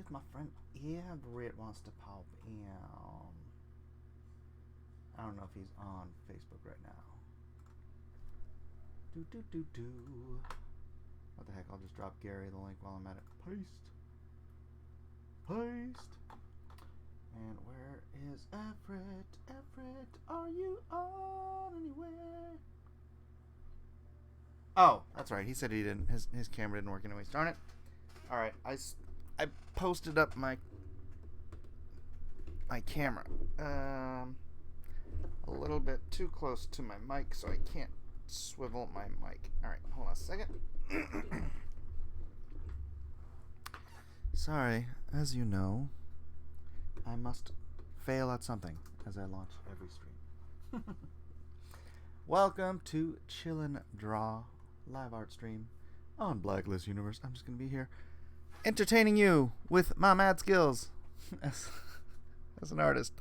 if my friend Everett wants to pop in. I don't know if he's on Facebook right now. What the heck, I'll just drop Gary the link while I'm at it. Paste. And where is Everett? Everett, are you on anywhere? Oh, that's right. He said he didn't. His camera didn't work anyways. Darn it. All right, I posted up my camera a little bit too close to my mic, so I can't swivel my mic. All right, hold on a second. Sorry, as you know, I must fail at something as I launch every stream. Welcome to Chillin Draw live art stream on Blacklist Universe. I'm just going to be here entertaining you with my mad skills as an artist,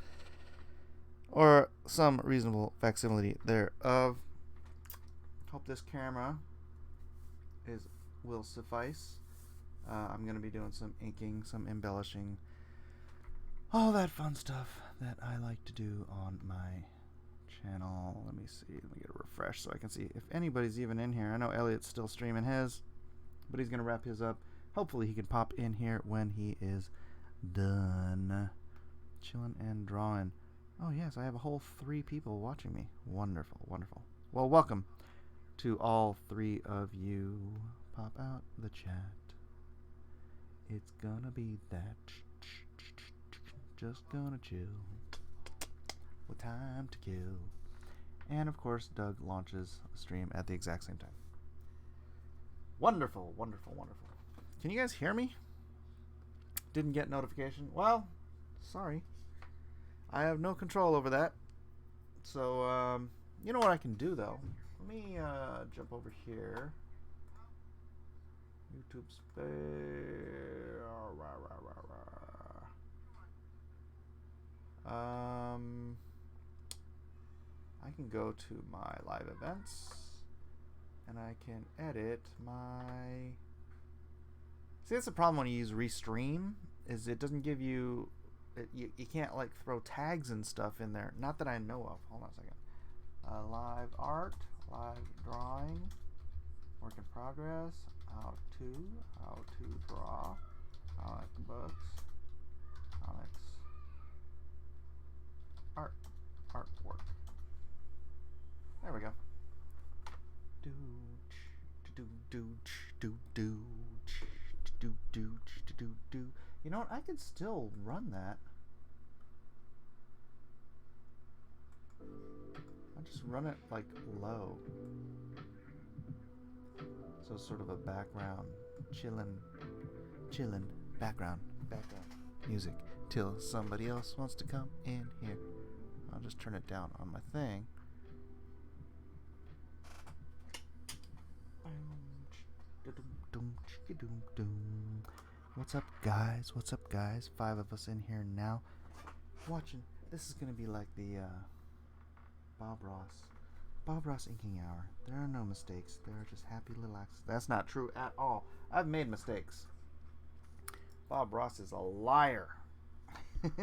or some reasonable facsimile thereof. Hope this camera will suffice. I'm going to be doing some inking, some embellishing, all that fun stuff that I like to do on my channel. Let me see. Let me get a refresh so I can see if anybody's even in here. I know Elliot's still streaming his, but he's going to wrap his up. Hopefully he can pop in here when he is done chilling and drawing. Oh yes, I have a whole 3 people watching me. Wonderful, wonderful. Well, welcome to all 3 of you. Pop out the chat. It's gonna be that just gonna chill with time to kill. And of course, Doug launches a stream at the exact same time. Wonderful, wonderful, wonderful. Can you guys hear me? Didn't get notification. Well, sorry. I have no control over that. So, you know what I can do though? Let me jump over here. YouTube space. I can go to my live events and I can edit my. See, that's the problem when you use Restream, is it doesn't give you. You can't like throw tags and stuff in there. Not that I know of. Hold on a second. Live art, live drawing, work in progress, how to draw, comic books, comics, artwork. There we go. You know what? I could still run that. I'll just run it like low. So sort of a background, chillin' background music till somebody else wants to come in here. I'll just turn it down on my thing. What's up, guys? What's up, guys? 5 of us in here now watching. This is gonna be like the Bob Ross inking hour. There are no mistakes. There are just happy little accidents. That's not true at all. I've made mistakes. Bob Ross is a liar. Alright,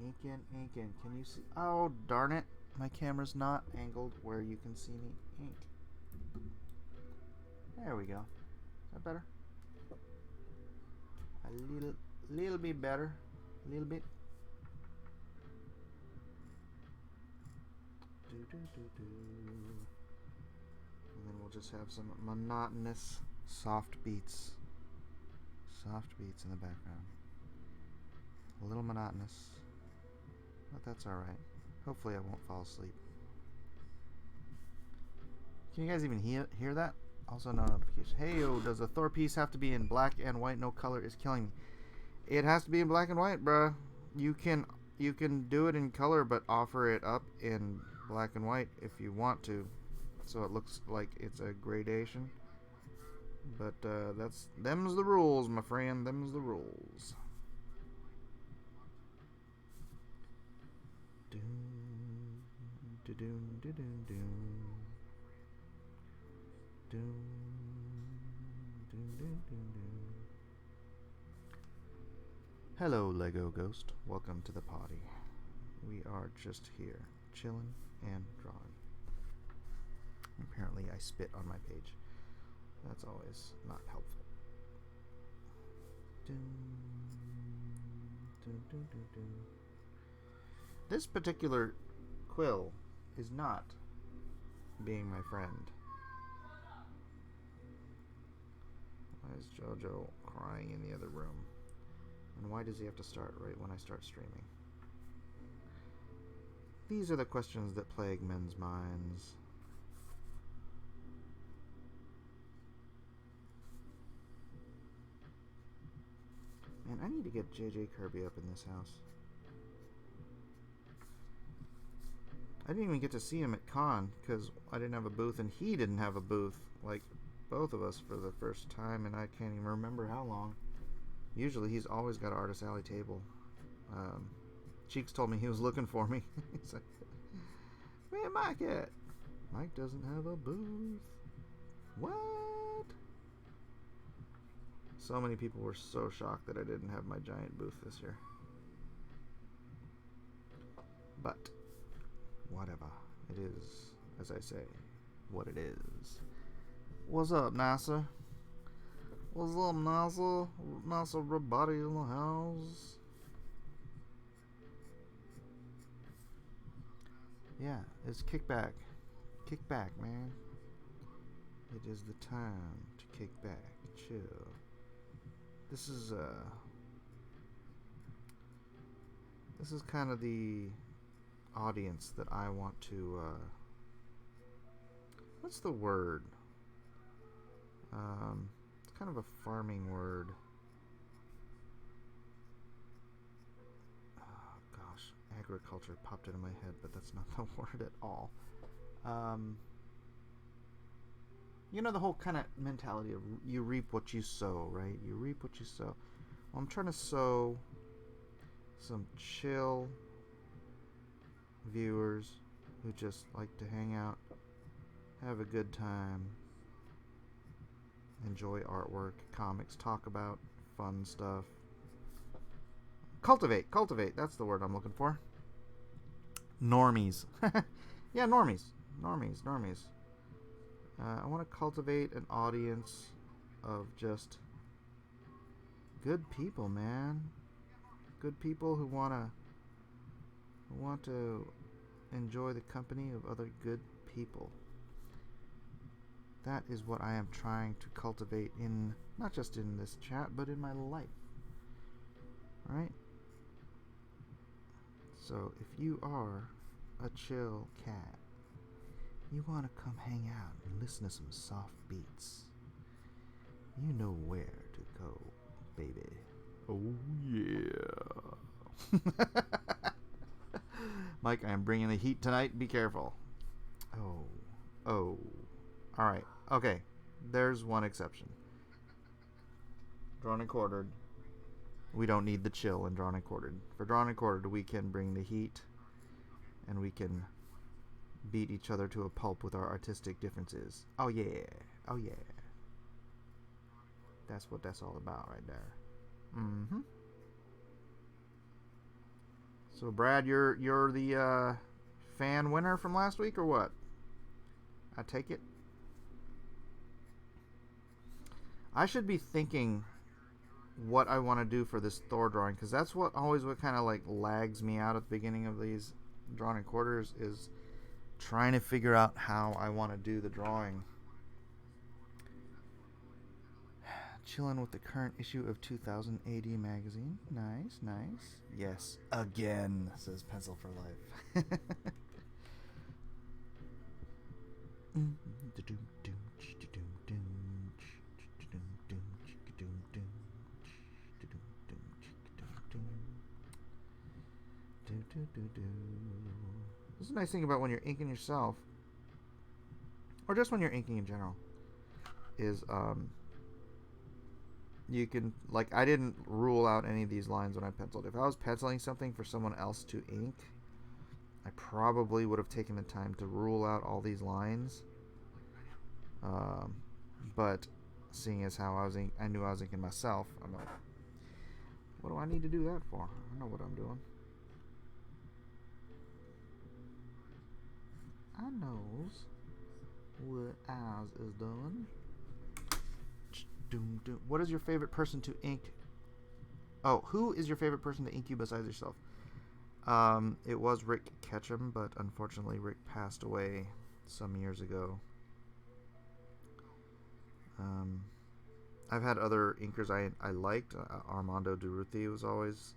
inking. Can you see? Oh, darn it. My camera's not angled where you can see me ink. There we go. Is that better? A little bit better. A little bit. And then we'll just have some monotonous soft beats. Soft beats in the background. A little monotonous. But that's alright. Hopefully I won't fall asleep. Can you guys even hear that? Also no notification. Hey-o, does the Thor piece have to be in black and white? No color is killing me. It has to be in black and white, bruh. You can do it in color, but offer it up in black and white if you want to, so it looks like it's a gradation. But them's the rules, my friend. Them's the rules. Hello, Lego Ghost. Welcome to the party. We are just here, chilling and drawing. Apparently, I spit on my page. That's always not helpful. This particular quill is not being my friend. Why is JoJo crying in the other room? And why does he have to start right when I start streaming? These are the questions that plague men's minds. Man, I need to get JJ Kirby up in this house. I didn't even get to see him at con because I didn't have a booth and he didn't have a booth, like both of us, for the first time, and I can't even remember how long. Usually he's always got an Artist Alley table. Cheeks told me he was looking for me. He's like, where Mike at? Mike doesn't have a booth. What? So many people were so shocked that I didn't have my giant booth this year. But whatever. It is, as I say, what it is. What's up, NASA? What's up, NASA? NASA, everybody in the house. Yeah, it's kickback. Kick back, man. It is the time to kick back, chill. This is kind of the audience that I want to, what's the word? It's kind of a farming word. Oh, gosh. Agriculture popped into my head, but that's not the word at all. You know the whole kind of mentality of you reap what you sow, right? You reap what you sow. Well, I'm trying to sow some chill viewers who just like to hang out, have a good time, enjoy artwork, comics, talk about fun stuff. Cultivate, that's the word I'm looking for. Normies. Yeah, normies. I want to cultivate an audience of just good people, man. Good people who want to enjoy the company of other good people. That is what I am trying to cultivate in, not just in this chat, but in my life. Right? So if you are a chill cat, you want to come hang out and listen to some soft beats, you know where to go, baby. Oh, yeah. Mike, I am bringing the heat tonight. Be careful. Oh. Alright. Okay. There's one exception. Drawn and quartered. We don't need the chill in drawn and quartered. For drawn and quartered, we can bring the heat and we can beat each other to a pulp with our artistic differences. Oh yeah. That's what that's all about right there. Mm-hmm. So Brad, you're the fan winner from last week or what? I take it. I should be thinking what I want to do for this Thor drawing, because that's what kind of like lags me out at the beginning of these drawn and quarters, is trying to figure out how I want to do the drawing. Chillin with the current issue of 2000 AD magazine. Nice. Yes, again, says Pencil for Life. This is a nice thing about when you're inking yourself, or just when you're inking in general, is you can, like, I didn't rule out any of these lines when I penciled. If I was penciling something for someone else to ink, I probably would have taken the time to rule out all these lines. But seeing as how I knew I was inking myself, I'm like, what do I need to do that for? I know what I'm doing. I knows what ours is doing. What is your favorite person to ink? Oh, who is your favorite person to ink you besides yourself? It was Rick Ketchum, but unfortunately Rick passed away some years ago. I've had other inkers I liked. Armando Durruti was always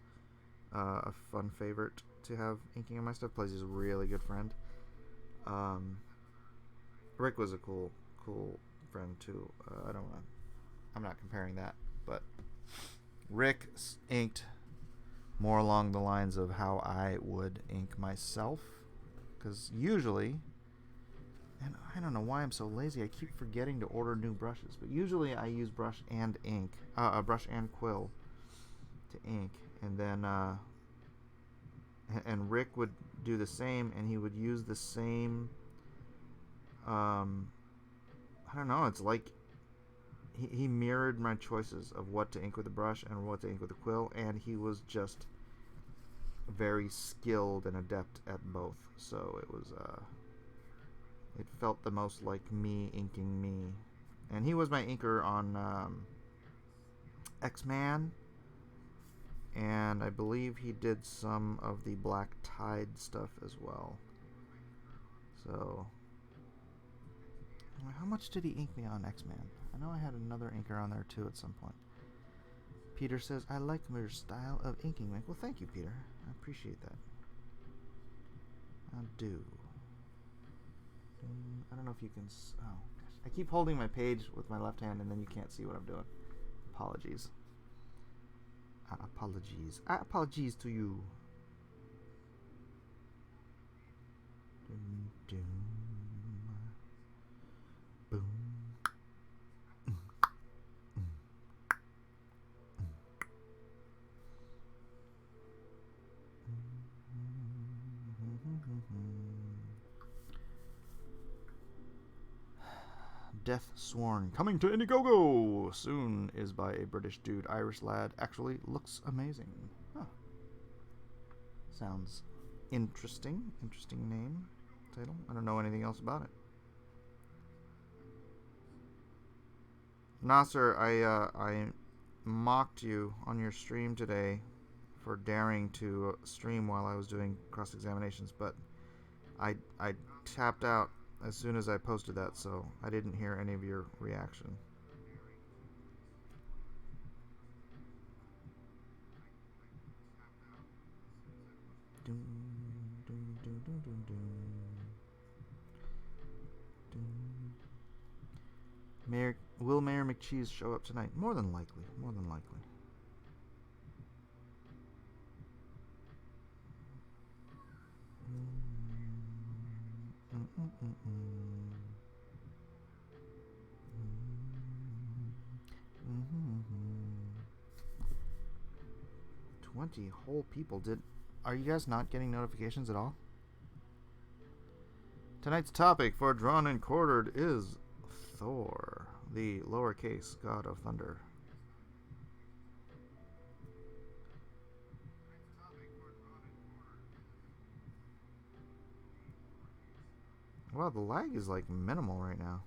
a fun favorite to have inking on my stuff. Plus, he's a really good friend. Rick was a cool friend too. I'm not comparing that, but Rick inked more along the lines of how I would ink myself, because usually, and I don't know why I'm so lazy, I keep forgetting to order new brushes, but usually I use brush and ink, brush and quill to ink, and then and Rick would do the same, and he would use the same, I don't know, it's like he mirrored my choices of what to ink with a brush and what to ink with a quill, and he was just very skilled and adept at both. So it was it felt the most like me inking me. And he was my inker on X-Man, and I believe he did some of the Black Tide stuff as well. So how much did he ink me on X-Man? I know I had another inker on there too at some point. Peter says, I like your style of inking, Mike. Well, thank you, Peter. I appreciate that. I do. I don't know if you can... Oh, gosh. I keep holding my page with my left hand, and then you can't see what I'm doing. Apologies. Apologies. Apologies to you. Boom. 'Death Sworn, coming to Indiegogo soon, is by a British dude, Irish lad. Actually looks amazing. Huh. Sounds interesting. Interesting name, title. I don't know anything else about it. Nasser, I mocked you on your stream today for daring to stream while I was doing cross-examinations, but I tapped out as soon as I posted that, so I didn't hear any of your reaction. Will Mayor McCheese show up tonight? More than likely. More than likely. Mm-hmm. 20 whole people did. Are you guys not getting notifications at all? Tonight's topic for Drawn and Quartered is Thor, the lowercase god of thunder. Wow, the lag is like minimal right now.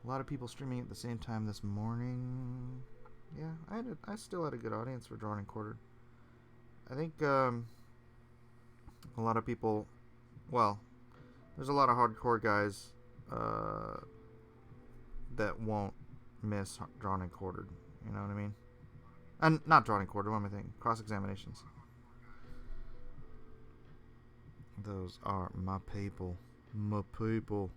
A lot of people streaming at the same time this morning. Yeah, I still had a good audience for Drawn and Quartered. I think a lot of people, well, there's a lot of hardcore guys that won't miss Drawn and Quartered. You know what I mean? And not Drawn and Quartered. What am I thinking? Cross-examinations. Those are my people. My people.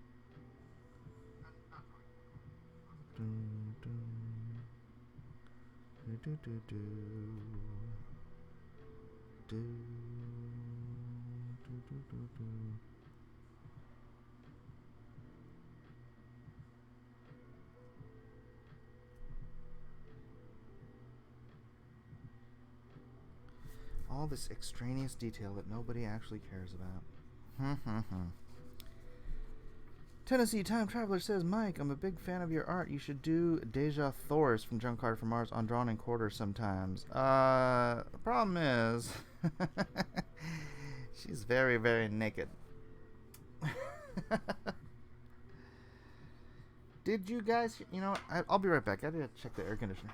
all this extraneous detail that nobody actually cares about. Tennessee Time Traveler says, Mike, I'm a big fan of your art. You should do Deja Thors from Junk Card from Mars on Drawn in Quarters sometimes. The problem is, she's very, very naked. Did you guys, you know, I'll be right back. I gotta check the air conditioner.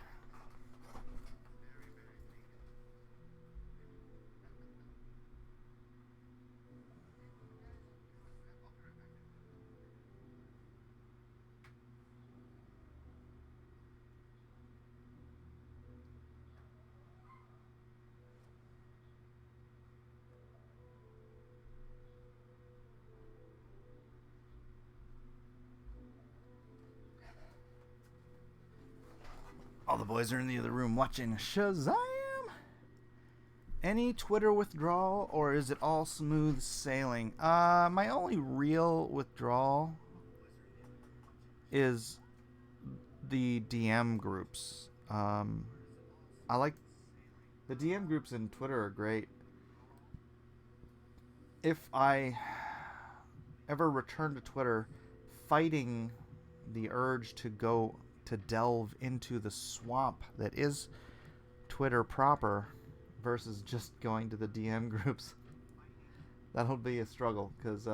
All the boys are in the other room watching Shazam! Any Twitter withdrawal, or is it all smooth sailing? My only real withdrawal is the DM groups. I like the DM groups in Twitter are great. If I ever return to Twitter, fighting the urge to go to delve into the swamp that is Twitter proper versus just going to the DM groups, that'll be a struggle, because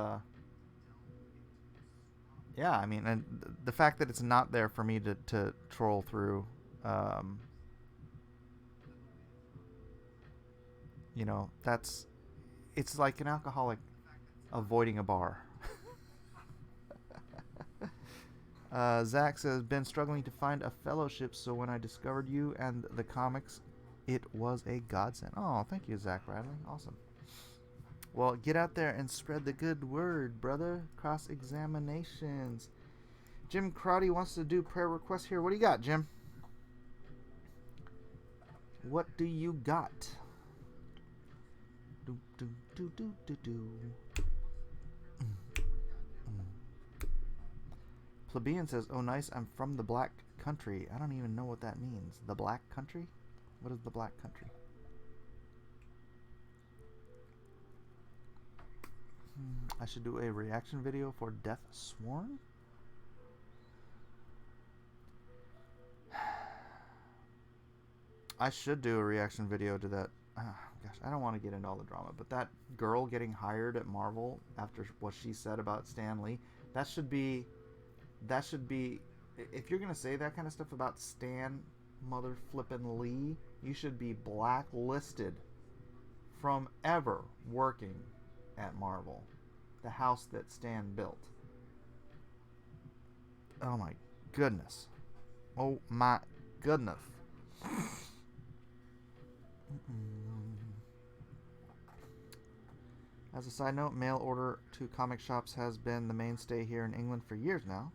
yeah, I mean, and the fact that it's not there for me to troll through, you know, it's like an alcoholic avoiding a bar. Zach says, been struggling to find a fellowship, so when I discovered you and the comics, it was a godsend. Oh, thank you, Zach Bradley. Awesome. Well, get out there and spread the good word, brother. Cross-examinations. Jim Crotty wants to do prayer requests here. What do you got, Jim? What do you got? Do, do, do, do, do, do. Plebeian says, oh nice, I'm from the Black Country. I don't even know what that means. The Black Country? What is the Black Country? I should do a reaction video for Death Sworn? I should do a reaction video to that. Gosh, I don't want to get into all the drama, but that girl getting hired at Marvel after what she said about Stan Lee, that should be, if you're going to say that kind of stuff about Stan mother flippin' Lee, you should be blacklisted from ever working at Marvel, the house that Stan built. Oh my goodness. Oh my goodness. As a side note, mail order to comic shops has been the mainstay here in England for years now,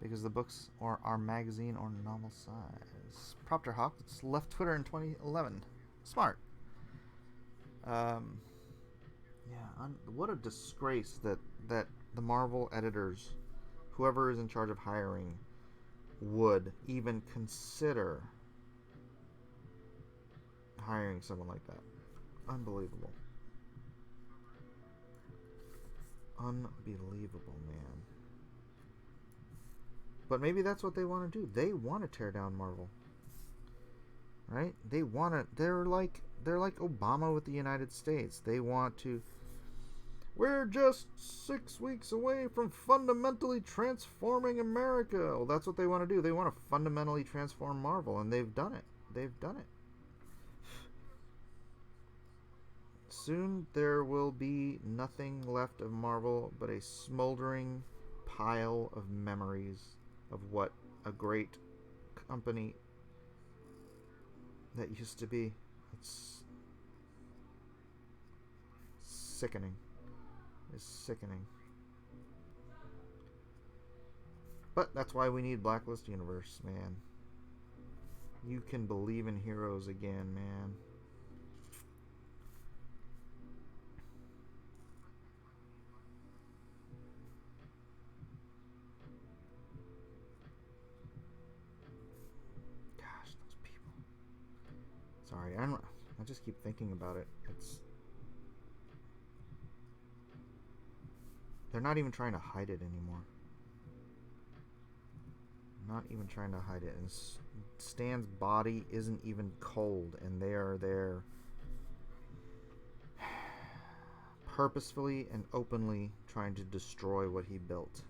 because the books are magazine or novel size. Propter Hawk left Twitter in 2011. Smart. What a disgrace that the Marvel editors, whoever is in charge of hiring, would even consider hiring someone like that. Unbelievable. Unbelievable, man. But maybe that's what they want to do. They want to tear down Marvel, right? They want to. They're like Obama with the United States. They want to. We're just 6 weeks away from fundamentally transforming America. Well, that's what they want to do. They want to fundamentally transform Marvel, and they've done it. They've done it. Soon there will be nothing left of Marvel but a smoldering pile of memories of what a great company that used to be. It's sickening. It's sickening. But that's why we need Blacklist Universe, man. You can believe in heroes again, man. Sorry, I just keep thinking about it. They're not even trying to hide it anymore. Not even trying to hide it. And Stan's body isn't even cold, and they are there purposefully and openly trying to destroy what he built.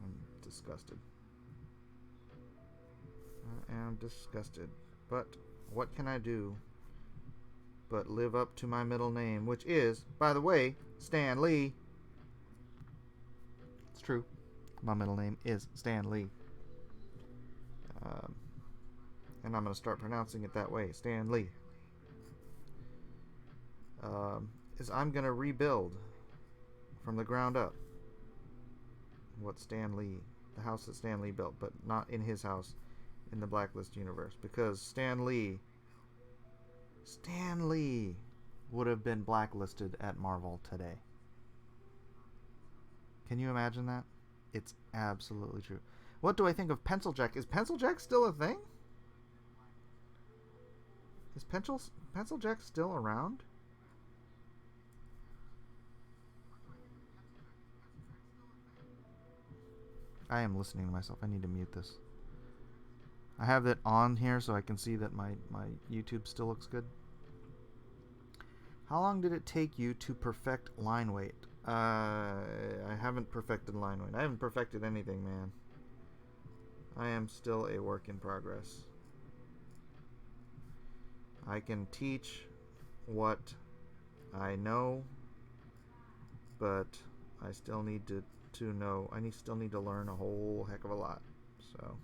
I'm disgusted. I am disgusted. But what can I do but live up to my middle name, which is, by the way, Stan Lee. It's true. My middle name is Stan Lee. And I'm going to start pronouncing it that way, Stan Lee. Is I'm going to rebuild from the ground up what Stan Lee, the house that Stan Lee built, but not in his house in the Blacklist universe, because Stan Lee would have been blacklisted at Marvel today. Can you imagine that? It's absolutely true. What do I think of Pencil Jack? Is Pencil Jack still a thing? Is Pencil Jack still around? I am listening to myself. I need to mute this. I have it on here so I can see that my YouTube still looks good. How long did it take you to perfect line weight? I haven't perfected line weight. I haven't perfected anything, man. I am still a work in progress. I can teach what I know, but I still need to know. Still need to learn a whole heck of a lot. So.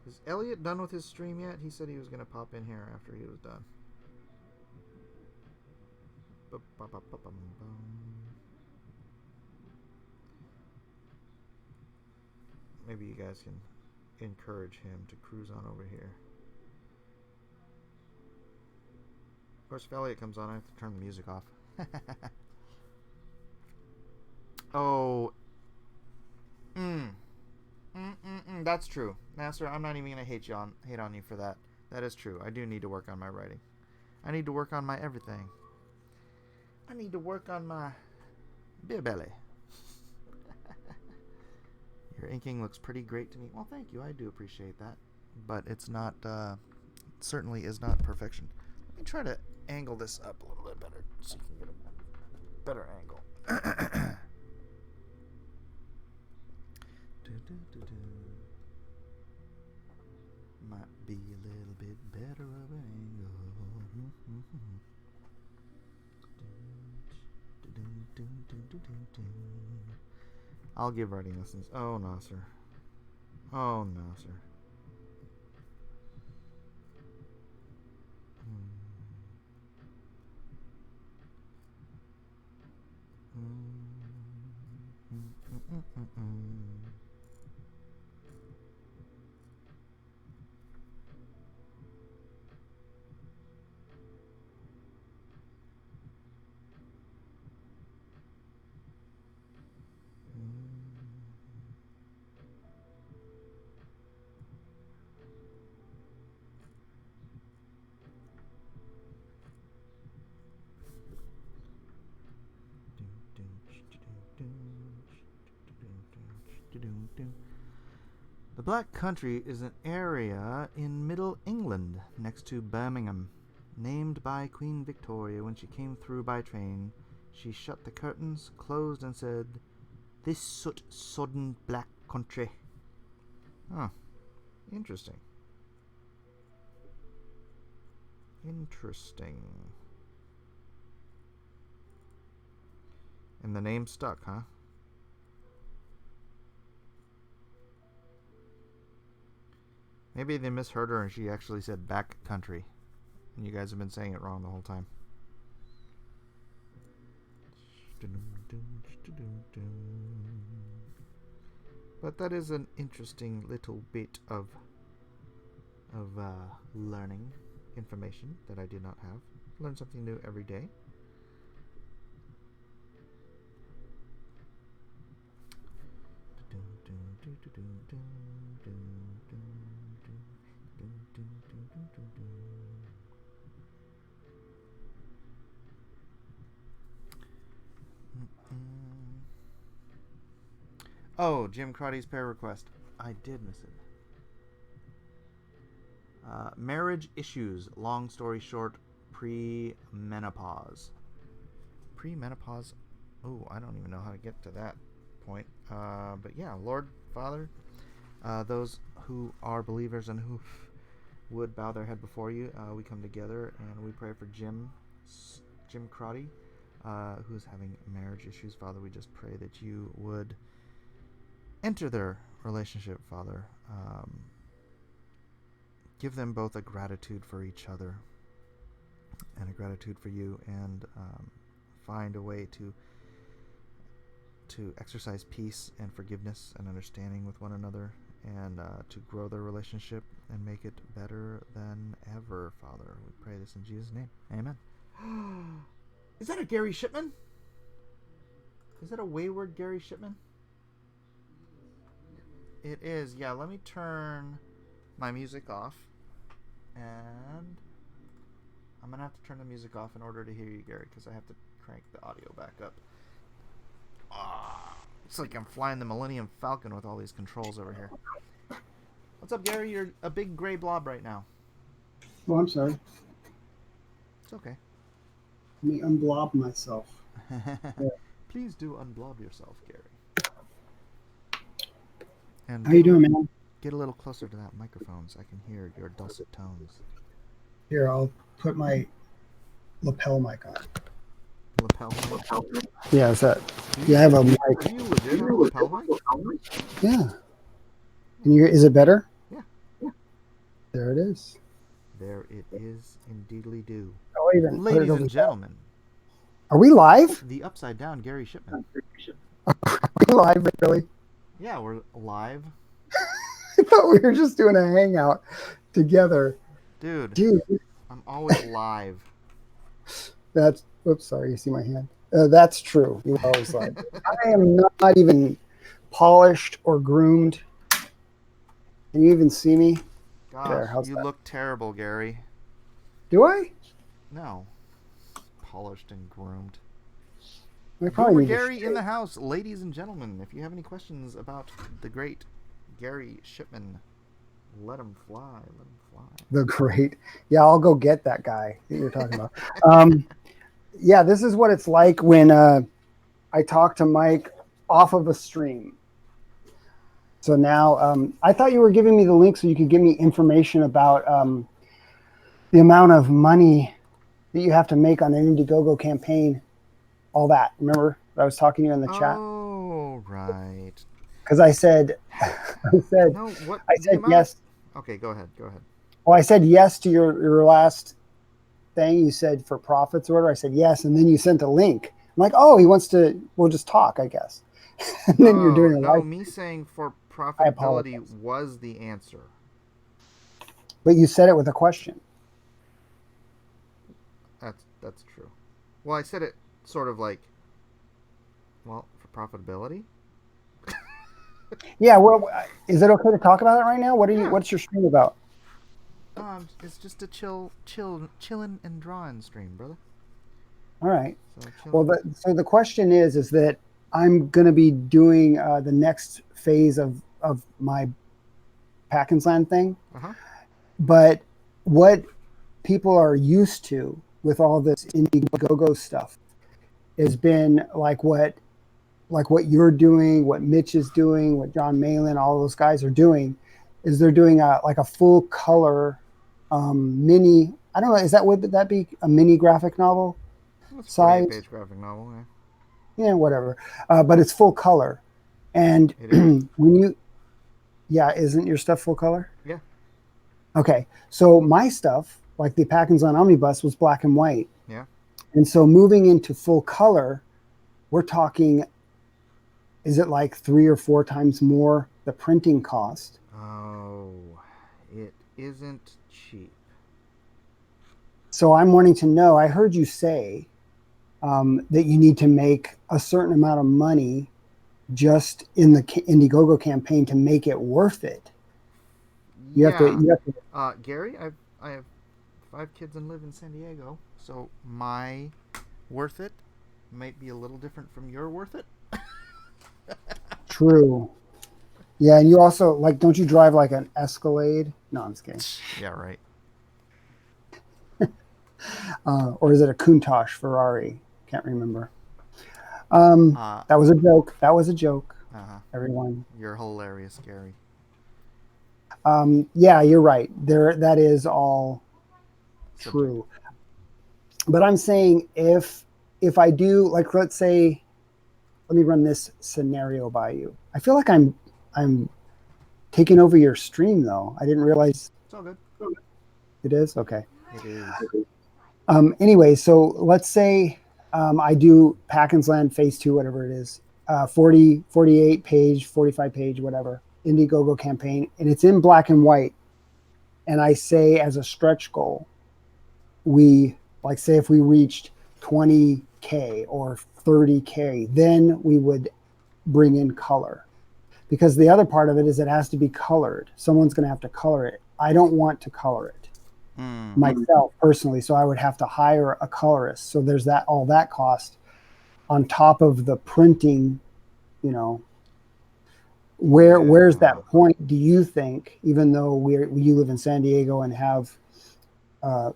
Is Elliot done with his stream yet? He said he was going to pop in here after he was done. Maybe you guys can encourage him to cruise on over here. Of course, if Elliot comes on, I have to turn the music off. Oh. That's true. Nasser, I'm not even going to hate on you for that. That is true. I do need to work on my writing. I need to work on my everything. I need to work on my beer belly. Your inking looks pretty great to me. Well, thank you. I do appreciate that. But it's not, certainly is not perfection. Let me try to angle this up a little bit better so you can get a better angle. Might be a little bit better of an angle. I'll give writing lessons. Oh, Nasser. Oh, Nasser. The Black Country is an area in Middle England next to Birmingham, named by Queen Victoria when she came through by train. She shut the curtains, closed, and said, "This soot sodden black country." Huh. Interesting. Interesting. And the name stuck, huh? Maybe they misheard her and she actually said back country. And you guys have been saying it wrong the whole time. But that is an interesting little bit of learning information that I did not have. Learn something new every day. Oh, Jim Crotty's prayer request. I did miss it. Marriage issues. Long story short, pre-menopause. Pre-menopause. Oh, I don't even know how to get to that point. But yeah, Lord, Father, those who are believers and who would bow their head before you, we come together and we pray for Jim Crotty, who's having marriage issues. Father, we just pray that you would enter their relationship, Father. Give them both a gratitude for each other and a gratitude for you, and find a way to exercise peace and forgiveness and understanding with one another, and to grow their relationship and make it better than ever, Father. We pray this in Jesus' name. Amen. Is that a Gary Shipman? Is that a wayward Gary Shipman? It is. Yeah, let me turn my music off. And I'm going to have to turn the music off in order to hear you, Gary, because I have to crank the audio back up. It's like I'm flying the Millennium Falcon with all these controls over here. What's up, Gary? You're a big gray blob right now. Oh, I'm sorry. It's okay. Let me unblob myself. Please do unblob yourself, Gary. And how you doing, man? Get a little closer to that microphone so I can hear your dulcet tones. Here, I'll put my lapel mic on. Lapel mic? Yeah, is that? Yeah, I have a mic. Do you legit have a lapel mic? Yeah. Can you? Is it better? Yeah. There it is. There it is, indeedly do. Oh, even ladies and gentlemen. Are we live? The upside down Gary Shipman. Are we live, really? Yeah, we're live. I thought we were just doing a hangout together. Dude, I'm always live. That's, oops, sorry, you see my hand? That's true. You're always live. I am not even polished or groomed. Can you even see me? Gosh, there, you look terrible, Gary. Do I? No. Polished and groomed. Probably Gary in the house, ladies and gentlemen. If you have any questions about the great Gary Shipman, let him fly. Let him fly. The great. Yeah, I'll go get that guy that you're talking about. Yeah, this is what it's like when I talk to Mike off of a stream. So now I thought you were giving me the link so you could give me information about the amount of money that you have to make on an Indiegogo campaign. All that. Remember I was talking to you in the chat? Oh, right. Because I said yes. Okay, go ahead. Well, I said yes to your last thing. You said for profits or whatever. I said yes, and then you sent a link. I'm like, oh, he wants to. We'll just talk, I guess. And then you're doing a live. Me saying for profitability was the answer. But you said it with a question. That's true. Well, I said it sort of like, well, for profitability. Yeah, well, is it okay to talk about it right now? What's your stream about? It's just a chillin' and drawing stream, brother. All right. So the question is that I'm going to be doing the next phase of my Pack and Slam thing. Uh-huh. But what people are used to with all this Indiegogo stuff has been like what you're doing, what Mitch is doing, what John Malin, all those guys are doing, is they're doing a full color mini. I don't know. Would that be a mini graphic novel size? 48-page graphic novel. Yeah, whatever. But it's full color, and isn't your stuff full color? Yeah. Okay. So my stuff, like the Pack and Slam Omnibus, was black and white. Yeah. And so moving into full color, we're talking, is it like 3 or 4 times more the printing cost. Oh, it isn't cheap. So I'm wanting to know, I heard you say that you need to make a certain amount of money just in the Indiegogo campaign to make it worth it. Yeah. You have to. Gary, I have 5 kids and live in San Diego, so my worth it might be a little different from your worth it. True. Yeah, and you also like, don't you drive like an Escalade? No, I'm just kidding. Yeah, right. Or is it a Countach Ferrari? Can't remember. Uh, That was a joke. That was a joke, uh, everyone. you're hilarious, Gary. Yeah, you're right. That is all true. But I'm saying if I do, like, let's say, let me run this scenario by you. I feel like I'm taking over your stream though. I didn't realize. It's all good. It is? Okay. It is. Anyway, so let's say I do Packens Land Phase 2, whatever it is, 40, 48 page, 45 page, whatever, Indiegogo campaign, and it's in black and white. And I say as a stretch goal, we, like, say if we reached 20K or 30K, then we would bring in color. Because the other part of it is it has to be colored. Someone's going to have to color it. I don't want to color it myself personally, so I would have to hire a colorist. So there's all that cost on top of the printing. Where's that point, do you think, even though you live in San Diego and have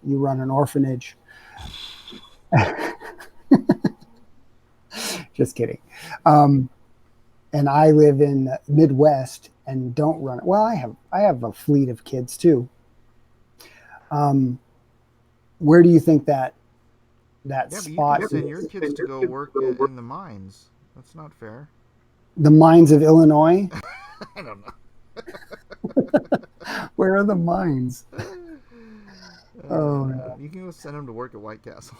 you run an orphanage? Just kidding. And I live in Midwest and don't run it. Well, I have a fleet of kids too. Where do you think that spot? But you can send your kids to go work in the mines. That's not fair. The mines of Illinois? I don't know. Where are the mines? You can go send them to work at White Castle.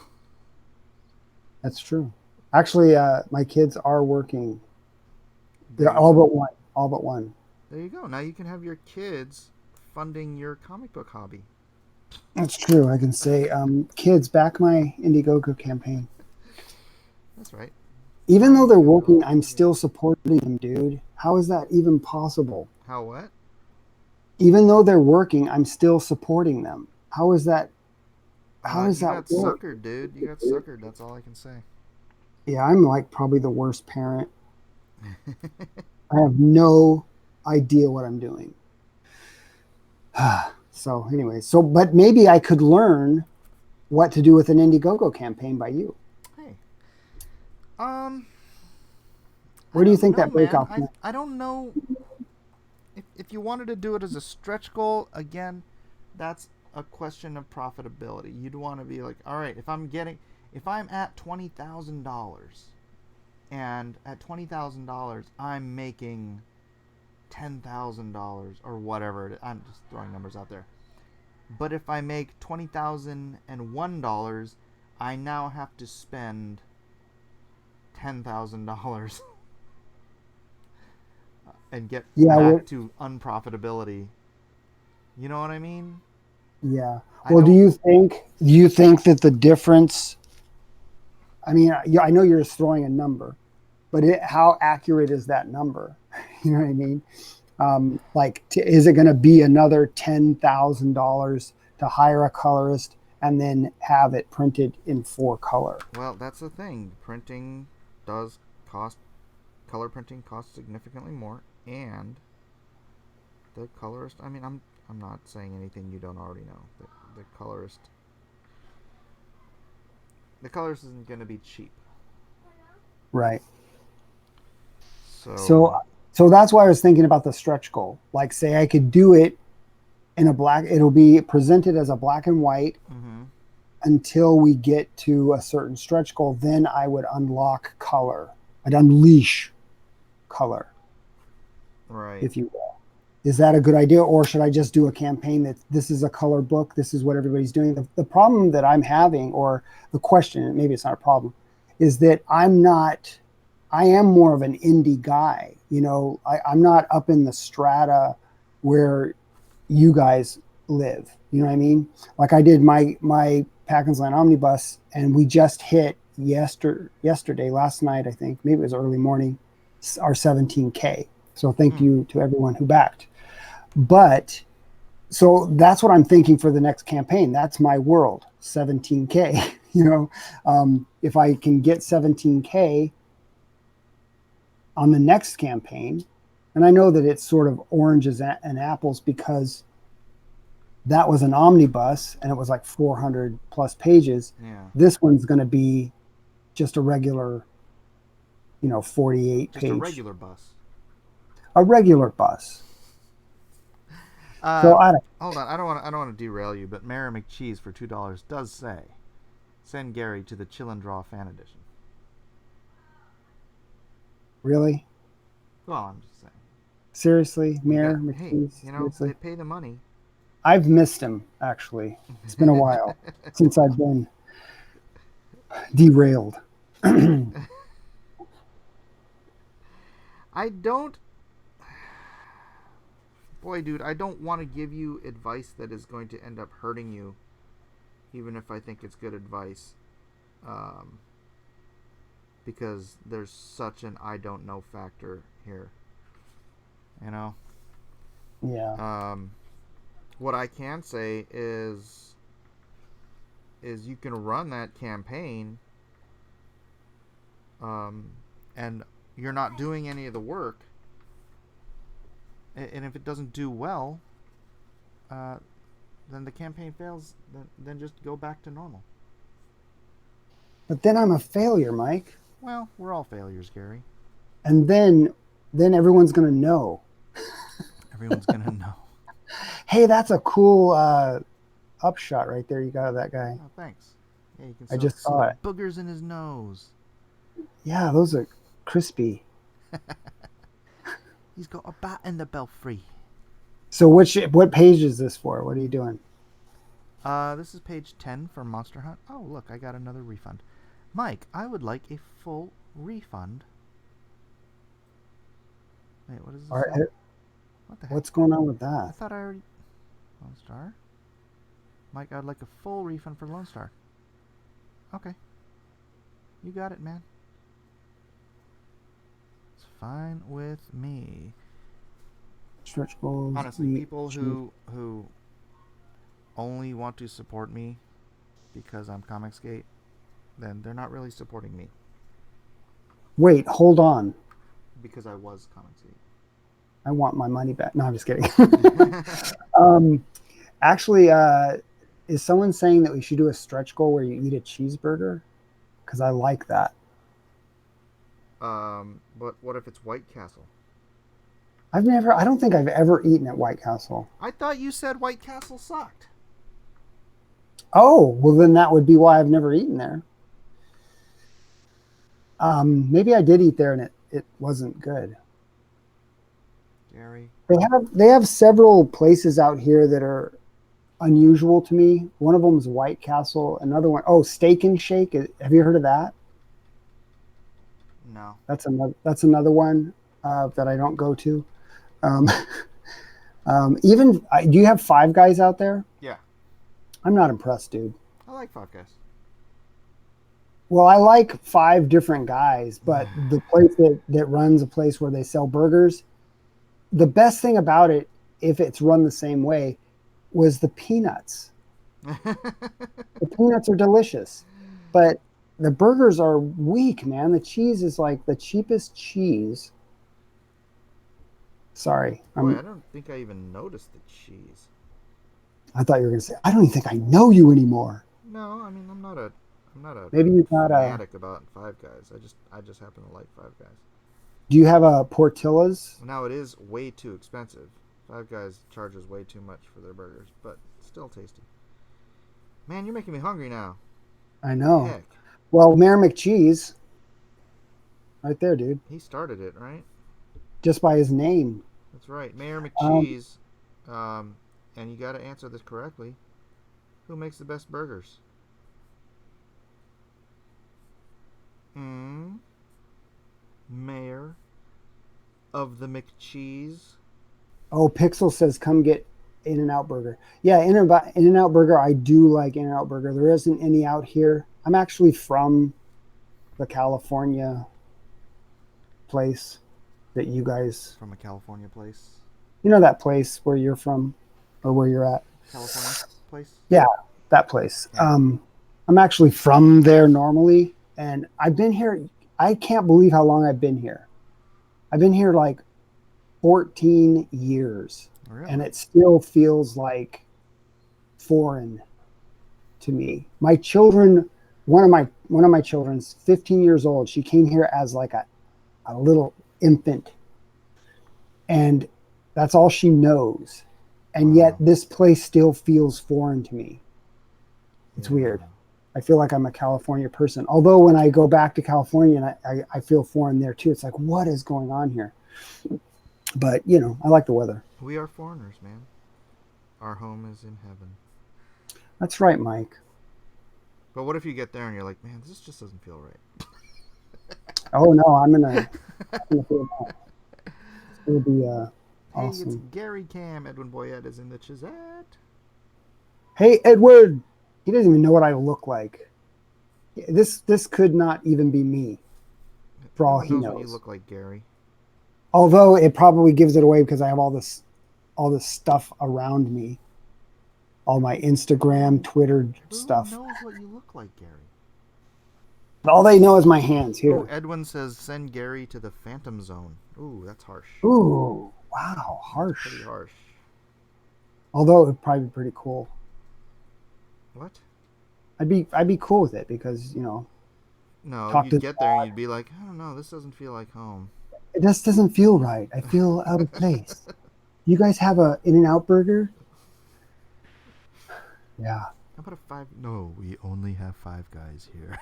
That's true. Actually, my kids are working. They're all but one. All but one. There you go. Now you can have your kids funding your comic book hobby. That's true. I can say, kids, back my Indiegogo campaign. That's right. Even though they're working, I'm still supporting them, dude. How is that even possible? How what? Even though they're working, I'm still supporting them. How is that? How does that work? You got suckered, dude. You got suckered. That's all I can say. Yeah, I'm like probably the worst parent. I have no idea what I'm doing. So anyway, but maybe I could learn what to do with an Indiegogo campaign by you. Hey. Where do you think that breakoff? I don't know if you wanted to do it as a stretch goal. Again, that's a question of profitability. You'd want to be like, all right, if I'm at $20,000, and at $20,000 I'm making $10,000 or whatever. I'm just throwing numbers out there. But if I make $20,001, I now have to spend $10,000 and get back to unprofitability. You know what I mean? Yeah. Well, do you think that the difference? I mean, I know you're just throwing a number, but how accurate is that number? You know what I mean? Is it going to be another $10,000 to hire a colorist and then have it printed in 4-color? Well, that's the thing. Color printing costs significantly more, and the colorist. I mean, I'm not saying anything you don't already know. The colorist isn't going to be cheap. Right. So that's why I was thinking about the stretch goal. Like, say I could do it in it'll be presented as a black and white until we get to a certain stretch goal. Then I would unlock color. I'd unleash color. Right. If you will. Is that a good idea? Or should I just do a campaign that this is a color book? This is what everybody's doing. The problem that I'm having, or the question, maybe it's not a problem, is that I am more of an indie guy. I'm not up in the strata where you guys live. You know what I mean? Like I did my Packins Line Omnibus, and we just hit yesterday, last night, I think, maybe it was early morning, our 17K. So thank you to everyone who backed. But so that's what I'm thinking for the next campaign. That's my world, 17K. If I can get 17K on the next campaign, and I know that it's sort of oranges and apples because that was an omnibus and it was like 400 plus pages. Yeah. This one's going to be just a regular, 48 Just page. a regular bus. A regular bus. So hold on, I don't want to derail you, but Mayor McCheese for $2 does say, send Gary to the Chillin Draw Fan Edition. Really? Well, I'm just saying. Seriously, Mayor McCheese? Hey, they pay the money. I've missed him, actually. It's been a while since I've been derailed. I don't... Boy, dude, I don't want to give you advice that is going to end up hurting you, even if I think it's good advice. Because there's such an I don't know factor here. Yeah. What I can say is you can run that campaign, and you're not doing any of the work. And if it doesn't do well, then the campaign fails. Then just go back to normal. But then I'm a failure, Mike. Well, we're all failures, Gary. And then everyone's going to know. Everyone's going to know. Hey, that's a cool upshot right there you got of that guy. Oh, thanks. Yeah, you can I just saw it. Boogers in his nose. Yeah, those are crispy. He's got a bat in the belfry. So what page is this for? What are you doing? This is page 10 for Monster Hunt. Oh, look, I got another refund. Mike, I would like a full refund. Wait, what is this? All right. What the heck? What's going on with that? I thought I already... Lone Star? Mike, I'd like a full refund for Lone Star. Okay. You got it, man. It's fine with me. Stretch goals. Honestly, people who only want to support me because I'm Comicgate, then they're not really supporting me. Wait, hold on. Because I was Comicgate. I want my money back. No, I'm just kidding. Actually, is someone saying that we should do a stretch goal where you eat a cheeseburger? Because I like that. But what if it's White Castle? I don't think I've ever eaten at White Castle. I thought you said White Castle sucked. Oh, well then that would be why I've never eaten there. Maybe I did eat there and it wasn't good. Gary. They have several places out here that are unusual to me. One of them is White Castle. Another one, Steak and Shake. Have you heard of that? No. That's another one that I don't go to. Do you have Five Guys out there? Yeah. I'm not impressed, dude. I like Five Guys. Well, I like Five different guys, but the place that runs a place where they sell burgers, the best thing about it, if it's run the same way, was the peanuts. The peanuts are delicious, but the burgers are weak, man. The cheese is like the cheapest cheese. Sorry. Boy, I don't think I even noticed the cheese. I thought you were going to say, I don't even think I know you anymore. No, I mean, I'm not a Maybe you're not fanatic about Five Guys. I just happen to like Five Guys. Do you have a Portillo's? Now, it is way too expensive. Five Guys charges way too much for their burgers, but still tasty. Man, you're making me hungry now. I know. Heck. Well, Mayor McCheese, right there, dude. He started it, right? Just by his name. That's right. Mayor McCheese, and you got to answer this correctly. Who makes the best burgers? Mayor of the McCheese. Oh, Pixel says come get In-N-Out Burger. Yeah, In-N-Out Burger. I do like In-N-Out Burger. There isn't any out here. I'm actually from the California place that you guys, From a California place. you know, that place where you're from or where you're at. California place? Yeah, that place. Yeah. I'm actually from there normally, and I've been here. I can't believe how long I've been here. I've been here like 14 years, Really? and it still feels like foreign to me. My children, one of my children's 15 years old. She came here as like a little infant, and that's all she knows. And Wow. yet this place still feels foreign to me. It's Yeah. weird. I feel like I'm a California person. Although when I go back to California, and I feel foreign there too. It's like, what is going on here? But, you know, I like the weather. We are foreigners, man. Our home is in heaven. That's right, Mike. But what if you get there and you're like, man, this just doesn't feel right? Oh, no, I'm gonna feel that. It'll be Hey, awesome. it's Gary Cam. Edwin Boyette is in the chat. Hey, Edward. He doesn't even know what I look like. This could not even be me, for all he Everyone knows what you knows. look like, Gary. Although it probably gives it away because I have all this stuff around me, all my Instagram, Twitter stuff. Who knows what you look like, Gary? All they know is my hands here. Oh, Edwin says send Gary to the Phantom Zone. Ooh, that's harsh. Ooh, wow, harsh. Pretty harsh. Although it would probably be pretty cool. What? I'd be cool with it because, you know. No, Talk you'd to get there and you'd be like, I don't know, this doesn't feel like home. It just doesn't feel right. I feel out of place. You guys have a In-N-Out Burger? Yeah. How about a 5? No, we only have 5 guys here.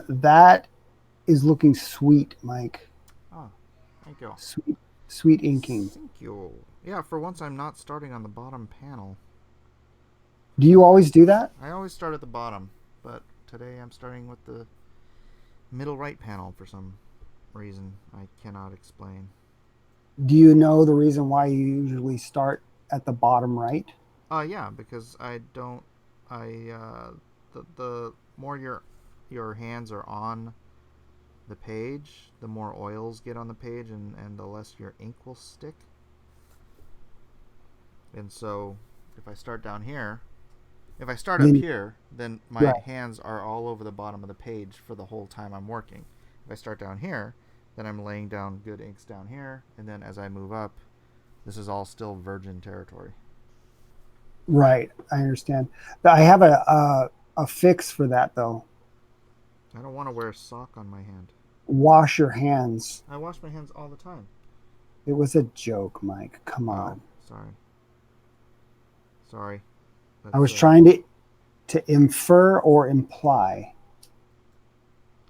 That is looking sweet, Mike. Oh, thank you. Sweet inking. Thank you. Yeah, for once I'm not starting on the bottom panel. Do you always do that? I always start at the bottom, but today I'm starting with the middle right panel for some reason I cannot explain. Do you know the reason why you usually start at the bottom right? Yeah, because the more your hands are on the page, the more oils get on the page and the less your ink will stick. And so if I start down here, if I start up here, then my hands are all over the bottom of the page for the whole time I'm working. If I start down here, then I'm laying down good inks down here, and then as I move up, this is all still virgin territory. Right, I understand. I have a fix for that though. I don't want to wear a sock on my hand. Wash your hands. I wash my hands all the time. It was a joke, Mike. Come on. Sorry. I was trying to infer or imply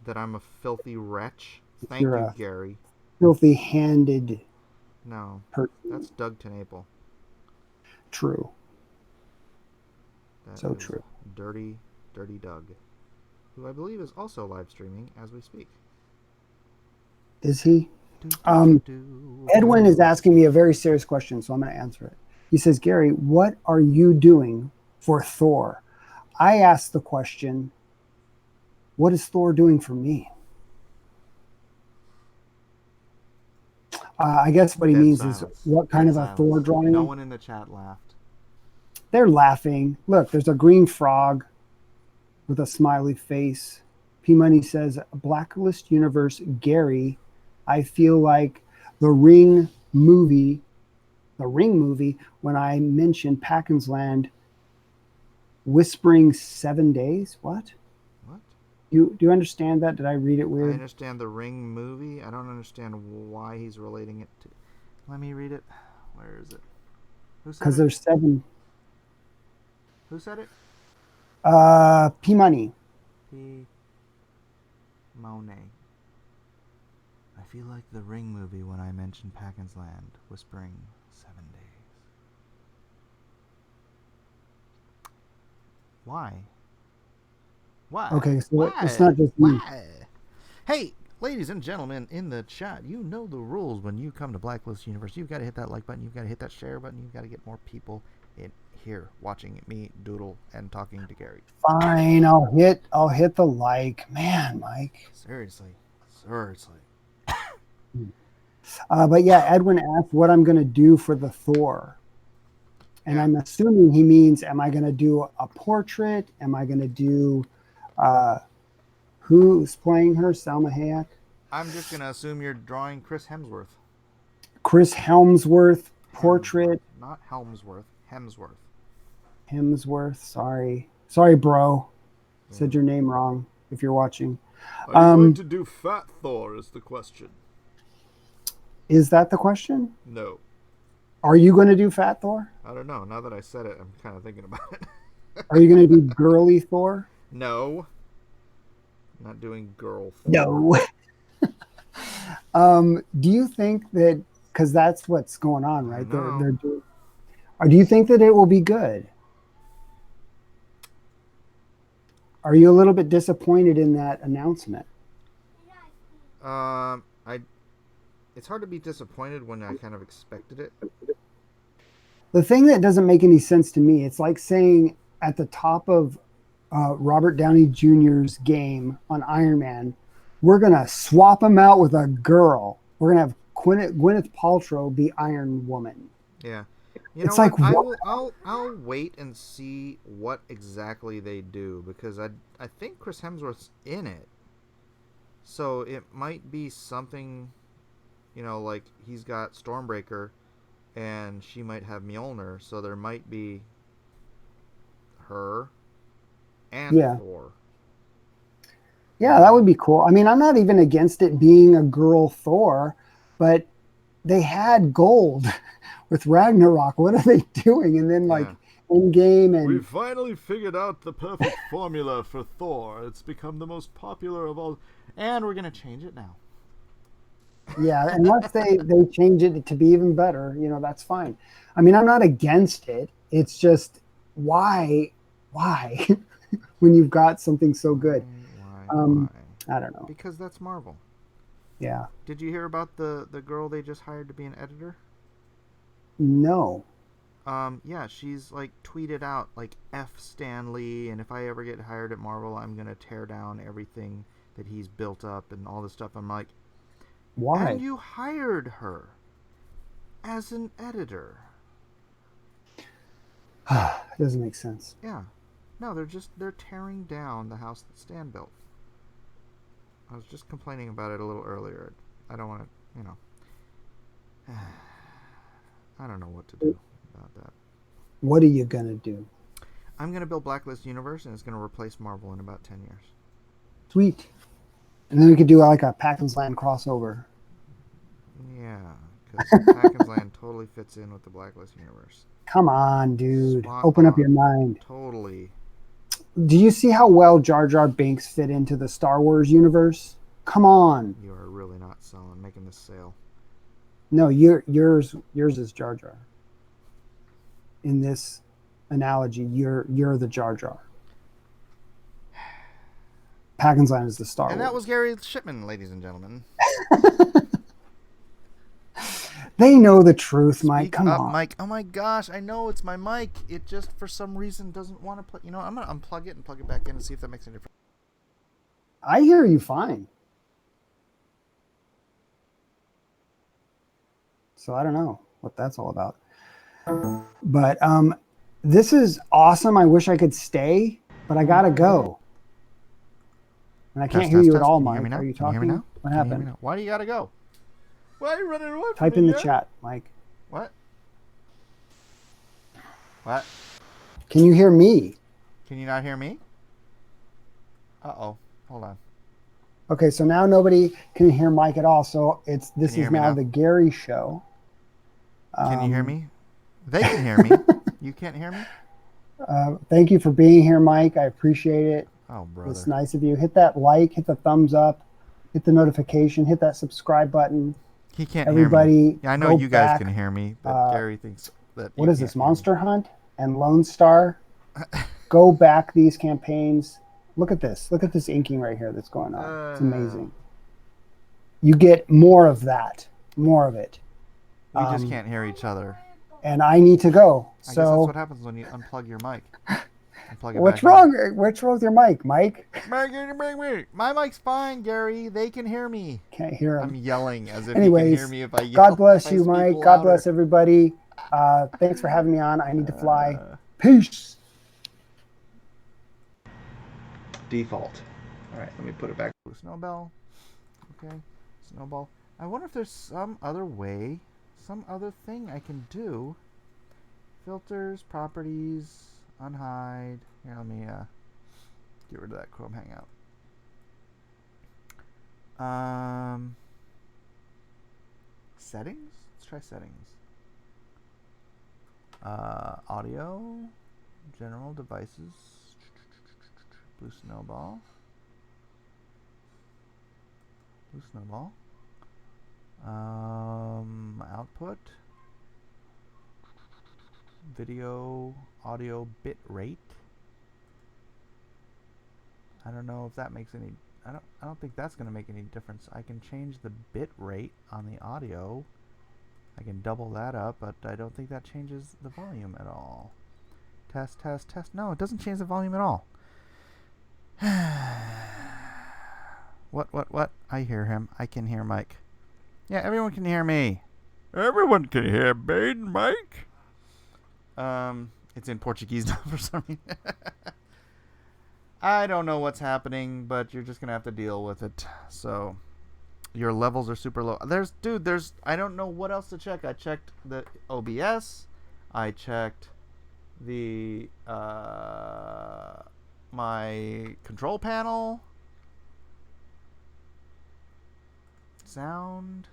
that I'm a filthy wretch. Thank you, Gary. Filthy-handed. No, person. That's Doug Tenaple. True. That so is true. Dirty Doug, who I believe is also live streaming as we speak. Is he? Edwin is asking me a very serious question, so I'm going to answer it. He says, Gary, what are you doing for Thor? I asked the question, what is Thor doing for me? I guess what he means is what kind of a Thor drawing? No one in the chat laughed. They're laughing. Look, there's a green frog with a smiley face. P-Money says, Blacklist Universe, Gary, I feel like the Ring movie, when I mentioned Packens Land, whispering 7 days. What? Do you understand that? Did I read it weird? I understand the Ring movie. I don't understand why he's relating it to. Let me read it. Where is it? Who said it? Because there's 7. Who said it? P-Money. Monet. I feel like the Ring movie when I mentioned Packens Land, whispering 7 days. Why? Okay, so Why? it's not just me. Why? Hey, Ladies and gentlemen in the chat, you know the rules when you come to Blacklist Universe. You've got to hit that like button. You've got to hit that share button. You've got to get more people in here watching me doodle and talking to Gary. Fine, I'll hit the like. Man, Mike. Seriously. But yeah, Edwin asked what I'm going to do for the Thor. And I'm assuming he means, am I going to do a portrait? Am I going to do, who's playing her, Salma Hayek? I'm just going to assume you're drawing Chris Hemsworth. Chris Helmsworth portrait. Not Helmsworth, Hemsworth. Hemsworth, sorry, bro. Said your name wrong if you're watching. Are you going to do Fat Thor is the question. Is that the question? No. Are you going to do Fat Thor? I don't know. Now that I said it, I'm kind of thinking about it. Are you going to do Girly Thor? No. I'm not doing Girl Thor. No. Do you think that, because that's what's going on, right? No. Or do you think that it will be good? Are you a little bit disappointed in that announcement? It's hard to be disappointed when I kind of expected it. The thing that doesn't make any sense to me, it's like saying at the top of Robert Downey Jr.'s game on Iron Man, we're going to swap him out with a girl. We're going to have Gwyneth Paltrow be Iron Woman. Yeah. It's like, I'll wait and see what exactly they do, because I think Chris Hemsworth's in it. So it might be something, like he's got Stormbreaker and she might have Mjolnir, so there might be her and Thor. Yeah, that would be cool. I mean, I'm not even against it being a girl Thor, but they had gold with Ragnarok. What are they doing? And then Endgame and... We finally figured out the perfect formula for Thor. It's become the most popular of all. And we're going to change it now. Yeah, unless they change it to be even better, that's fine. I mean, I'm not against it. It's just, why? When you've got something so good. Why? I don't know. Because that's Marvel. Yeah. Did you hear about the girl they just hired to be an editor? No. Yeah, she's tweeted out F Stan Lee, and if I ever get hired at Marvel, I'm gonna tear down everything that he's built up and all this stuff. I'm like, why? And you hired her as an editor. It doesn't make sense. Yeah. No, they're tearing down the house that Stan built. I was just complaining about it a little earlier. I don't want to, I don't know what to do about that. What are you going to do? I'm going to build Blacklist Universe, and it's going to replace Marvel in about 10 years. Sweet. And then we could do a Packens Land crossover. Yeah, because Packens Land totally fits in with the Blacklist Universe. Come on, dude. Spot Open on. up your mind. Totally. Do you see how well Jar Jar Binks fit into the Star Wars universe? Come on. You are really not making this sale. No, yours is Jar Jar. In this analogy, you're the Jar Jar. Packens Land is the Star Wars. And that was Gary Shipman, ladies and gentlemen. They know the truth, Mike. Come on. Mike. Oh my gosh, I know it's my mic. It just, for some reason, doesn't want to play. I'm going to unplug it and plug it back in and see if that makes any difference. I hear you fine. So I don't know what that's all about. But this is awesome. I wish I could stay, but I got to go. And I can't hear you at all, Mike. Are you talking? Can you hear me now? What happened? Why do you got to go? Why are you running away from Type me in the yet? chat, Mike. What? What? Can you hear me? Can you not hear me? Uh-oh. Hold on. Okay, so now nobody can hear Mike at all. So this is now the Gary show. Can you hear me? They can hear me. You can't hear me? Thank you for being here, Mike. I appreciate it. Oh, brother. It's nice of you. Hit that like, hit the thumbs up, hit the notification, hit that subscribe button. He can't Everybody hear me. Yeah, I know you guys back. can hear me, but Gary thinks that. What is this, Monster Hunt and Lone Star? Go back these campaigns. Look at this. Look at this inking right here that's going on. It's amazing. you get more of that, more of it. We just can't hear each other. And I need to go. I guess So that's what happens when you unplug your mic. Unplug it what's back wrong? What's wrong with your mic, Mike? My mic's fine, Gary. They can hear me. Can't hear him. I'm yelling as if Anyways, you can hear me if I yell. God bless if I you, speak Mike. louder. God bless everybody. Thanks for having me on. I need to fly. Peace. Default. All right, let me put it back. Snowball. Okay, snowball. I wonder if there's some other way, some other thing I can do. Filters, properties, unhide. Here, let me get rid of that Chrome Hangout. Settings? Let's try settings. Audio, general devices, blue snowball. Blue snowball. Output. Video, audio bit rate. I don't know if that makes any. I don't think that's going to make any difference. I can change the bit rate on the audio. I can double that up, but I don't think that changes the volume at all. Test, test, test. No, it doesn't change the volume at all. What? I hear him. I can hear Mike. Yeah, everyone can hear me. Everyone can hear me, Mike. It's in Portuguese now for some reason. I don't know what's happening, but you're just gonna have to deal with it. So, your levels are super low. There's. I don't know what else to check. I checked the OBS. I checked the my control panel. Sound.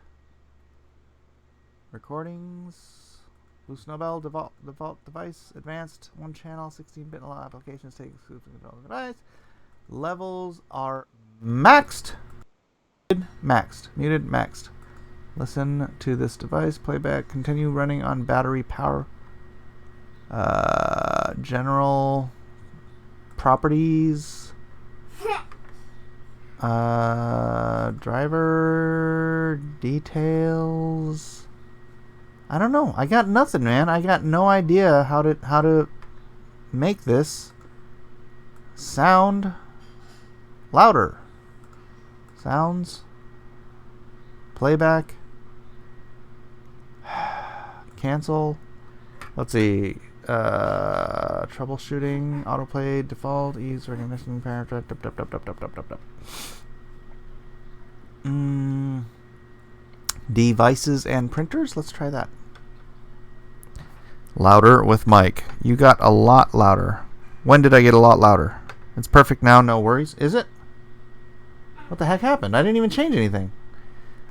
Recordings. Blue Snowbell, default device, advanced, 1 channel, 16-bit applications, take exclusive control of the device. Levels are maxed. Muted, maxed. Listen to this device, playback, continue running on battery power. General properties. Driver details. I don't know. I got nothing, man. I got no idea how to make this sound louder. Sounds. Playback. Cancel. Let's see. Troubleshooting. Autoplay. Default. Ease recognition. Paragraph. Devices and printers. Let's try that. Louder with mic. You got a lot louder. When did I get a lot louder? It's perfect now, no worries. Is it? What the heck happened? I didn't even change anything.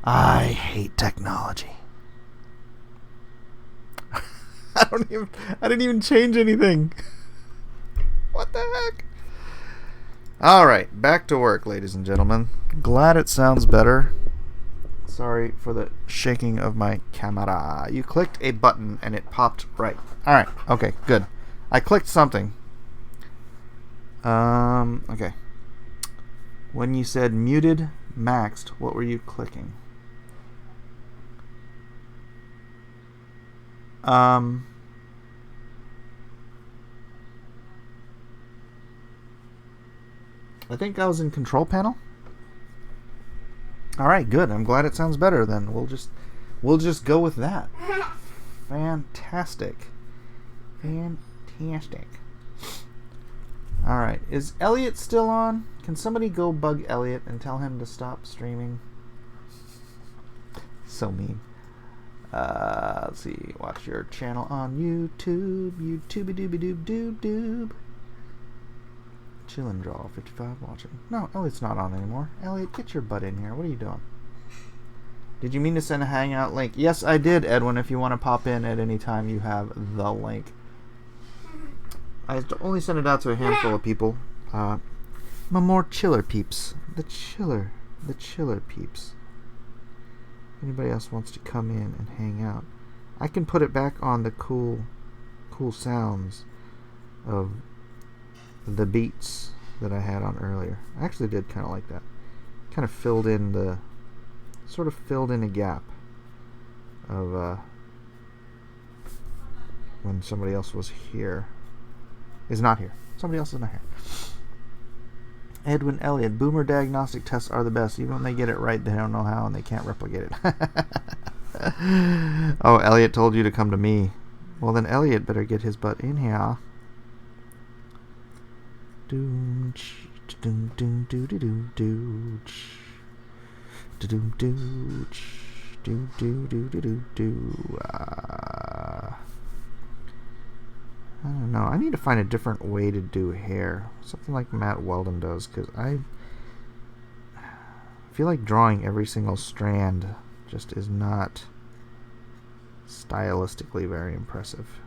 I hate technology. I didn't even change anything. What the heck? Alright, back to work, ladies and gentlemen. Glad it sounds better. Sorry for the shaking of my camera. You clicked a button and it popped right. Alright, okay, good. I clicked something. Okay. When you said muted, maxed, what were you clicking? I think I was in control panel. All right, good. I'm glad it sounds better. Then we'll just go with that. Fantastic. All right, is Elliot still on? Can somebody go bug Elliot and tell him to stop streaming? So mean. Let's see. Watch your channel on YouTube. YouTube-a-dooby-doob-doob-doob. Chillin Draw 55 watching. No, Elliot's not on anymore. Elliot, get your butt in here. What are you doing? Did you mean to send a Hangout link? Yes, I did, Edwin. If you want to pop in at any time, you have the link. I only sent it out to a handful of people. My more chiller peeps. The chiller peeps. Anybody else wants to come in and hang out? I can put it back on the cool sounds of the beats that I had on earlier. I actually did kind of like that. Kind of filled in the sort of filled in a gap of when somebody else was here. Is not here. Somebody else is not here. Edwin Elliott, boomer diagnostic tests are the best. Even when they get it right, they don't know how and they can't replicate it. Oh, Elliott told you to come to me. Well, then Elliott better get his butt in here. I don't know. I need to find a different way to do hair. Something like Matt Weldon does, because I feel like drawing every single strand just is not stylistically very impressive.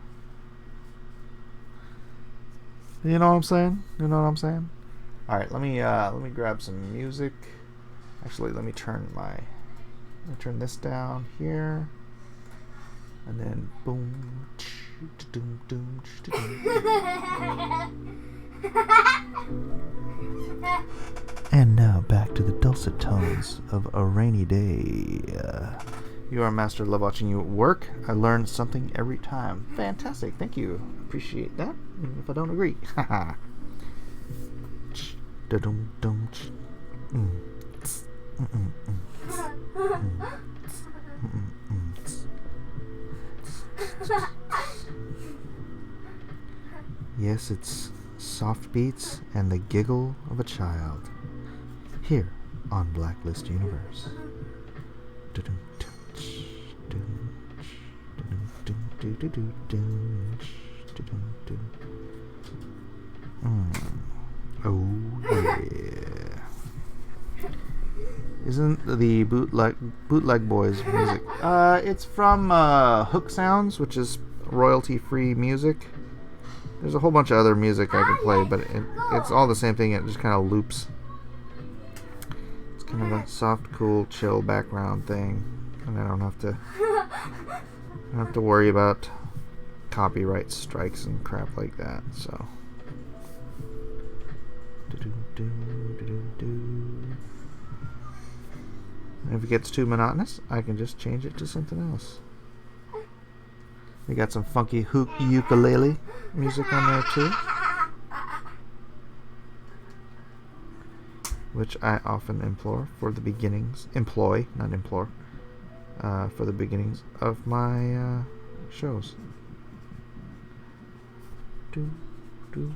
You know what I'm saying? You know what I'm saying? All right, let me grab some music. Actually, let me turn this down here, and then boom. And now back to the dulcet tones of a rainy day. You are a master. Love watching you work. I learn something every time. Fantastic. Thank you. Appreciate that. Even if I don't agree. Haha. Yes, it's soft beats and the giggle of a child here on Blacklist Universe. Oh yeah. Isn't the bootleg boys music? It's from Hook Sounds, which is royalty-free music. There's a whole bunch of other music I could play, but it's all the same thing. It just kind of loops. It's kind of a soft, cool, chill background thing, and I don't have to worry about copyright strikes and crap like that. So. And if it gets too monotonous, I can just change it to something else. We got some funky ukulele music on there too, which I often employ for the beginnings of my shows. Do do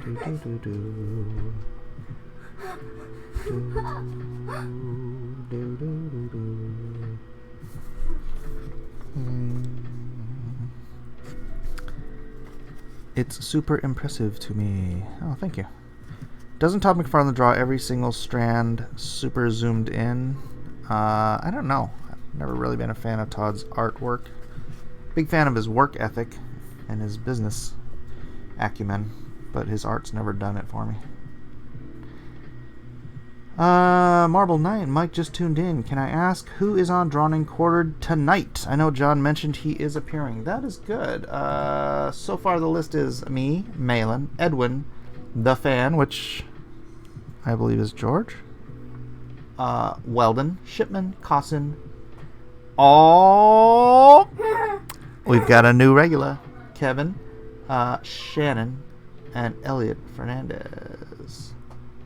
do do do do. It's super impressive to me. Oh, thank you. Doesn't Todd McFarlane draw every single strand super zoomed in? I don't know. I've never really been a fan of Todd's artwork. Big fan of his work ethic and his business acumen, but his art's never done it for me. Marble Knight, Mike just tuned in. Can I ask who is on Drawn and Quartered tonight? I know John mentioned he is appearing. That is good. So far the list is me, Malin, Edwin, the fan, which I believe is George, Weldon, Shipman, Cossin. Oh, we've got a new regular, Kevin, Shannon, and Elliot Fernandez.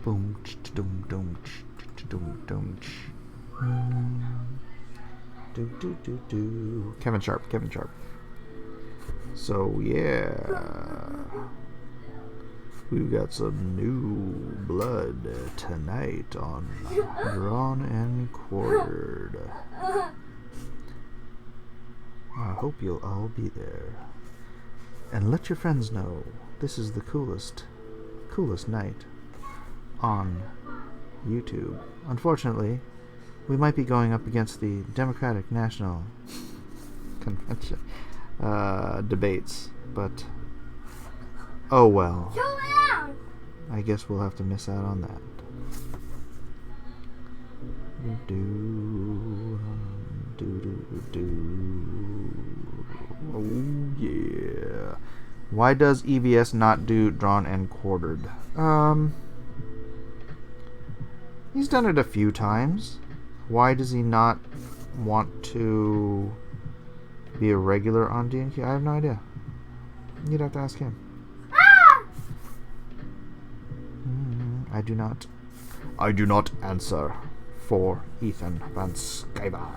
Boom, dum dum dum dum. Do. Kevin Sharp. So yeah, we've got some new blood tonight on Drawn and Quartered. I hope you'll all be there, and let your friends know this is the coolest night on YouTube. Unfortunately, we might be going up against the Democratic National Convention debates, but oh well. I guess we'll have to miss out on that. Oh yeah. Why does EVS not do Drawn and Quartered? He's done it a few times. Why does he not want to be a regular on D&Q? I have no idea. You'd have to ask him. I do not answer for Ethan Van Sciver.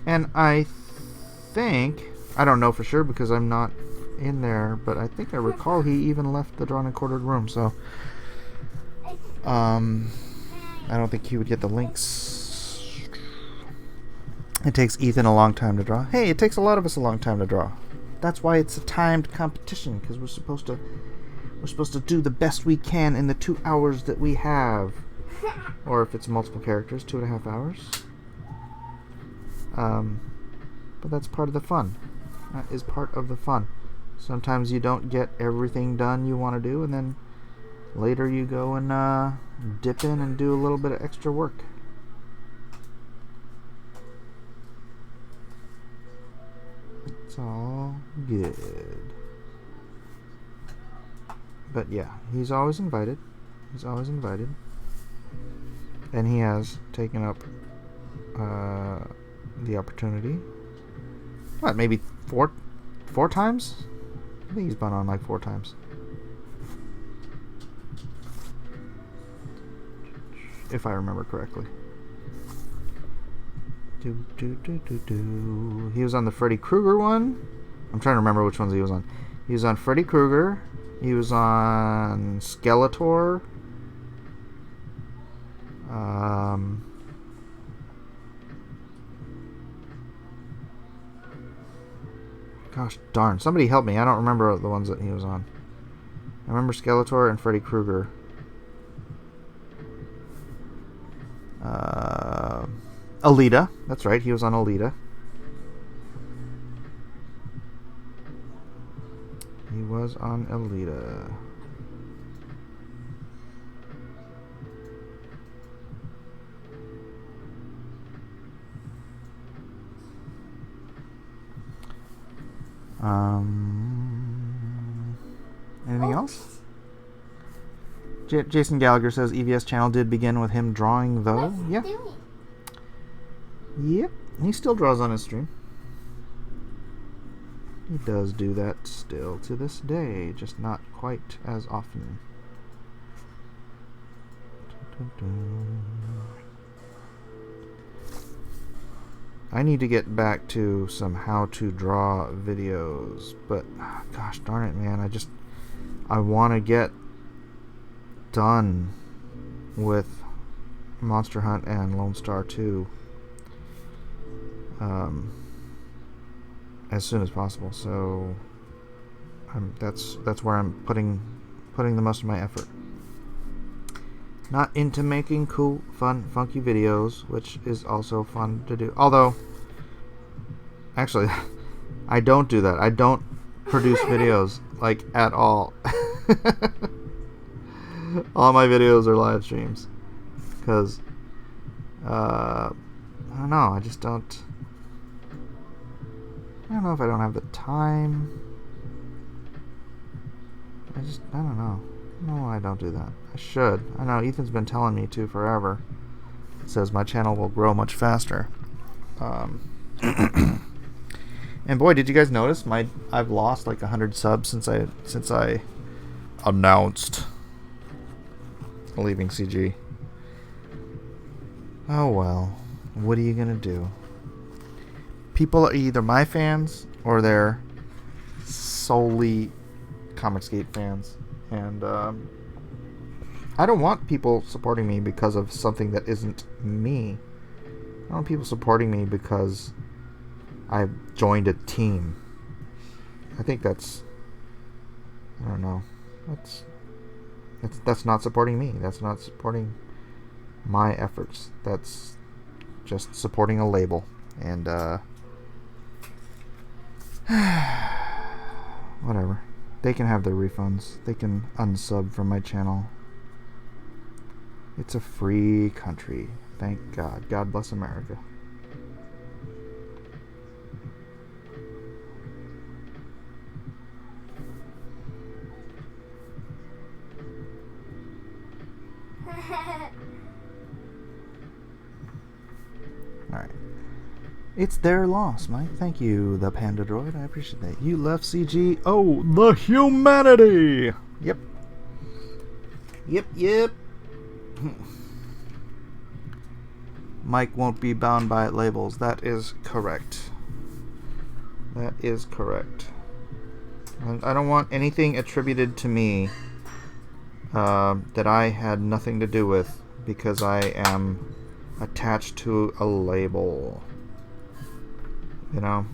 And I think, I don't know for sure because I'm not in there, but I think I recall he even left the drawn and quartered room, so I don't think he would get the links. It takes Ethan a long time to draw. Hey, it takes a lot of us a long time to draw. That's why it's a timed competition, because we're supposed to do the best we can in the 2 hours that we have. Or if it's multiple characters, 2.5 hours. But that's part of the fun. That is part of the fun. Sometimes you don't get everything done you want to do, and then later you go and dip in and do a little bit of extra work. It's all good. But yeah, he's always invited. He's always invited. And he has taken up the opportunity. What, maybe four times? I think he's been on like 4 times. If I remember correctly. He was on the Freddy Krueger one. I'm trying to remember which ones he was on. He was on Freddy Krueger. He was on Skeletor. Gosh darn. Somebody help me. I don't remember the ones that he was on. I remember Skeletor and Freddy Krueger. Alita. That's right. He was on Alita. He was on Alita. Anything else? Jason Gallagher says EVS channel did begin with him drawing though. Yeah. Yep. He still draws on his stream. He does do that still to this day, just not quite as often. I need to get back to some how to draw videos, but gosh darn it, man, I want to get done with Monster Hunt and Lone Star 2 as soon as possible. So that's where I'm putting the most of my effort. Not into making cool, fun, funky videos, which is also fun to do. Although, actually, I don't do that. I don't produce videos, like, at all. All my videos are live streams. Because, I don't know, I don't know if I don't have the time. I don't know. No, I don't do that. I should. I know Ethan's been telling me to forever. It says my channel will grow much faster. And boy, did you guys notice I've lost like 100 subs since I announced leaving CG. Oh well, what are you gonna do? People are either my fans or they're solely Comicgate fans, and I don't want people supporting me because of something that isn't me. I want people supporting me because I've joined a team. I think that's, I don't know, that's not supporting me. That's not supporting my efforts. That's just supporting a label. And whatever. They can have their refunds. They can unsub from my channel. It's a free country. Thank God. God bless America. Alright. It's their loss, Mike. Thank you, the Panda Droid. I appreciate that. You left CG. Oh, the humanity! Yep. Yep. Mike won't be bound by labels. That is correct. That is correct. I don't want anything attributed to me that I had nothing to do with because I am attached to a label. You know?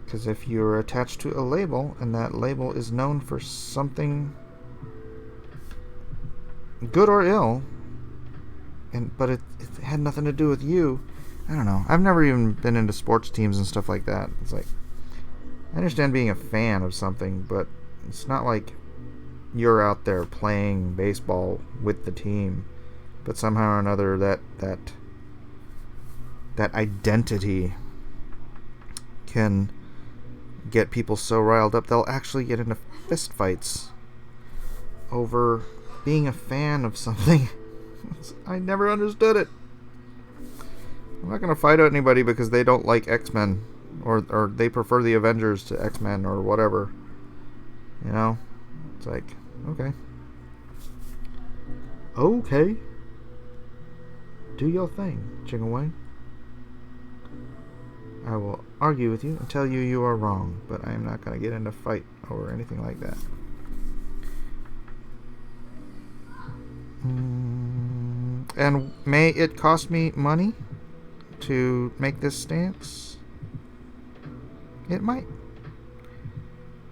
Because if you're attached to a label and that label is known for something good or ill, but it had nothing to do with you, I don't know. I've never even been into sports teams and stuff like that. It's like, I understand being a fan of something, but it's not like you're out there playing baseball with the team. But somehow or another, that identity can get people so riled up they'll actually get into fist fights over being a fan of something. I never understood it. I'm not going to fight anybody because they don't like X-Men or they prefer the Avengers to X-Men or whatever. You know? It's like, okay. Okay. Do your thing, Chicken Wing. I will argue with you and tell you you are wrong, but I am not going to get into a fight over anything like that. And may it cost me money to make this stance? It might.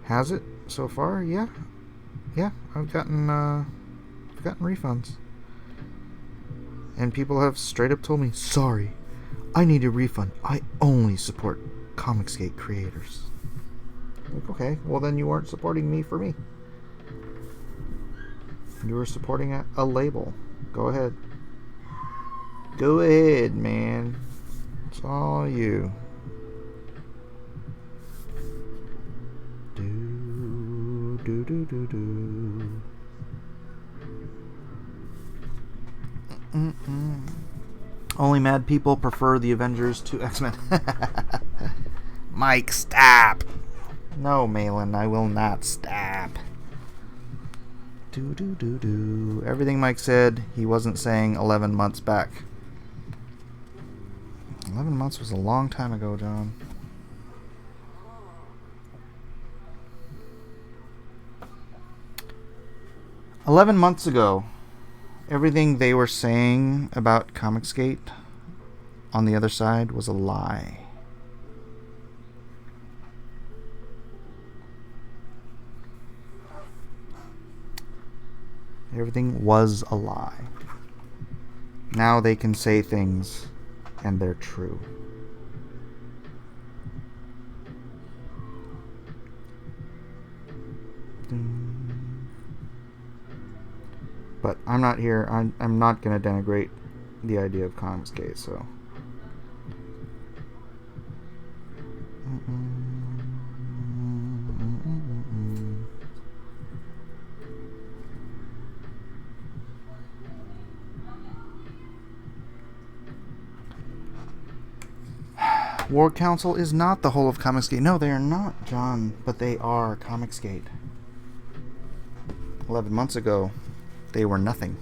Has it so far? Yeah. I've gotten refunds. And people have straight up told me, sorry, I need a refund. I only support Comicgate creators. Like, okay, well then you weren't supporting me for me. You were supporting a label. Go ahead. Go ahead, man. It's all you. Do. Only mad people prefer the Avengers to X-Men. Mike, stop. No, Malin, I will not stop. Do. Everything Mike said, he wasn't saying 11 months back. 11 months was a long time ago, John. "11 months ago, everything they were saying about Comicgate on the other side was a lie. Everything was a lie. Now they can say things and they're true. But I'm not here. I'm not going to denigrate the idea of Comicgate, so. War Council is not the whole of Comicgate. No, they are not, John, but they are Comicgate. 11 months ago, they were nothing.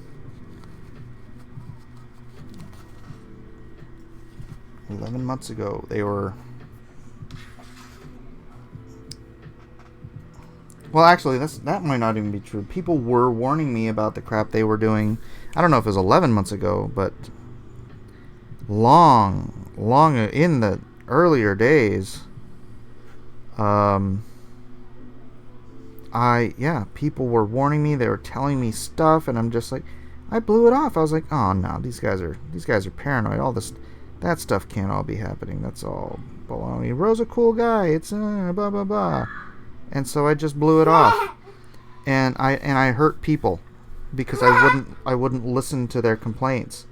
11 months ago, they were... Well, actually, that might not even be true. People were warning me about the crap they were doing. I don't know if it was 11 months ago, but long in the earlier days, people were warning me. They were telling me stuff, and I'm just like, I blew it off. I was like, oh no, these guys are paranoid. All that stuff can't all be happening. That's all baloney. Ro's a cool guy. It's blah blah blah. And so I just blew it off, and I hurt people because I wouldn't listen to their complaints,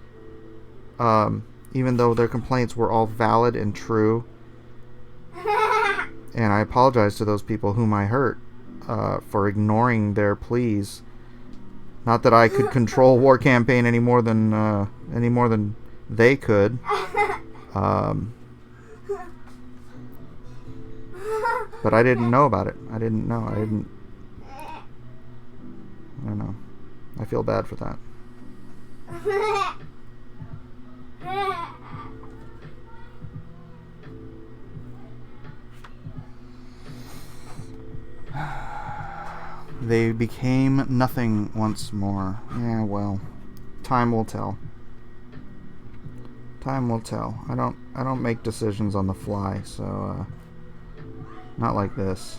even though their complaints were all valid and true. And I apologize to those people whom I hurt. for ignoring their pleas. Not that I could control War Campaign any more than they could. But I didn't know about it. I don't know. I feel bad for that. They became nothing once more. Yeah, well, time will tell. Time will tell. I don't make decisions on the fly, so not like this.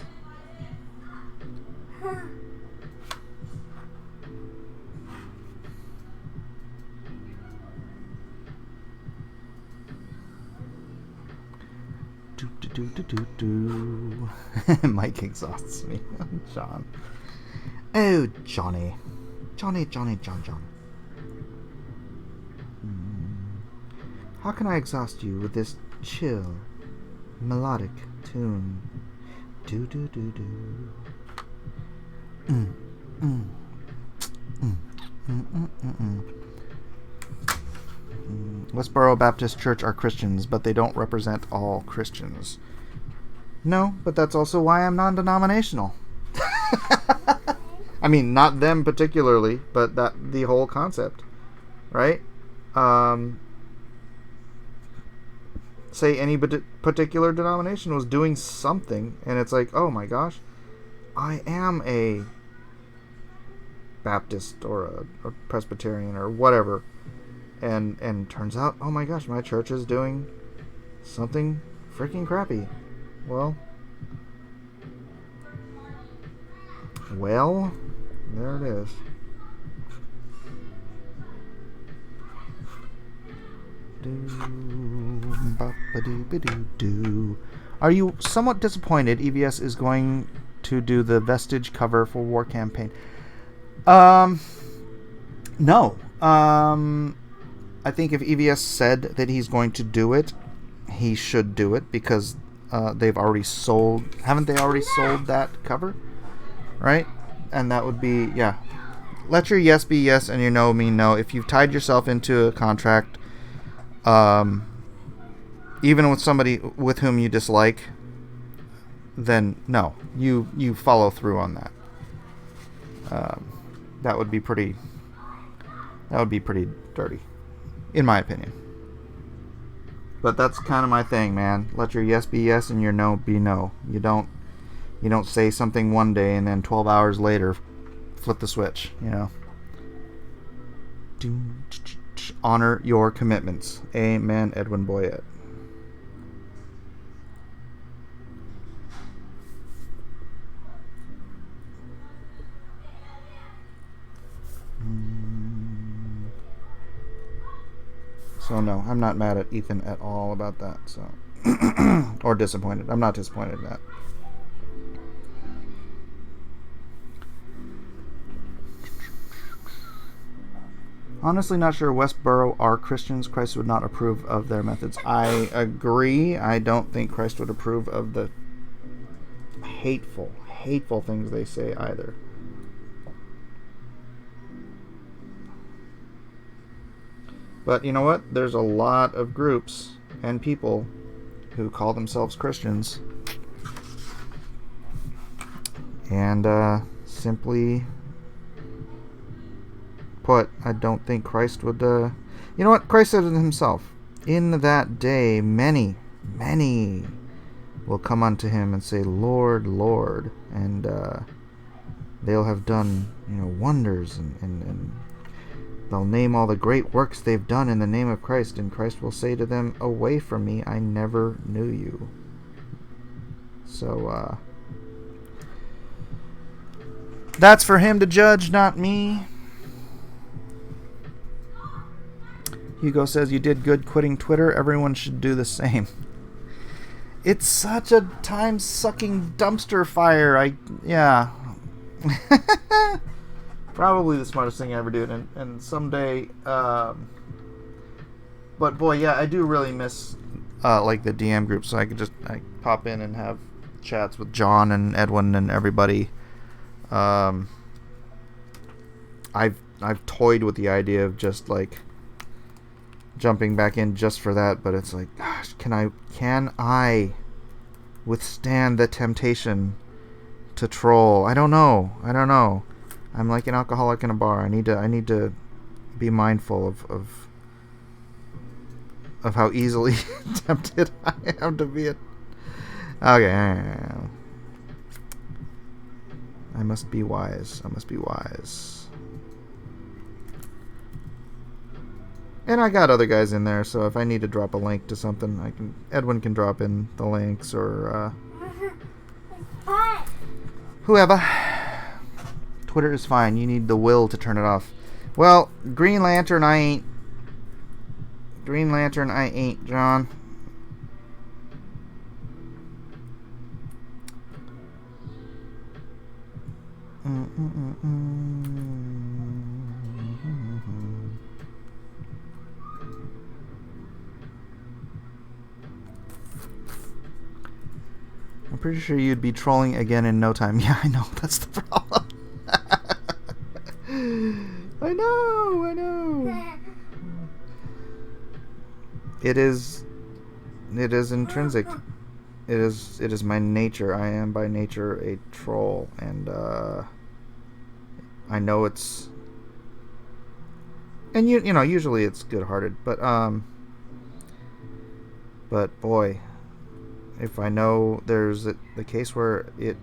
Mike exhausts me. John. Oh, Johnny. John. How can I exhaust you with this chill, melodic tune? Do. Westboro Baptist Church are Christians, but they don't represent all Christians. No, but that's also why I'm non-denominational. I mean, not them particularly, but the whole concept, right? Say any particular denomination was doing something, and it's like, oh my gosh, I am a Baptist or a Presbyterian or whatever, and turns out, oh my gosh, my church is doing something freaking crappy. Well, there it is. Are you somewhat disappointed EVS is going to do the vestige cover for War Campaign? No. I think if EVS said that he's going to do it, he should do it, because they've already sold... Haven't they already sold that cover? Right? And that would be... Yeah. Let your yes be yes and your no mean no. If you've tied yourself into a contract, even with somebody with whom you dislike, then no. You follow through on that. That would be pretty dirty, in my opinion. But that's kind of my thing, man. Let your yes be yes and your no be no. You don't say something one day and then 12 hours later flip the switch, you know. Honor your commitments. Amen, Edwin Boyette. So no, I'm not mad at Ethan at all about that. So, or disappointed. I'm not disappointed in that. Honestly, not sure Westboro are Christians. Christ would not approve of their methods. I agree. I don't think Christ would approve of the hateful things they say either. But you know what? There's a lot of groups and people who call themselves Christians and simply put, I don't think Christ would... You know what? Christ said it himself. In that day, many will come unto him and say, Lord, Lord. And they'll have done, wonders and they'll name all the great works they've done in the name of Christ, and Christ will say to them, away from me, I never knew you. So, that's for him to judge, not me. Hugo says, you did good quitting Twitter. Everyone should do the same. It's such a time-sucking dumpster fire. Yeah. Probably the smartest thing I ever did, and someday, but boy, yeah, I do really miss, like the DM group, so I could just pop in and have chats with John and Edwin and everybody, I've toyed with the idea of just like jumping back in just for that, but it's like, gosh, can I withstand the temptation to troll? I don't know. I'm like an alcoholic in a bar. I need to be mindful of how easily tempted I am to be it. Okay. I must be wise. And I got other guys in there, so if I need to drop a link to something, Edwin can drop in the links, or whoever. Twitter is fine. You need the will to turn it off. Well, Green Lantern, I ain't, John. I'm pretty sure you'd be trolling again in no time. Yeah, I know. That's the problem. I know. It is intrinsic. It is my nature. I am by nature a troll, and I know it's, and you know, usually it's good-hearted, but boy, if I know there's the case where it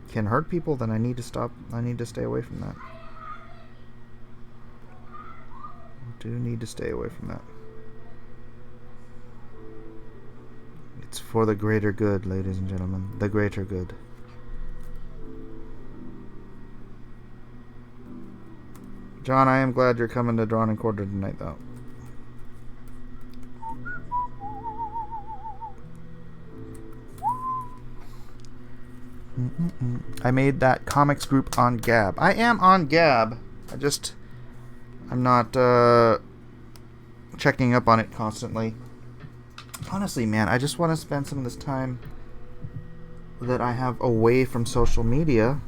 can hurt people, then I need to stop. I need to stay away from that. I do need to stay away from that. It's for the greater good, ladies and gentlemen. The greater good. John, I am glad you're coming to Drawn and Quartered tonight, though. I made that comics group on Gab. I am on Gab. I'm not checking up on it constantly. Honestly, man, I just want to spend some of this time that I have away from social media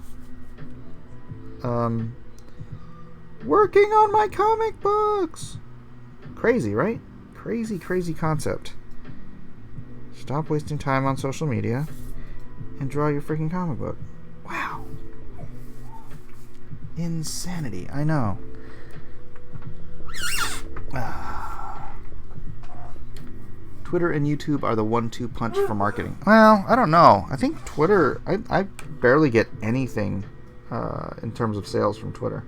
working on my comic books. Crazy, right? Crazy concept. Stop wasting time on social media and draw your freaking comic book. Wow. Insanity, I know. Twitter and YouTube are the 1-2 punch for marketing. Well, I don't know. I think Twitter, I barely get anything in terms of sales from Twitter.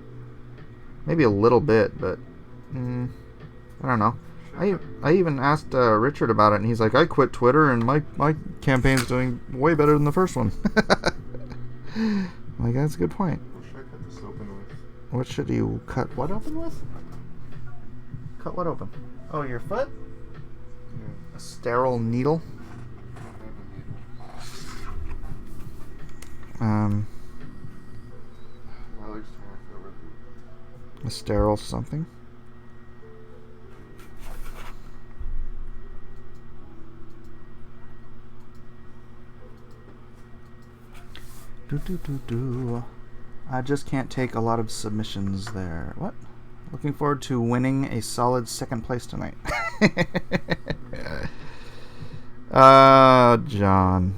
Maybe a little bit, but I don't know. I even asked Richard about it, and he's like, I quit Twitter, and my campaign's doing way better than the first one. I'm like, that's a good point. What should I cut this open with? What should you cut what open with? Cut what open? Oh, your foot? Yeah. A sterile needle? I don't have a needle. My legs turn over. A sterile something? I just can't take a lot of submissions there. What? Looking forward to winning a solid second place tonight. John.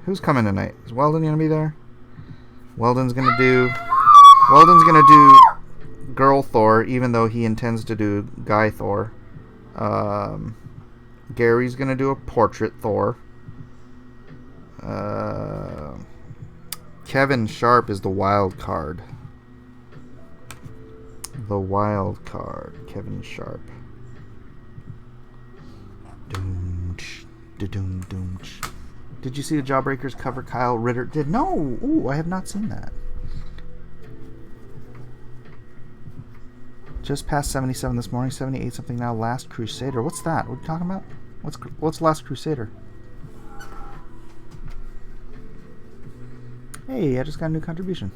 Who's coming tonight? Is Weldon gonna be there? Weldon's gonna do Girl Thor, even though he intends to do Guy Thor. Gary's gonna do a Portrait Thor. Kevin Sharp is the wild card. The wild card, Kevin Sharp. Did you see the Jawbreakers cover Kyle Ritter? No! Ooh, I have not seen that. Just past 77 this morning, 78 something now. Last Crusader. What's that? What are you talking about? What's Last Crusader? Hey, I just got a new contribution.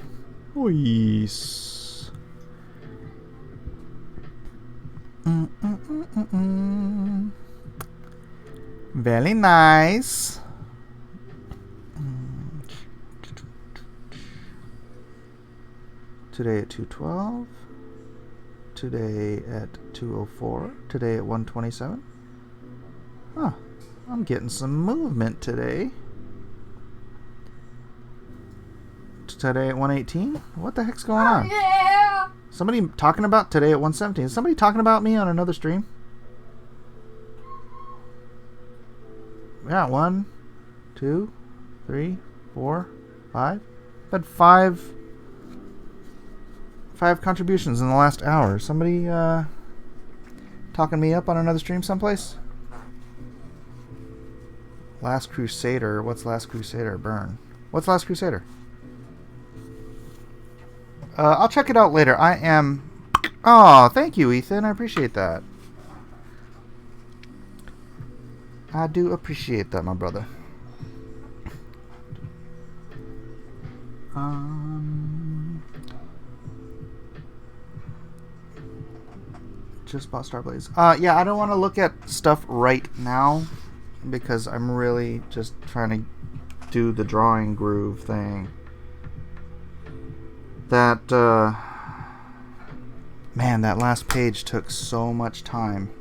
Oh, yes. Very nice. Today at 2:12. Today at 2:04. Today at 1:27. Huh. I'm getting some movement today. Today at 1:18. What the heck's going on? Yeah. Somebody talking about today at 1:17. Is somebody talking about me on another stream? Yeah, 1, 2, 3, 4, 5. I've had five contributions in the last hour. Somebody talking me up on another stream someplace? Last Crusader. What's Last Crusader? Burn. What's Last Crusader? I'll check it out later. I am... Oh, thank you, Ethan. I appreciate that. I do appreciate that, my brother. Just bought Starblaze. Yeah, I don't want to look at stuff right now because I'm really just trying to do the drawing groove thing. That, man, that last page took so much time.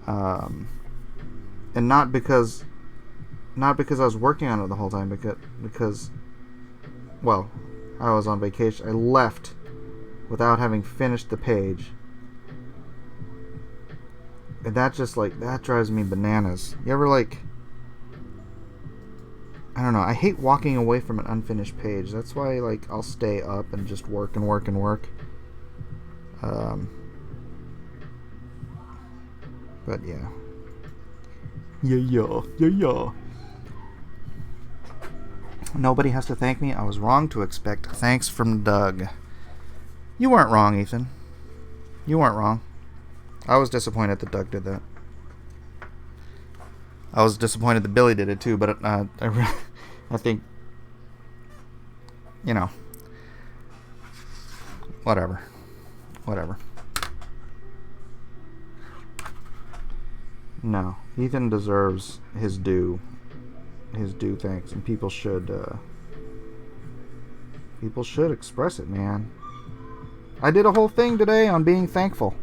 And not because I was working on it the whole time, because well, I was on vacation. I left without having finished the page. And that just, like, that drives me bananas. You ever, like, I don't know, I hate walking away from an unfinished page. That's why, like, I'll stay up and just work and work and work. But yeah. Yeah. Nobody has to thank me. I was wrong to expect thanks from Doug. You weren't wrong, Ethan. You weren't wrong. I was disappointed that Doug did that. I was disappointed that Billy did it too, but I think, you know, whatever. No, Ethan deserves his due thanks, and people should express it, man. I did a whole thing today on being thankful,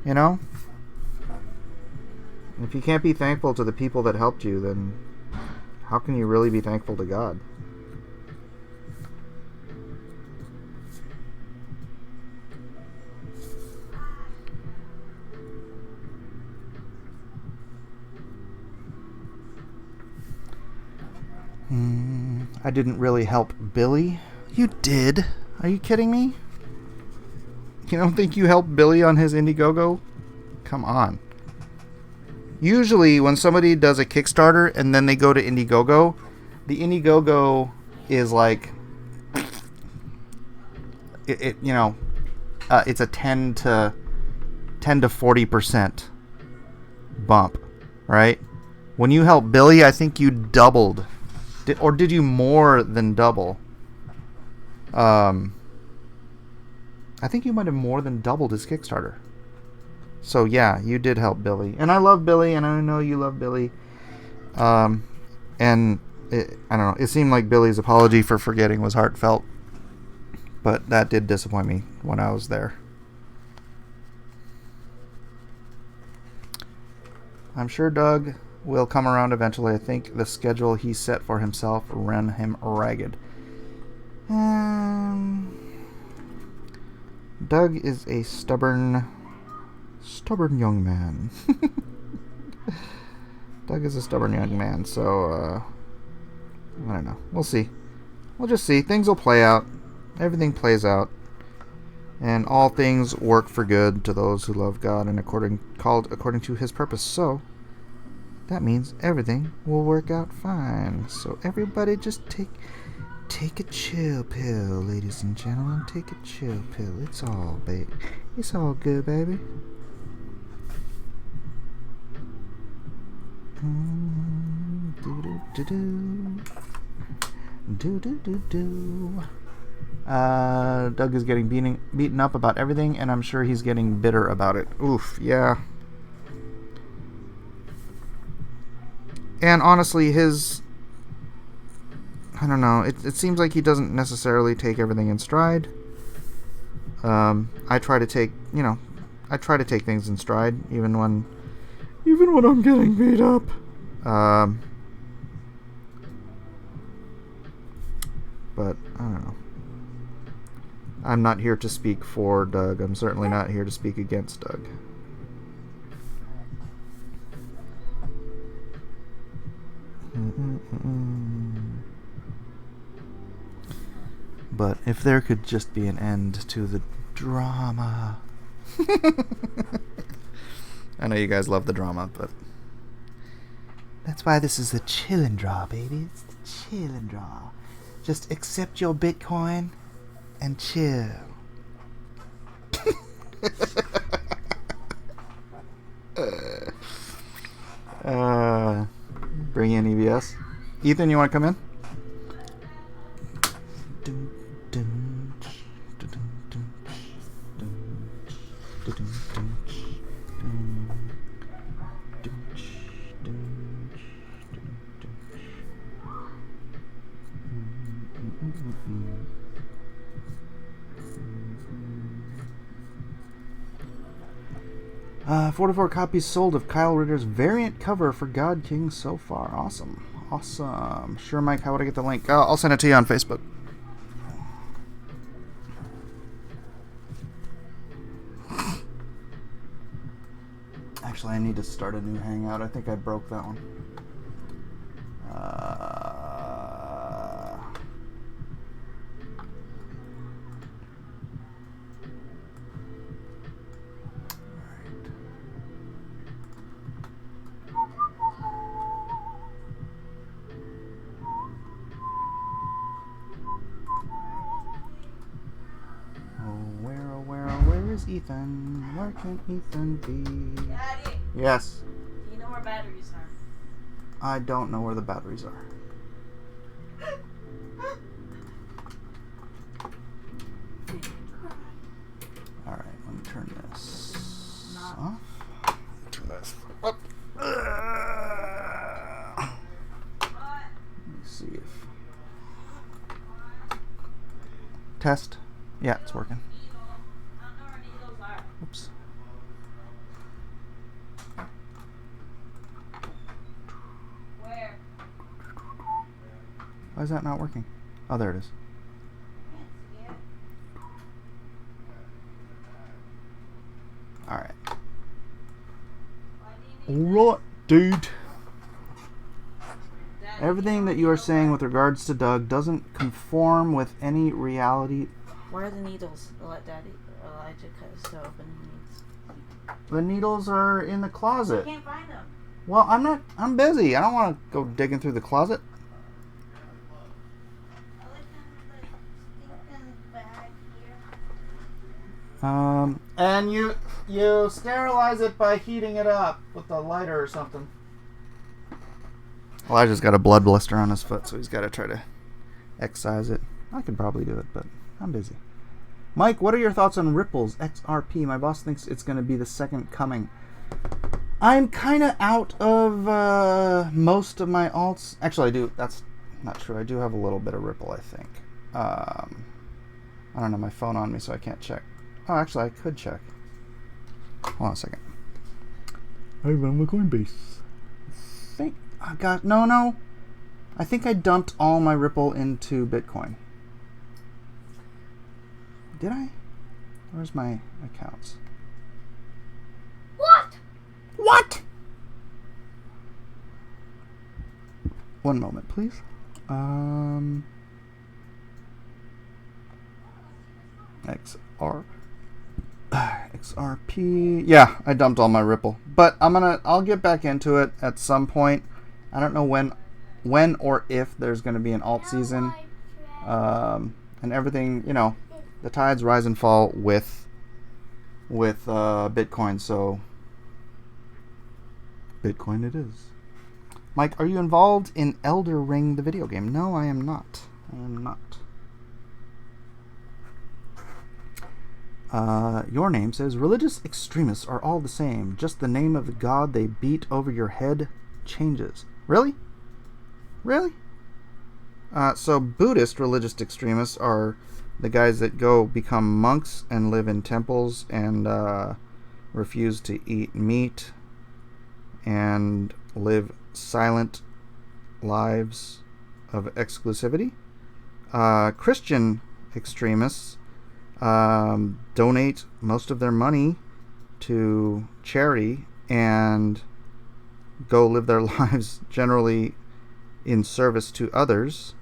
you know? If you can't be thankful to the people that helped you, then how can you really be thankful to God? I didn't really help Billy. You did? Are you kidding me? You don't think you helped Billy on his Indiegogo? Come on. Usually when somebody does a Kickstarter and then they go to Indiegogo, the Indiegogo is like, it's a 10 to 40% bump, right? When you help Billy, I think you doubled. Or did you more than double? I think you might have more than doubled his Kickstarter. So yeah, you did help Billy. And I love Billy, and I know you love Billy. And I don't know, it seemed like Billy's apology for forgetting was heartfelt. But that did disappoint me when I was there. I'm sure Doug will come around eventually. I think the schedule he set for himself ran him ragged. Doug is a stubborn young man. Doug is a stubborn young man, so I don't know. We'll see. We'll just see. Things will play out. Everything plays out. And all things work for good to those who love God and called according to his purpose. So that means everything will work out fine. So everybody just take a chill pill, ladies and gentlemen. Take a chill pill. It's all good, baby. Doug is getting beaten up about everything, and I'm sure he's getting bitter about it. Oof, yeah. And honestly, I don't know. It seems like he doesn't necessarily take everything in stride. I try to take things in stride, even when I'm getting beat up. But I don't know. I'm not here to speak for Doug. I'm certainly not here to speak against Doug. But if there could just be an end to the drama. I know you guys love the drama, but that's why this is the chillin' draw, baby. It's the chillin' draw. Just accept your Bitcoin and chill. Bring in EBS. Ethan, you want to come in? Uh, 44 copies sold of Kyle Ritter's variant cover for God King so far. Awesome. Awesome. Sure, Mike, how would I get the link? I'll send it to you on Facebook. Actually, I need to start a new Hangout. I think I broke that one. Where is Ethan? Where can Ethan be? Daddy, Yes. do you know where batteries are? I don't know where the batteries are. Alright, let me turn this off. Turn this up. Let me see if... Test. Yeah, it's working. I don't know where needles are. Oops. Where? Why is that not working? Oh, there it is. Alright. Why do you need Alright, dude. Daddy, Everything that you are saying with regards to Doug doesn't conform with any reality. Where are the needles? Let Daddy Elijah cut his toe open. He needs. The needles are in the I closet. can't find them. Well, I'm busy. I don't want to go digging through the closet. I looked in the stinking bag here. And you sterilize it by heating it up with a lighter or something. Elijah's got a blood blister on his foot, so he's got to try to excise it. I could probably do it, but I'm busy. Mike, what are your thoughts on Ripple's XRP? My boss thinks it's going to be the second coming. I'm kind of out of most of my alts. Actually, I do. That's not true. I do have a little bit of Ripple, I think. I don't have my phone on me, so I can't check. Oh, actually, I could check. Hold on a second. I run my Coinbase. No. I think I dumped all my Ripple into Bitcoin. Did I? Where's my accounts? What? One moment, please. XRP. Yeah, I dumped all my Ripple, but I'll get back into it at some point. I don't know when or if there's going to be an alt season. And everything, the tides rise and fall with Bitcoin, so Bitcoin it is. Mike, are you involved in Elder Ring, the video game? No, I am not. Your name says, religious extremists are all the same. Just the name of the god they beat over your head changes. Really? So Buddhist religious extremists are the guys that go become monks and live in temples and refuse to eat meat and live silent lives of exclusivity. Christian extremists donate most of their money to charity and go live their lives generally in service to others.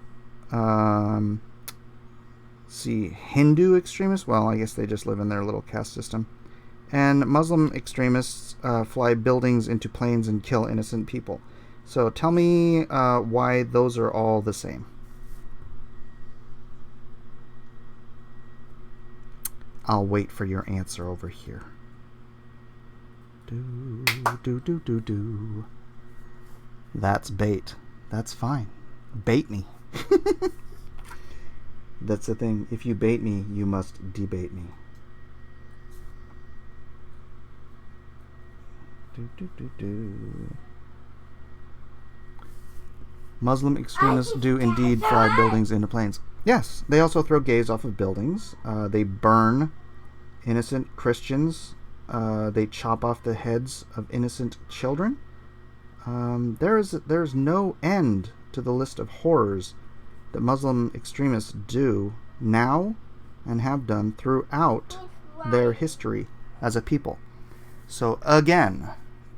See, Hindu extremists, well, I guess they just live in their little caste system. And Muslim extremists fly buildings into planes and kill innocent people. So tell me why those are all the same. I'll wait for your answer over here. Do. That's bait. That's fine. Bait me. That's the thing. If you bait me, you must debate me. Muslim extremists do indeed fly buildings into planes. Yes, they also throw gays off of buildings. They burn innocent Christians. They chop off the heads of innocent children. There's no end to the list of horrors that Muslim extremists do now and have done throughout their history as a people. So again,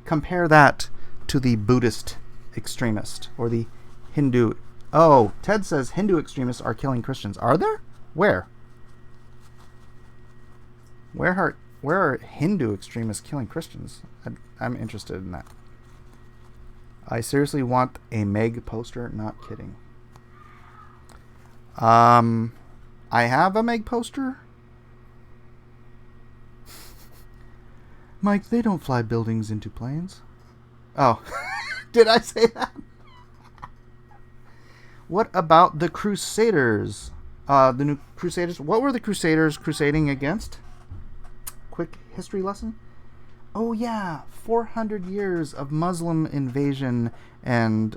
compare that to the Buddhist extremist or the Hindu. Oh, Ted says Hindu extremists are killing Christians. Are there? Where? Where are Hindu extremists killing Christians? I'm interested in that. I seriously want a Meg poster. Not kidding. I have a Meg poster. Mike, they don't fly buildings into planes. Oh, did I say that? What about the Crusaders? The new Crusaders. What were the Crusaders crusading against? Quick history lesson. Oh yeah, 400 years of Muslim invasion and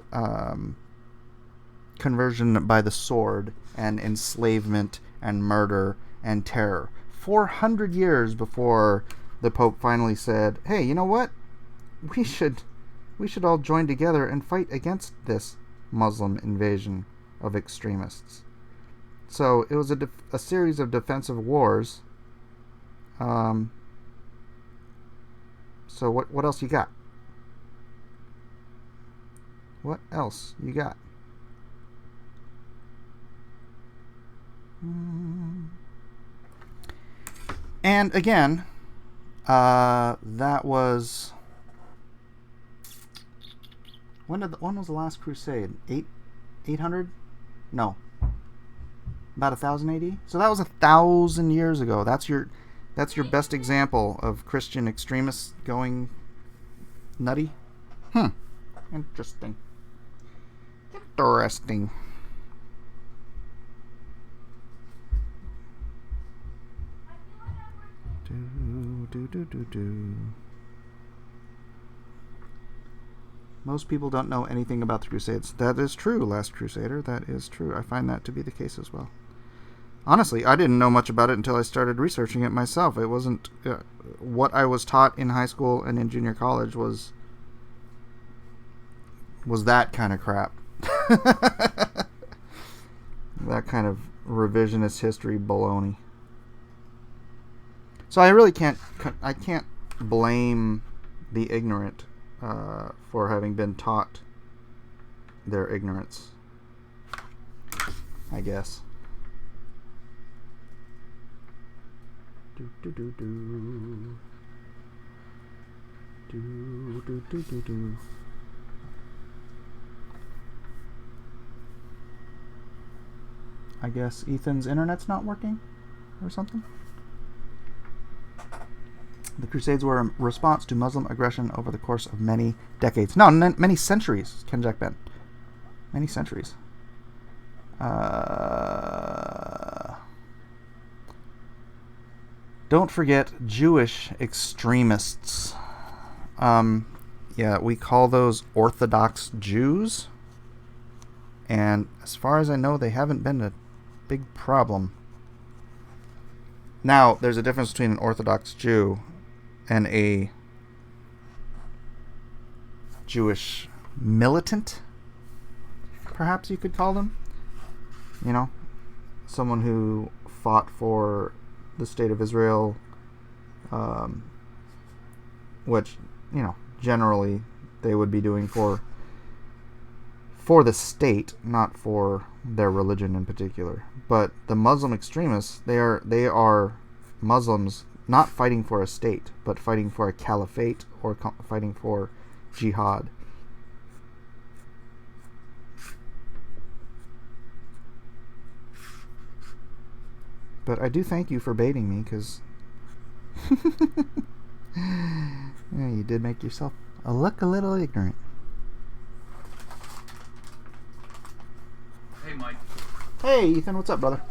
conversion by the sword and enslavement and murder and terror. 400 years before the Pope finally said, "Hey, you know what? We should all join together and fight against this Muslim invasion of extremists." So it was a series of defensive wars. So what else you got? What else you got? And again, that was when was the last crusade? 800? No, about 1000 AD. So that was 1,000 years ago. That's your best example of Christian extremists going nutty. Interesting. Most people don't know anything about the Crusades. That is true, Last Crusader. That is true. I find that to be the case as well. Honestly, I didn't know much about it until I started researching it myself. It wasn't what I was taught in high school and in junior college was that kind of crap. That kind of revisionist history baloney. So I really can't blame the ignorant for having been taught their ignorance, I guess. I guess Ethan's internet's not working or something. The Crusades were a response to Muslim aggression over the course of many decades. No, many centuries, Ken Jack Ben. Many centuries. Don't forget Jewish extremists. Yeah, we call those Orthodox Jews. And as far as I know, they haven't been a big problem. Now, there's a difference between an Orthodox Jew and a Jewish militant, perhaps you could call them. You know, someone who fought for the state of Israel, which, you know, generally they would be doing for the state, not for their religion in particular. But the Muslim extremists, they are Muslims not fighting for a state, but fighting for a caliphate or fighting for jihad. But I do thank you for baiting me, because yeah, you did make yourself look a little ignorant. Hey, Mike. Hey, Ethan, what's up, brother?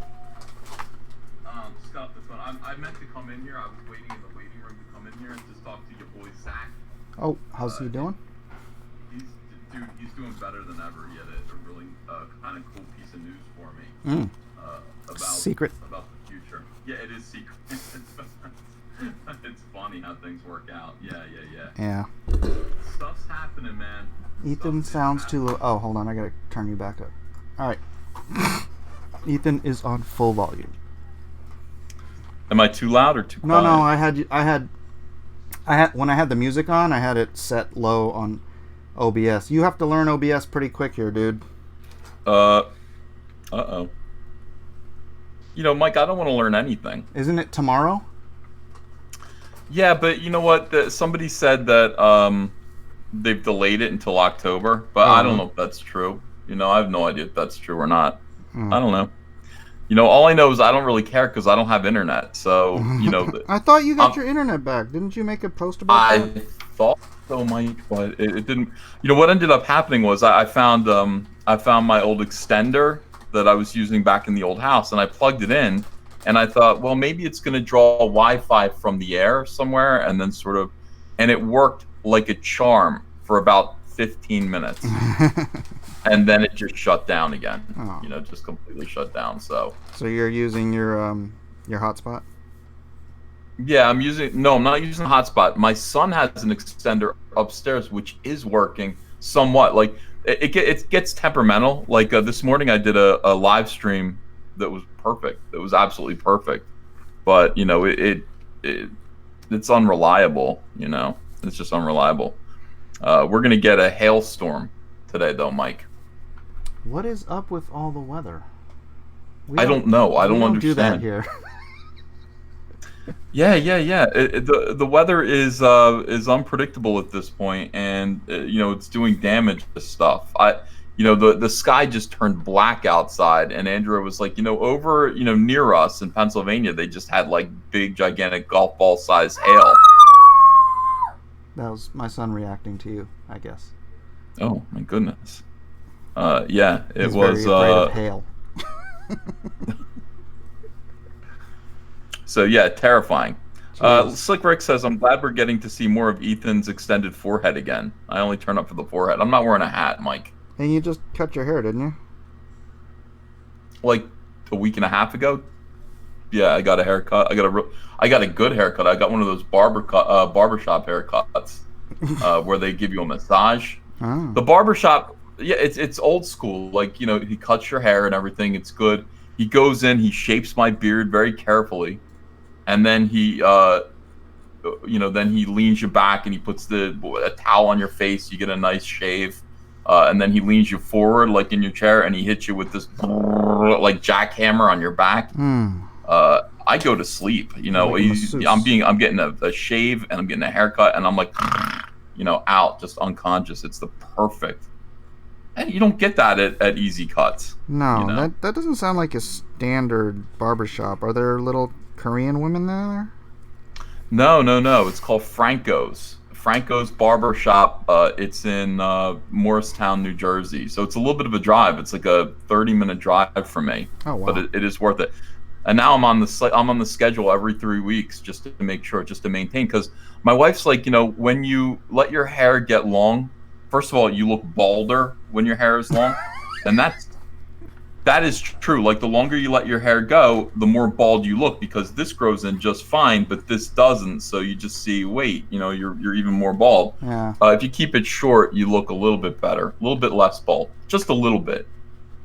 Just got off the phone. I meant to come in here. I was waiting in the waiting room to come in here and just talk to your boy Zach. Oh, how's he doing? He's doing better than ever. He had a really kind of cool piece of news for me. About Secret. About the future. Yeah, it is secret. It's funny how things work out. Yeah. Stuff's happening, man. Ethan sounds too low. Oh, hold on. I gotta turn you back up. All right. Ethan is on full volume. Am I too loud or too quiet? No. I had when I had the music on, I had it set low on OBS. You have to learn OBS pretty quick here, dude. Uh-oh. You know, Mike, I don't want to learn anything. Isn't it tomorrow? Yeah, but you know what? Somebody said that they've delayed it until October, but I don't know if that's true. You know, I have no idea if that's true or not. I don't know. You know, all I know is I don't really care because I don't have internet. So, you know. I thought you got your internet back. Didn't you make a post about that? I thought so, Mike, but it didn't. You know, what ended up happening was I found my old extender that I was using back in the old house, and I plugged it in, and I thought, well, maybe it's going to draw Wi-Fi from the air somewhere, and then and it worked like a charm for about 15 minutes. And then it just shut down again. Oh. You know, just completely shut down. So you're using your hotspot? Yeah, I'm not using the hotspot. My son has an extender upstairs, which is working somewhat. Like it gets temperamental. Like this morning, I did a live stream that was perfect. That was absolutely perfect. But you know, it's unreliable. You know, it's just unreliable. We're gonna get a hailstorm today, though, Mike. What is up with all the weather? I don't know. I don't understand. Do that here. Yeah. The weather is unpredictable at this point, and you know, it's doing damage to stuff. The sky just turned black outside, and Andrew was like, you know, over near us in Pennsylvania, they just had like big, gigantic golf ball size hail. That was my son reacting to you, I guess. Oh my goodness. Yeah, it He's was. Very afraid of hail. So yeah, terrifying. Slick Rick says, "I'm glad we're getting to see more of Ethan's extended forehead again. I only turn up for the forehead. I'm not wearing a hat, Mike." And you just cut your hair, didn't you? Like a week and a half ago. Yeah, I got a haircut. I got a good haircut. I got one of those barbershop haircuts where they give you a massage. Oh. The barbershop, yeah, it's old school. Like, you know, he cuts your hair and everything. It's good. He goes in, he shapes my beard very carefully, and then he leans you back and he puts a towel on your face. You get a nice shave, and then he leans you forward like in your chair, and he hits you with this like jackhammer on your back. I go to sleep. You know, like I'm getting a shave and I'm getting a haircut, and I'm like, out, just unconscious. It's the perfect. And you don't get that at Easy Cuts. No, you know? that doesn't sound like a standard barbershop. Are there little Korean women there? No. It's called Franco's. Franco's Barbershop. It's in Morristown, New Jersey. So it's a little bit of a drive. It's like a 30-minute drive for me. Oh, wow. But it is worth it. And now I'm on the schedule every 3 weeks just to make sure, just to maintain. Because my wife's like, when you let your hair get long, first of all, you look balder when your hair is long. And that is true. Like, the longer you let your hair go, the more bald you look, because this grows in just fine, but this doesn't. So you just see, wait, you're even more bald. Yeah. If you keep it short, you look a little bit better, a little bit less bald, just a little bit.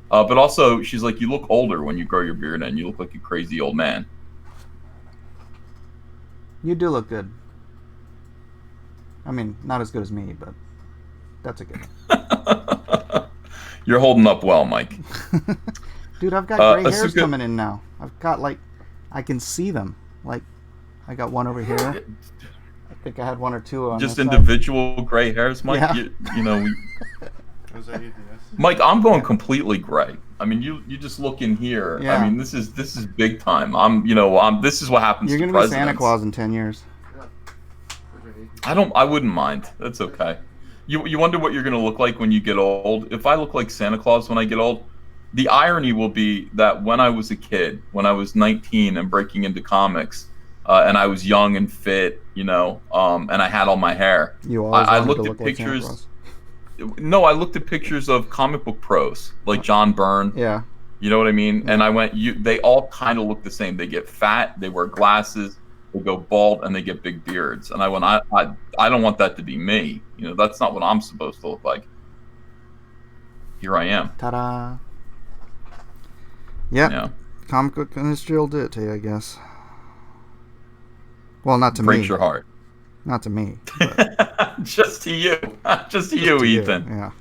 But also, she's like, you look older when you grow your beard in. You look like a crazy old man. You do look good. I mean, not as good as me, but that's a good one. You're holding up well, Mike. Dude, I've got gray hairs coming in now. I've got, like, I can see them. Like, I got one over here. I think I had one or two on just this individual side. Gray hairs, Mike. Yeah. Mike, I'm going completely gray. I mean, you just look in here. Yeah. I mean, this is big time. This is what happens. You're to gonna presidents. be Santa Claus in 10 years. I wouldn't mind. That's okay. You wonder what you're gonna look like when you get old. If I look like Santa Claus when I get old, the irony will be that when I was a kid, when I was 19 and breaking into comics, and I was young and fit, and I had all my hair. I looked at pictures. No, I looked at pictures of comic book pros like John Byrne. Yeah. You know what I mean? Yeah. And I went, they all kind of look the same. They get fat, they wear glasses, they go bald, and they get big beards. And I went, I don't want that to be me. That's not what I'm supposed to look like. Here I am. Ta-da. Yep. Yeah. Comic book industry will do it to you, I guess. Well, not to me. Breaks your heart. Not to me. Just to you. Just to you, Ethan.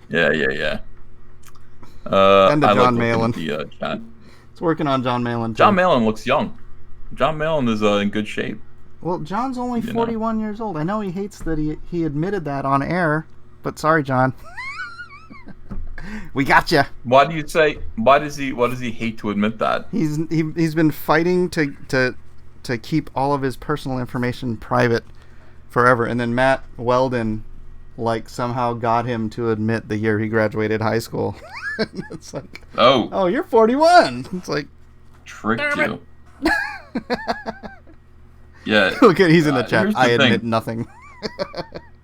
Yeah. Yeah. And to John Malin. The chat. It's working on John Malin, too. John Malin looks young. John Malin is in good shape. Well, John's only 41 years old. I know he hates that he admitted that on air, but sorry, John. We got you. Why does he hate to admit that? He's been fighting to keep all of his personal information private forever, and then Matt Weldon somehow got him to admit the year he graduated high school. It's like, oh, you're 41. It's like, tricked you. Yeah. Look at he's in the chat. I admit nothing.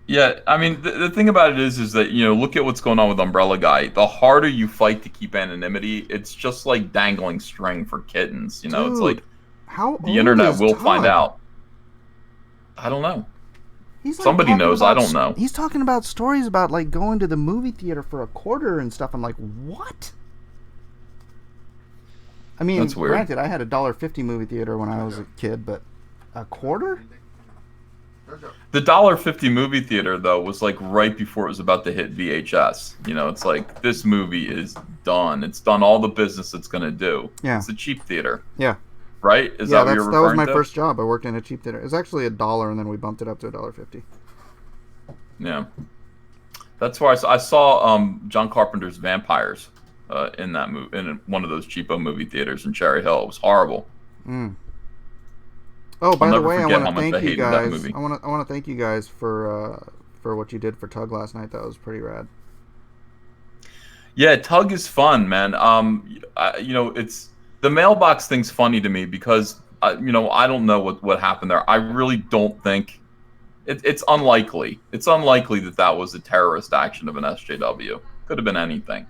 Yeah, I mean, the thing about it is that, look at what's going on with Umbrella Guy. The harder you fight to keep anonymity, it's just like dangling string for kittens. Dude, it's like how the internet will Todd? Find out. I don't know. He's Somebody knows. I don't know. He's talking about stories about going to the movie theater for a quarter and stuff. I'm like, what? I mean, that's weird. Granted, I had a $1.50 movie theater when I was a kid, but a quarter? The $1.50 movie theater, though, was right before it was about to hit VHS. It's like, this movie is done. It's done all the business it's going to do. Yeah. It's a cheap theater. Yeah. Right? Is that what you're referring to? That was my first job. I worked in a cheap theater. It was actually $1, and then we bumped it up to $1.50. Yeah. That's where I saw John Carpenter's Vampires in that movie, in one of those cheapo movie theaters in Cherry Hill. It was horrible. Mm. Oh, by the way, I want to thank you guys. I want to thank you guys for what you did for Tug last night. That was pretty rad. Yeah, Tug is fun, man. It's the mailbox thing's funny to me because I don't know what happened there. I really don't think it's unlikely. It's unlikely that was a terrorist action of an SJW. Could have been anything.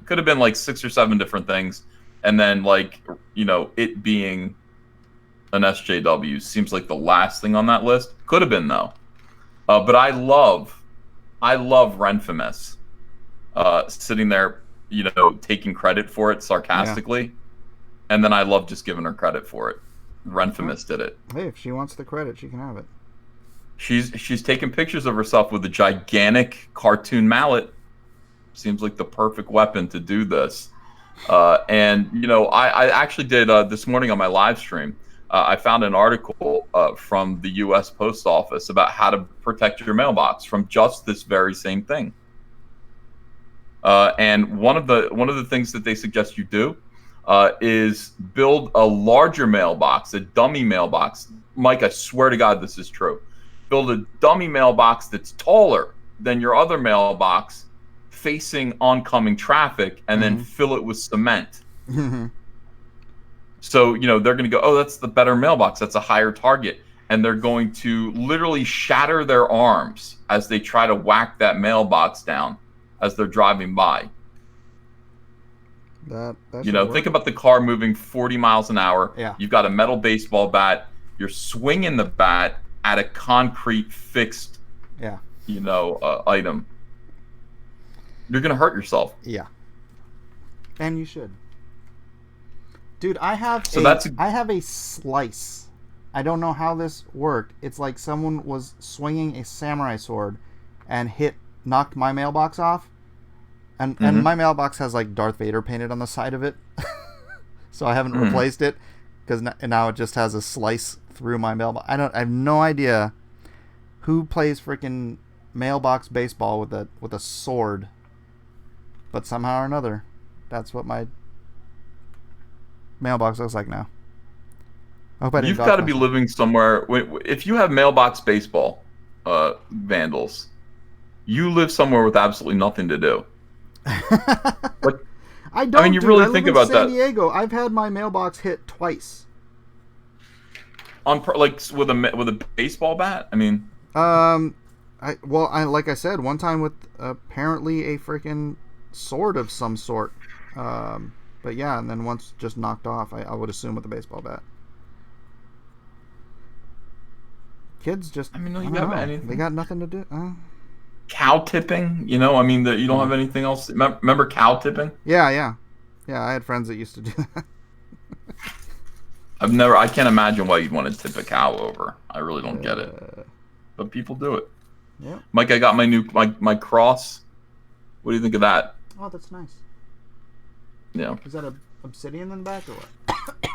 Could have been 6 or 7 different things, and then it being an SJW seems like the last thing on that list. Could have been though. But I love Renfamous sitting there, taking credit for it sarcastically. Yeah. And then I love just giving her credit for it. Renfamous did it. Hey, if she wants the credit, she can have it. She's taking pictures of herself with a gigantic cartoon mallet. Seems like the perfect weapon to do this. And I actually did this morning on my live stream. I found an article from the U.S. Post Office about how to protect your mailbox from just this very same thing. And one of the things that they suggest you do is build a larger mailbox, a dummy mailbox. Mike, I swear to God, this is true. Build a dummy mailbox that's taller than your other mailbox, facing oncoming traffic, and then fill it with cement. So, they're going to go, oh, that's the better mailbox. That's a higher target. And they're going to literally shatter their arms as they try to whack that mailbox down as they're driving by. That You know, think about the car moving 40 miles an hour. Yeah. You've got a metal baseball bat. You're swinging the bat at a concrete fixed, Yeah. you know, item. You're gonna hurt yourself. Yeah. And you should. Dude, I have I have a slice. I don't know how this worked. It's like someone was swinging a samurai sword and knocked my mailbox off. And my mailbox has like Darth Vader painted on the side of it. So I haven't replaced it because now it just has a slice through my mailbox. I have no idea who plays freaking mailbox baseball with a sword. But somehow or another, that's what my mailbox looks like now. I hope I didn't. You've got to be living somewhere. If you have mailbox baseball vandals, you live somewhere with absolutely nothing to do. Like, I don't. I mean, you dude. really I think live about in San that. Diego. I've had my mailbox hit twice. Like with a baseball bat. I mean, like I said, one time with apparently a freaking sword of some sort. But yeah, and then once just knocked off. I would assume with a baseball bat. Kids just. I mean, I you don't have know. anything. They got nothing to do. Cow tipping. You know, I mean, you don't have anything else. Remember cow tipping? Yeah. I had friends that used to do that. I can't imagine why you'd want to tip a cow over. I really don't get it. But people do it. Yeah. Mike, I got my cross. What do you think of that? Oh, that's nice. Yeah. Is that a obsidian in the back or what?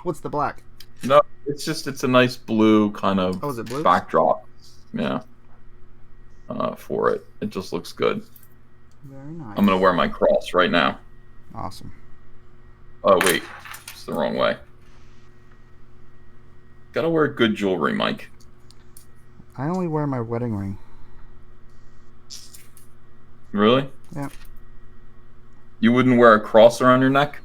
What's the black? No, it's a nice blue kind of is it blue? backdrop. Yeah. For it. It just looks good. Very nice. I'm gonna wear my cross right now. Awesome. Oh wait, it's the wrong way. Gotta wear good jewelry, Mike. I only wear my wedding ring. Really? Yeah. You wouldn't wear a cross around your neck?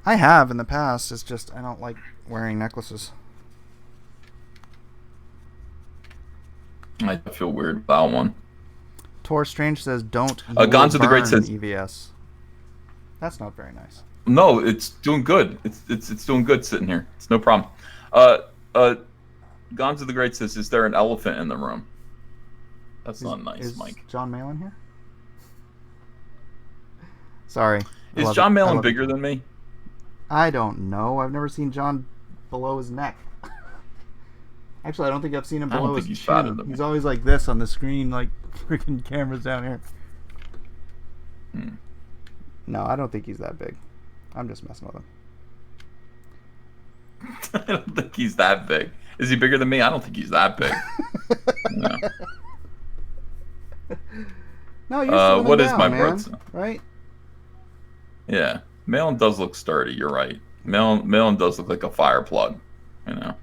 I have in the past. It's just I don't like wearing necklaces. I feel weird about one. Tor Strange says, "Don't." Gonzo the Great says EVS. That's not very nice. No, it's doing good. It's doing good sitting here. It's no problem. Gonzo the Great says, "Is there an elephant in the room?" That's not nice, is Mike. John Malin here? Sorry. Is John Malin bigger than me? I don't know. I've never seen John below his neck. Actually, I don't think I've seen him below his chin. He's always like this on the screen, like freaking cameras down here. No, I don't think he's that big. I'm just messing with him. I don't think he's that big. Is he bigger than me? I don't think he's that big. No. No, you're slimming what down, is my man, birth? right? Yeah, Malin does look sturdy. You're right. Malin does look like a fire plug. You know.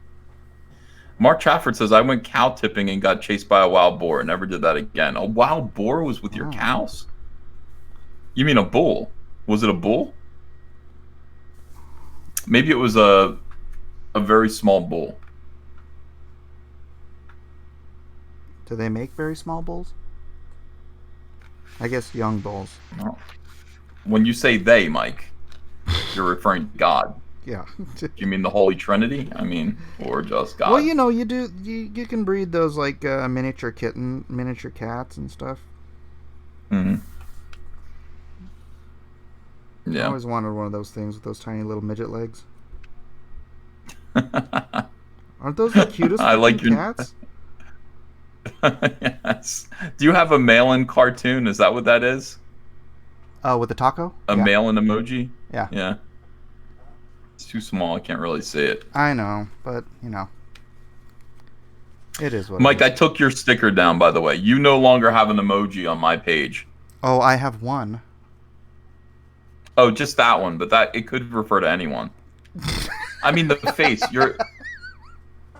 Mark Trafford says, "I went cow tipping and got chased by a wild boar. Never did that again." A wild boar was with your cows? You mean a bull? Was it a bull? Maybe it was a very small bull. Do they make very small bulls? I guess young bulls. No. When you say they, Mike, you're referring to God. Yeah. Do you mean the Holy Trinity? I mean, or just God? Well, you know, you can breed those like miniature cats and stuff. Mm-hmm. Yeah. I always wanted one of those things with those tiny little midget legs. Aren't those the cutest I like your cats? Yes. Do you have a Malin cartoon? Is that what that is? Oh, with the taco? A Malin emoji? Yeah. Yeah. It's too small. I can't really see it. I know, but you know, it is what. Mike, I took your sticker down. By the way, you no longer have an emoji on my page. Oh, I have one. Oh, just that one, but it could refer to anyone. I mean, the face.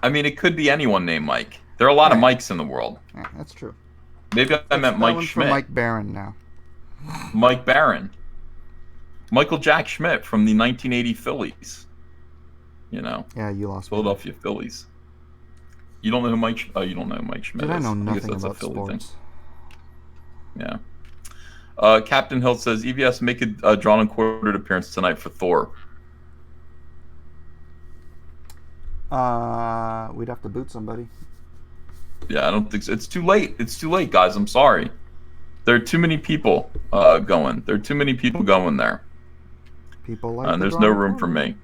I mean, it could be anyone named Mike. There are a lot of Mikes in the world. Yeah, that's true. Maybe I meant Mike one's Schmidt. For Mike Barron now. Mike Barron. Michael Jack Schmidt from the 1980 Phillies. You know. Yeah, you lost. Philadelphia Phillies. You don't know who Mike? Oh, you don't know who Mike Schmidt Dude, is. I know nothing guess that's about a Philly sports. thing. Yeah. Captain Hill says, EVS, make a drawn and quartered appearance tonight for Thor. We'd have to boot somebody. Yeah, I don't think so. It's too late. It's too late, guys. I'm sorry. There are too many people going. There are too many people going there. People like And there's no room for me.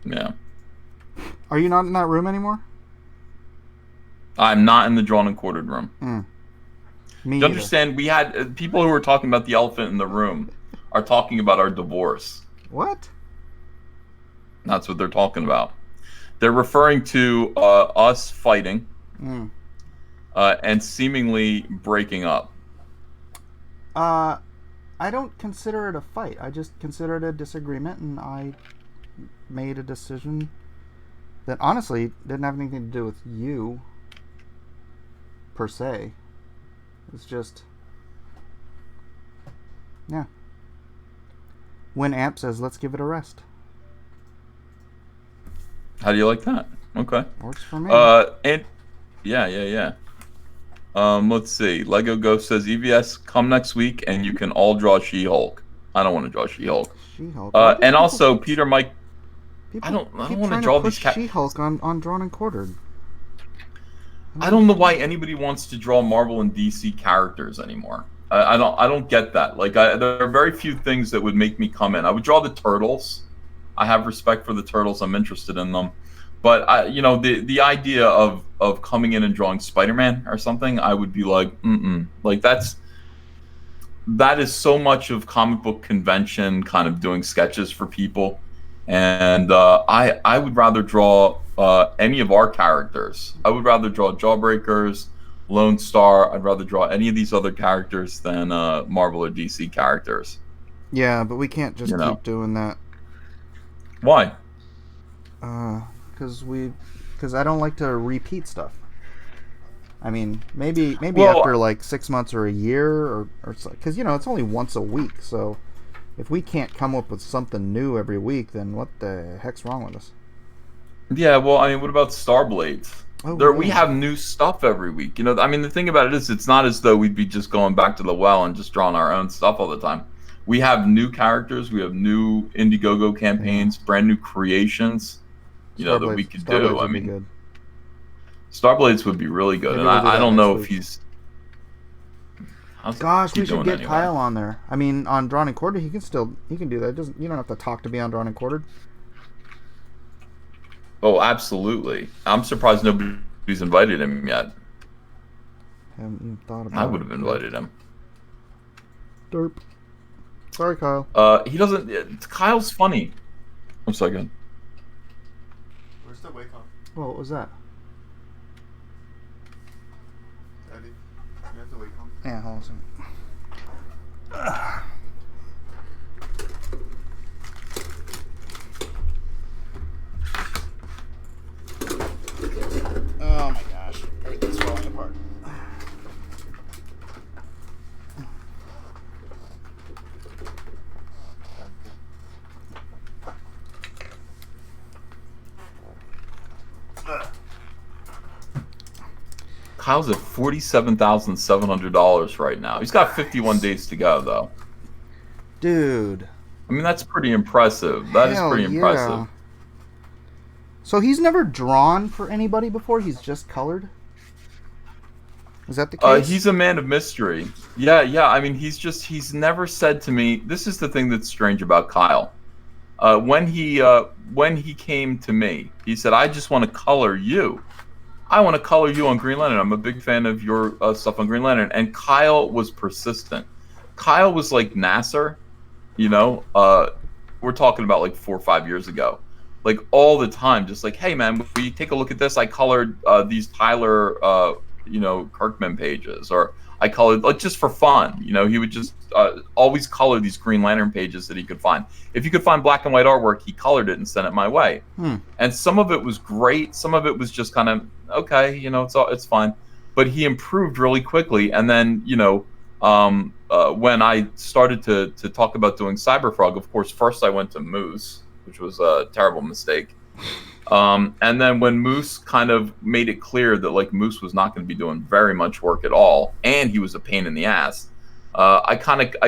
Yeah. Are you not in that room anymore? I'm not in the drawn and quartered room. Me You either. understand? We had people who were talking about the elephant in the room are talking about our divorce. What? That's what they're talking about. They're referring to us fighting and seemingly breaking up. I don't consider it a fight. I just consider it a disagreement, and I made a decision that honestly didn't have anything to do with you, per se. It's just, yeah. When Amp says, let's give it a rest. How do you like that? Okay. Works for me. And yeah. Let's see. Lego Ghost says, EVS, come next week and you can all draw She-Hulk. I don't want to draw She-Hulk. She-Hulk. And also, Peter Mike, I don't want to draw these She-Hulk on drawn and quartered. I don't know why anybody wants to draw Marvel and DC characters anymore. I don't get that. Like, there are very few things that would make me come in. I would draw the Turtles. I have respect for the Turtles. I'm interested in them. But the idea of coming in and drawing Spider-Man or something, I would be like, like that is so much of comic book convention, kind of doing sketches for people, and I would rather draw any of our characters. I would rather draw Jawbreakers, Lone Star. I'd rather draw any of these other characters than Marvel or DC characters. Yeah, but we can't just keep doing that. Why? Because I don't like to repeat stuff. I mean, maybe after like 6 months or a year, or because it's only once a week. So if we can't come up with something new every week, then what the heck's wrong with us? Yeah, well, I mean, what about Starblades? Oh, We have new stuff every week. I mean, the thing about it is, it's not as though we'd be just going back to the well and just drawing our own stuff all the time. We have new characters. We have new Indiegogo campaigns, brand new creations. That we could do. I mean, good. Starblades would be really good, and I don't know if he's. Gosh, we should get Kyle on there. I mean, on Drawn and Quartered, he can do that. You don't have to talk to me on Drawn and Quartered. Oh, absolutely! I'm surprised nobody's invited him yet. Haven't even thought about it. I would have invited him. Derp. Sorry, Kyle. He doesn't. Kyle's funny. 1 second. Where's the Wacom? Well, what was that? Eddie, you have the Wacom? Yeah, hold on a second. Oh my gosh. Everything's falling apart. Kyle's at $47,700 right now. He's got 51 days to go, though. Dude. I mean, that's pretty impressive. That is pretty impressive. So he's never drawn for anybody before? He's just colored? Is that the case? He's a man of mystery. Yeah. I mean, he's never said to me, this is the thing that's strange about Kyle. When he came to me, he said, I just want to color you. I want to color you on Green Lantern. I'm a big fan of your stuff on Green Lantern. And Kyle was persistent. Kyle was like Nasser, we're talking about like 4 or 5 years ago. Like all the time, just like, hey man, will you take a look at this? I colored these Tyler, Kirkman pages, or I colored, like, just for fun. He would just always color these Green Lantern pages that he could find. If he could find black and white artwork, he colored it and sent it my way. And some of it was great. Some of it was just kind of, okay, it's fine. But he improved really quickly. And then, when I started to talk about doing Cyberfrog, of course, first I went to Moose, which was a terrible mistake. And then when Moose kind of made it clear that like Moose was not going to be doing very much work at all, and he was a pain in the ass, I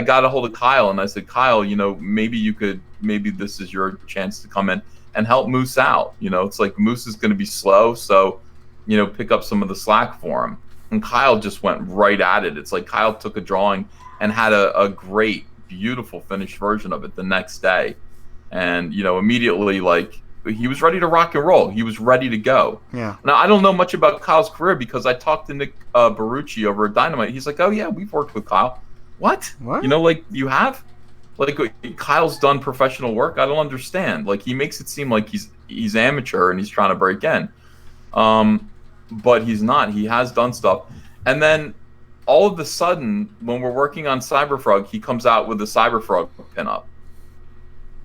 got a hold of Kyle and I said, Kyle, maybe this is your chance to come in and help Moose out. It's like Moose is going to be slow, so pick up some of the slack for him. And Kyle just went right at it. It's like Kyle took a drawing and had a great, beautiful finished version of it the next day, and immediately like he was ready to rock and roll. He was ready to go. Yeah. Now I don't know much about Kyle's career because I talked to Nick Barucci over at Dynamite. He's like, oh yeah, we've worked with Kyle. What? Like you have? Like Kyle's done professional work? I don't understand. Like he makes it seem like he's amateur and he's trying to break in. But he's not. He has done stuff. And then all of a sudden, when we're working on Cyberfrog, he comes out with a Cyberfrog pinup.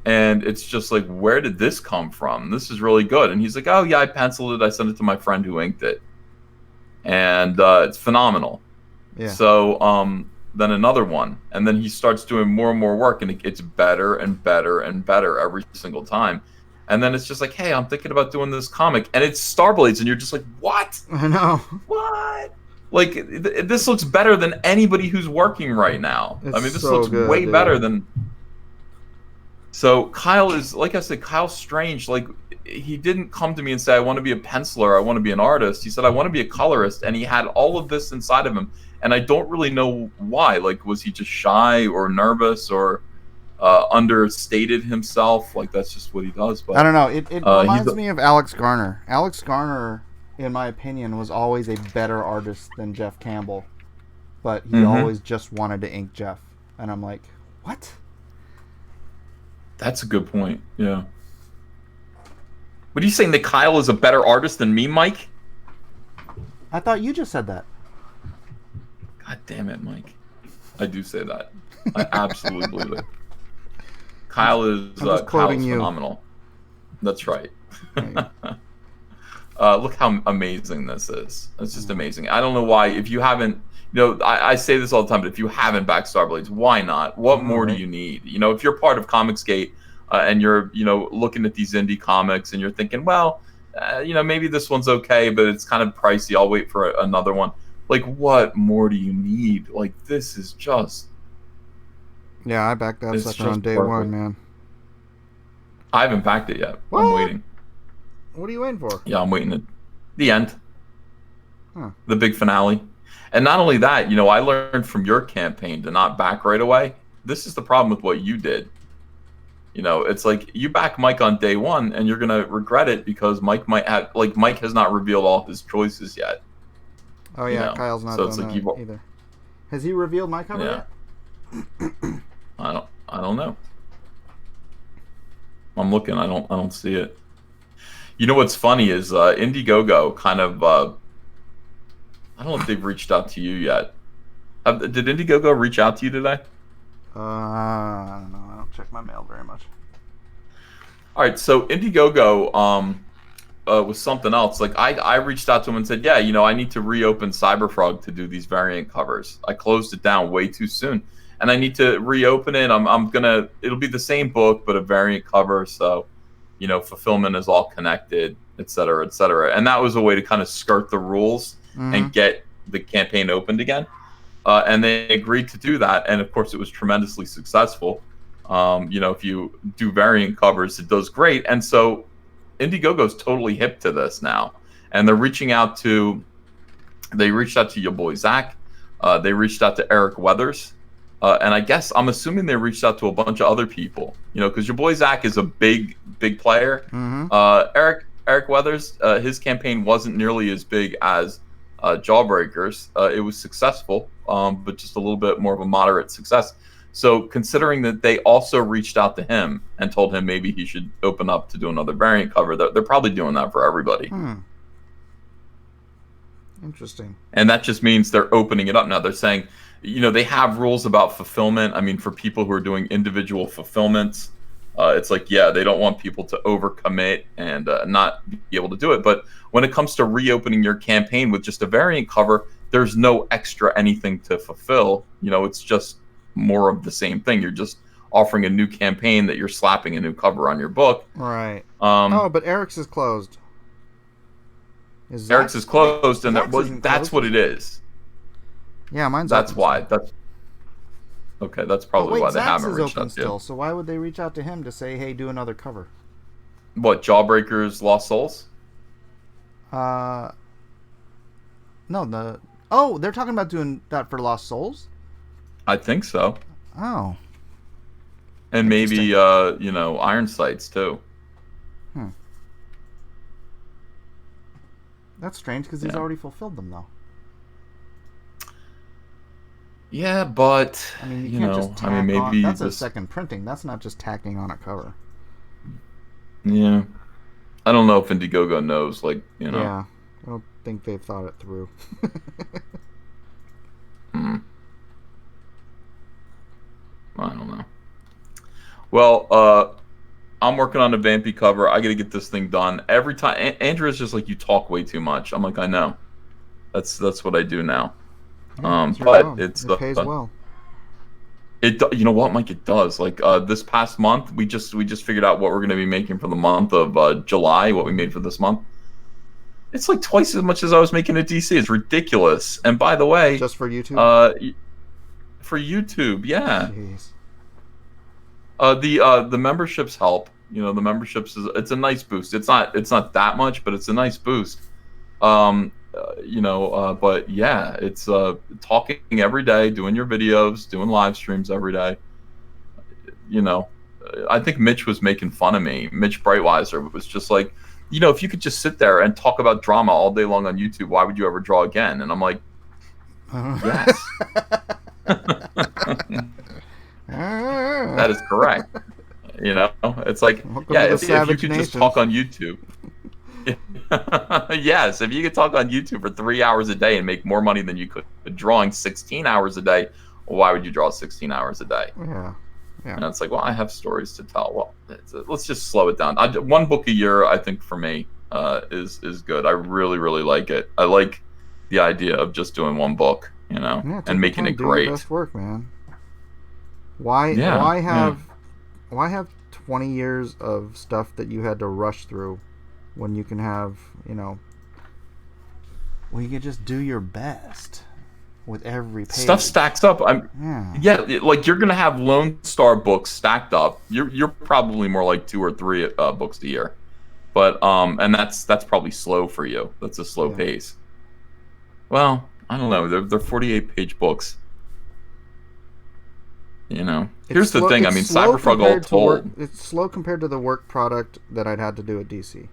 And it's just like, where did this come from? This is really good. And he's like, oh yeah, I penciled it. I sent it to my friend who inked it. And it's phenomenal. Yeah. So then another one. And then he starts doing more and more work, and it gets better and better and better every single time. And then it's just like, hey, I'm thinking about doing this comic. And it's Starblades, and you're just like, what? I know. What? Like, this looks better than anybody who's working right now. It's I mean, this so looks good, way dude. better than... So Kyle is, like I said, Kyle's strange. Like, he didn't come to me and say, I want to be a penciler, I want to be an artist. He said, I want to be a colorist. And he had all of this inside of him. And I don't really know why. Like, was he just shy or nervous or understated himself? Like, that's just what he does. But I don't know. It reminds me of Alex Garner. Alex Garner, in my opinion, was always a better artist than Jeff Campbell. But he always just wanted to ink Jeff. And I'm like, what? That's a good point. Yeah. What are you saying, that Kyle is a better artist than me, Mike? I thought you just said that. God damn it, Mike. I do say that. I absolutely believe it. Kyle is Kyle's phenomenal. That's right. Look how amazing this is. It's just amazing. I don't know why. If you haven't, I say this all the time, but if you haven't backed Starblades, why not? What more do you need? If you're part of Comicgate and you're, looking at these indie comics and you're thinking, well, maybe this one's okay, but it's kind of pricey. I'll wait for another one. Like, what more do you need? Like, this is just... Yeah, I backed that sucker on day perfect. one, man. I haven't backed it yet. What? I'm waiting. What are you waiting for? Yeah, I'm waiting at the end. Huh. The big finale. And not only that, I learned from your campaign to not back right away. This is the problem with what you did. It's like you back Mike on day one and you're going to regret it because Mike has not revealed all his choices yet. Oh yeah, Kyle's not done that either. Has he revealed my cover yet? I don't know. I'm looking. I don't see it. What's funny is Indiegogo kind of I don't know if they've reached out to you yet. Did Indiegogo reach out to you today? I don't know. I don't check my mail very much. All right, so Indiegogo was something else. Like I reached out to him and said, yeah, I need to reopen Cyberfrog to do these variant covers. I closed it down way too soon, and I need to reopen it. It'll be the same book but a variant cover, so fulfillment is all connected, et cetera, et cetera. And that was a way to kind of skirt the rules and get the campaign opened again. And they agreed to do that, and of course it was tremendously successful. If you do variant covers, it does great, and so Indiegogo's totally hip to this now, and they're reaching out to your boy Zach, they reached out to Eric Weathers, and I guess I'm assuming they reached out to a bunch of other people, because your boy Zach is a big player. Eric Weathers, his campaign wasn't nearly as big as Jawbreakers. It was successful, but just a little bit more of a moderate success. So considering that they also reached out to him and told him maybe he should open up to do another variant cover, they're probably doing that for everybody. Interesting. And that just means they're opening it up now. They're saying, they have rules about fulfillment. I mean, for people who are doing individual fulfillments, it's like, yeah, they don't want people to overcommit and not be able to do it. But when it comes to reopening your campaign with just a variant cover, there's no extra anything to fulfill. It's just more of the same thing. You're just offering a new campaign that you're slapping a new cover on your book. Right. But Eric's is closed. Eric's is closed, and that's what it is. Yeah, mine's That's open. why. Okay, that's But probably wait, why they Zax haven't is reached open out to still, you. so why would they reach out to him to say, hey, do another cover? What, Jawbreakers Lost Souls? No, Oh, they're talking about doing that for Lost Souls? I think so. Oh. And maybe, Interesting. Iron Sights, too. That's strange, because he's Yeah. already fulfilled them, though. Yeah, but, I mean, you can't just tack on... maybe That's a this... second printing. That's not just tacking on a cover. Yeah. I don't know if Indiegogo knows, Yeah. I don't think they've thought it through. I don't know. Well, I'm working on a Vampy cover. I got to get this thing done. Every time, Andrew's just like, you talk way too much. I'm like, I know. That's what I do now. Yeah, it's your But job. it's It pays well. You know what, Mike? It does. Like this past month, we just figured out what we're going to be making for the month of July. What we made for this month. It's like twice as much as I was making at DC. It's ridiculous. And by the way, Just for YouTube? For YouTube, yeah. Jeez. The memberships help. The memberships it's a nice boost. It's not that much, but it's a nice boost. But yeah, it's talking every day, doing your videos, doing live streams every day. I think Mitch was making fun of me. Mitch Brightweiser was just like, if you could just sit there and talk about drama all day long on YouTube, why would you ever draw again? And I'm like, yes. That is correct. It's like, Welcome yeah, to if the you Savage could just Nation. talk on YouTube. Yes, if you could talk on YouTube for 3 hours a day and make more money than you could drawing 16 hours a day, well, why would you draw 16 hours a day? Yeah. And it's like, well, I have stories to tell. Well, let's just slow it down. One book a year, I think, for me, is good. I really, really like it. I like the idea of just doing one book, Yeah, take and your making time, it do your great. best work, man. Why have 20 years of stuff that you had to rush through when you can have, well, you can just do your best with every page. Stuff stacks up. Like you're gonna have Lone Star books stacked up. You're probably more like 2 or 3 books a year, but and that's probably slow for you. That's a slow pace. Well, I don't know. They're 48-page books. Here's the thing. I mean, Cyberfrog all told. It's slow compared to the work product that I'd had to do at DC.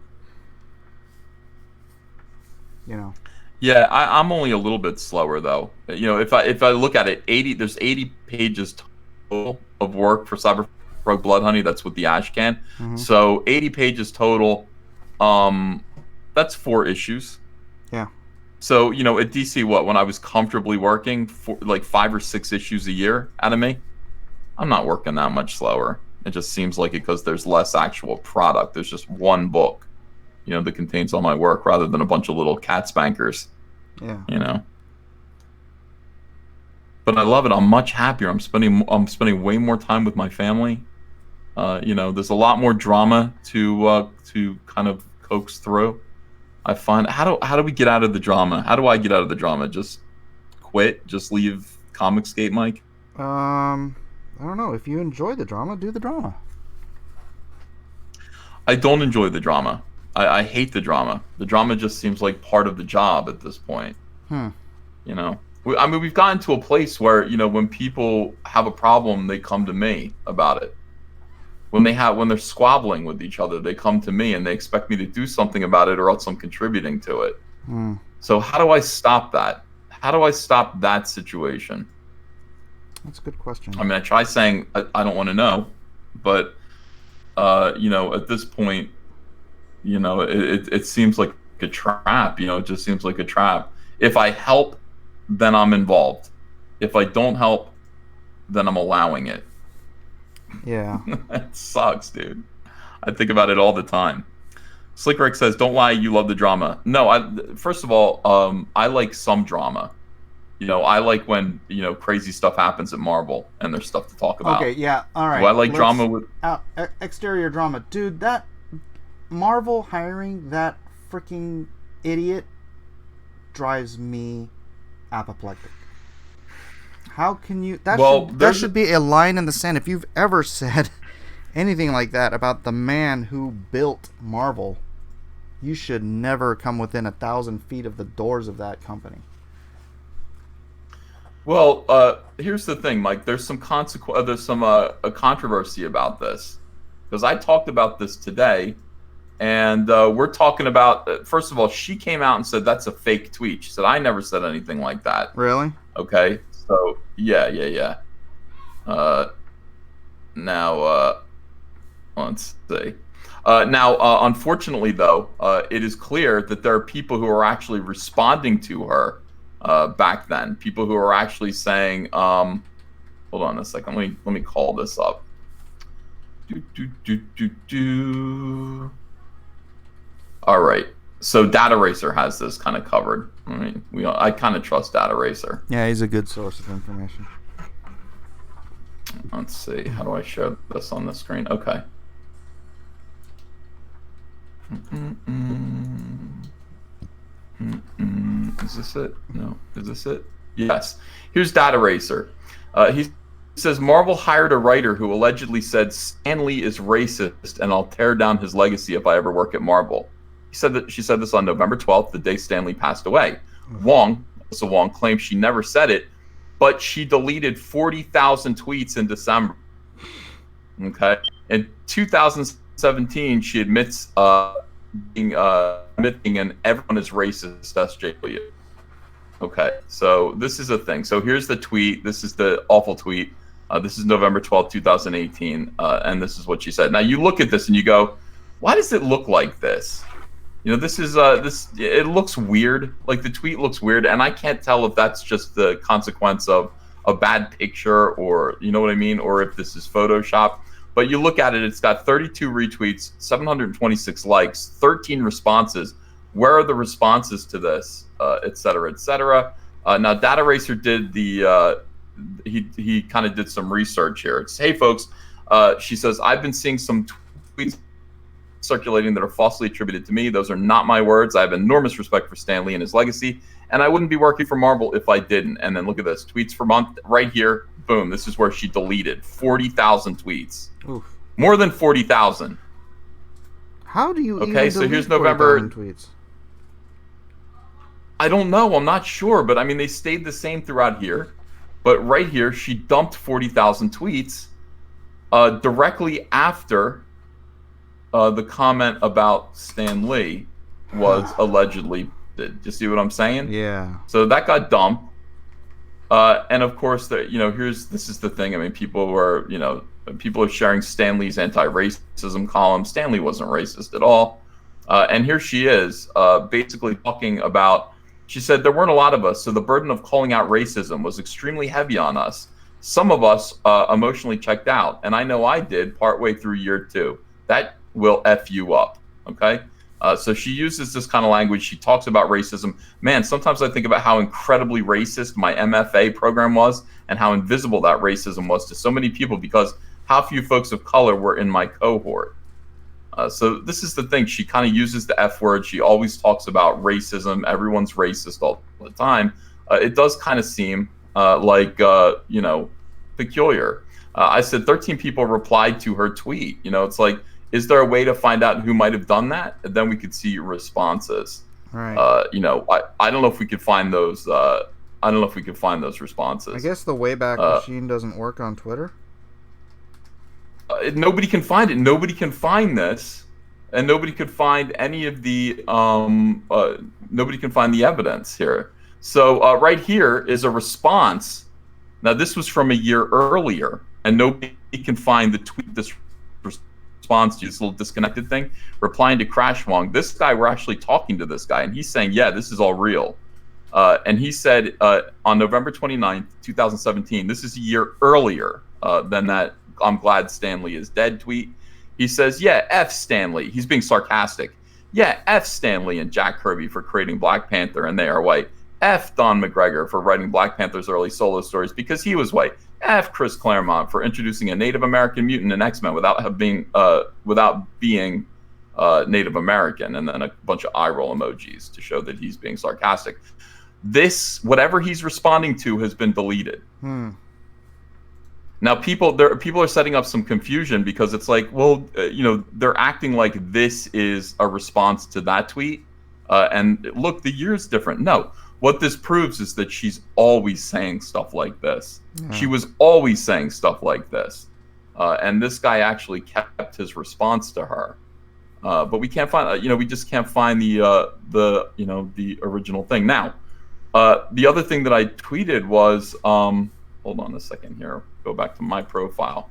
Yeah, I'm only a little bit slower though. If I look at it, there's 80 pages total of work for Cyberfrog Blood Honey. That's with the ash can. Mm-hmm. So 80 pages total. That's 4 issues. Yeah. So at DC, when I was comfortably working for like 5 or 6 issues a year out of me, I'm not working that much slower. It just seems like it because there's less actual product. There's just one book, that contains all my work rather than a bunch of little cat spankers. Yeah. But I love it. I'm much happier. I'm spending way more time with my family. There's a lot more drama to kind of coax through. I find how do we get out of the drama? How do I get out of the drama? Just quit? Just leave Comicgate, Mike? I don't know. If you enjoy the drama, do the drama. I don't enjoy the drama. I hate the drama. The drama just seems like part of the job at this point. We've gotten to a place where when people have a problem, they come to me about it. When they're squabbling with each other, they come to me and they expect me to do something about it, or else I'm contributing to it. So how do I stop that? How do I stop that situation? That's a good question. I mean, I try saying I don't want to know, but at this point, it seems like a trap. It just seems like a trap. If I help, then I'm involved. If I don't help, then I'm allowing it. Yeah. It sucks, dude. I think about it all the time. Slick Rick says, "Don't lie, you love the drama." No, first of all, I like some drama. I like when crazy stuff happens at Marvel and there's stuff to talk about. Okay, yeah, all right. Do I like drama with exterior drama, dude? That Marvel hiring that freaking idiot drives me apoplectic. How can you? That Well, should be a line in the sand. If you've ever said anything like that about the man who built Marvel, you should never come within 1,000 feet of the doors of that company. Well, here's the thing, Mike. There's some a controversy about this, because I talked about this today, and we're talking about. First of all, she came out and said that's a fake tweet. She said I never said anything like that. Really? Okay. So yeah. Now, let's see. Now, unfortunately, though, it is clear that there are people who are actually responding to her back then. People who are actually saying, "Hold on a second. Let me call this up." All right. So Data Racer has this kind of covered. I mean, I kind of trust Data Racer. Yeah, he's a good source of information. Let's see. How do I show this on the screen? Okay. Is this it? No. Is this it? Yes. Here's Data Racer. He says Marvel hired a writer who allegedly said Stan Lee is racist and I'll tear down his legacy if I ever work at Marvel. She said this on November 12th, the day Stan Lee passed away. Wong claims she never said it, but she deleted 40,000 tweets in December. Okay. In 2017, she admits admitting and everyone is racist, SJW. Okay. So this is a thing. So here's the tweet. This is the awful tweet. This is November 12th, 2018. And this is what she said. Now you look at this and you go, why does it look like this? You know, this is it looks weird. Like the tweet looks weird, and I can't tell if that's just the consequence of a bad picture, or you know what I mean, or if this is Photoshop. But you look at it, it's got 32 retweets, 726 likes, 13 responses. Where are the responses to this, et cetera, et cetera? Now, Data Racer did he kind of did some research here. It's, hey, folks, she says, I've been seeing some tweets circulating that are falsely attributed to me. Those are not my words. I have enormous respect for Stan Lee and his legacy, and I wouldn't be working for Marvel if I didn't. And then look at this, tweets per month, right here. Boom. This is where she deleted 40,000 tweets. Oof. More than 40,000. How do you? Okay, so here's November. Tweets? I don't know. I'm not sure, but I mean, they stayed the same throughout here. But right here, she dumped 40,000 tweets directly after the comment about Stan Lee was allegedly. Did you see what I'm saying? Yeah. So that got dumped. And of course, this is the thing. I mean, people are sharing Stan Lee's anti-racism column. Stan Lee wasn't racist at all. And here she is, basically talking about. She said there weren't a lot of us, so the burden of calling out racism was extremely heavy on us. Some of us emotionally checked out, and I know I did partway through year 2. That will F you up, okay? So she uses this kind of language. She talks about racism. Man, sometimes I think about how incredibly racist my MFA program was and how invisible that racism was to so many people because how few folks of color were in my cohort. So this is the thing. She kind of uses the F word. She always talks about racism. Everyone's racist all the time. It does kind of seem peculiar. I said 13 people replied to her tweet. You know, it's like, is there a way to find out who might have done that? And then we could see responses. Right. I don't know if we could find those. I don't know if we could find those responses. I guess the Wayback Machine doesn't work on Twitter. Nobody can find it. Nobody can find this, and nobody could find any of the. Nobody can find the evidence here. So right here is a response. Now this was from a year earlier, and nobody can find the tweet. This response to this little disconnected thing, replying to Crash Wong. This guy, we're actually talking to this guy, and he's saying, yeah, this is all real. And he said on November 29th, 2017, this is a year earlier than that I'm glad Stan Lee is dead tweet. He says, yeah, F Stan Lee. He's being sarcastic. Yeah, F Stan Lee and Jack Kirby for creating Black Panther and they are white. F Don McGregor for writing Black Panther's early solo stories because he was white. F Chris Claremont for introducing a Native American mutant in X-Men without being Native American, and then a bunch of eye roll emojis to show that he's being sarcastic. This, whatever he's responding to, has been deleted. Now, people are setting up some confusion because it's like, well, they're acting like this is a response to that tweet. And look, the year's different. No, what this proves is that she's always saying stuff like this. Yeah. She was always saying stuff like this. And this guy actually kept his response to her. But we can't find, we just can't find the original thing. Now, the other thing that I tweeted was, hold on a second here. Go back to my profile.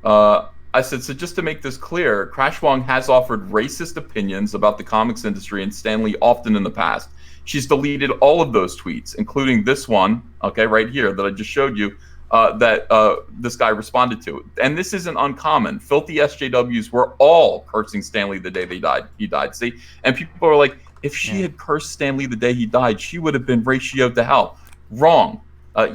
I said, so just to make this clear, Crash Wong has offered racist opinions about the comics industry and Stan Lee often in the past. She's deleted all of those tweets, including this one, okay, right here that I just showed you, that this guy responded to. And this isn't uncommon. Filthy SJWs were all cursing Stan Lee the day he died. See? And people are like, if she had cursed Stan Lee the day he died, she would have been ratioed to hell. Wrong.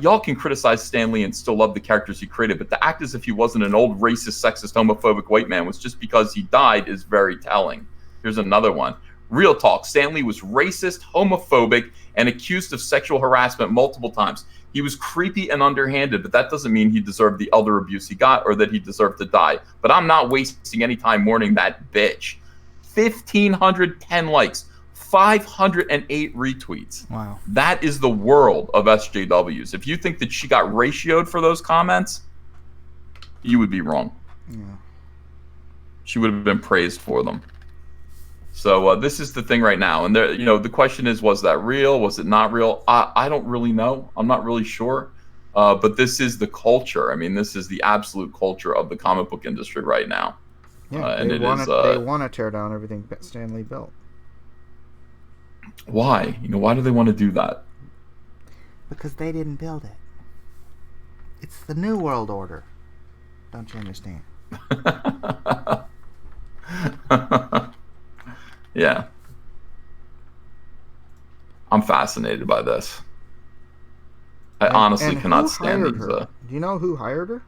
Y'all can criticize Stan Lee and still love the characters he created, but to act as if he wasn't an old racist, sexist, homophobic white man was just because he died is very telling. Here's another one. Real talk. Stan Lee was racist, homophobic, and accused of sexual harassment multiple times. He was creepy and underhanded, but that doesn't mean he deserved the elder abuse he got or that he deserved to die. But I'm not wasting any time mourning that bitch. 1,510 likes. 508 retweets. Wow. That is the world of SJWs. If you think that she got ratioed for those comments, you would be wrong. Yeah. She would have been praised for them. So this is the thing right now. And there, the question is, was that real? Was it not real? I don't really know. I'm not really sure. But this is the culture. I mean, this is the absolute culture of the comic book industry right now. Yeah, they want to tear down everything Stan Lee built. Why? Why do they want to do that? Because they didn't build it. It's the New World Order. Don't you understand? Yeah. I'm fascinated by this. I honestly cannot stand these. Do you know who hired her?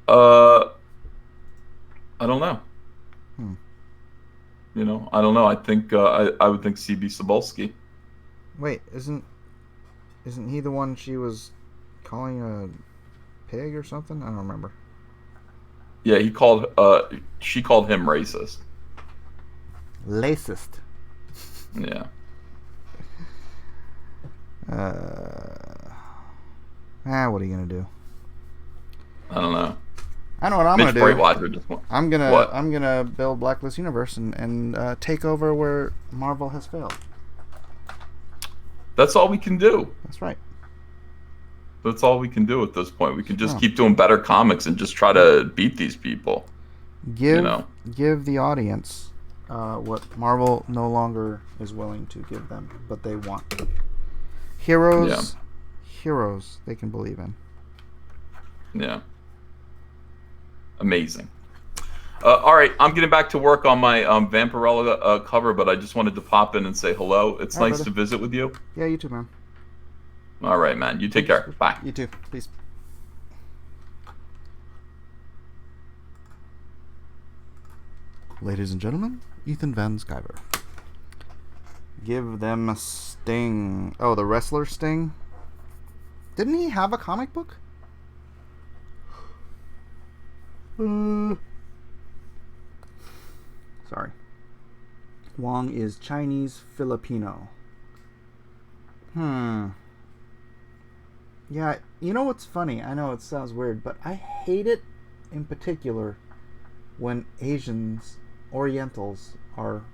I don't know. I don't know. I think I would think CB Cebulski. Wait, isn't he the one she was calling a pig or something? I don't remember. Yeah, she called him racist. Racist. Yeah. What are you gonna do? I don't know. I know what I'm Mitch gonna do. I'm gonna build Blacklist Universe and take over where Marvel has failed. That's all we can do. That's right. That's all we can do at this point. We can just keep doing better comics and just try to beat these people. Give the audience what Marvel no longer is willing to give them, but they want. Heroes they can believe in. Yeah. Amazing. All right, I'm getting back to work on my Vampirella cover, but I just wanted to pop in and say hello. It's nice to visit with you. Yeah, you too, man. All right, man. You take care. Bye. You too. Peace. Ladies and gentlemen, Ethan Van Sciver. Give them a Sting. Oh, the wrestler Sting? Didn't he have a comic book? Sorry. Wong is Chinese Filipino. Yeah, you know what's funny? I know it sounds weird, but I hate it in particular when Asians, Orientals are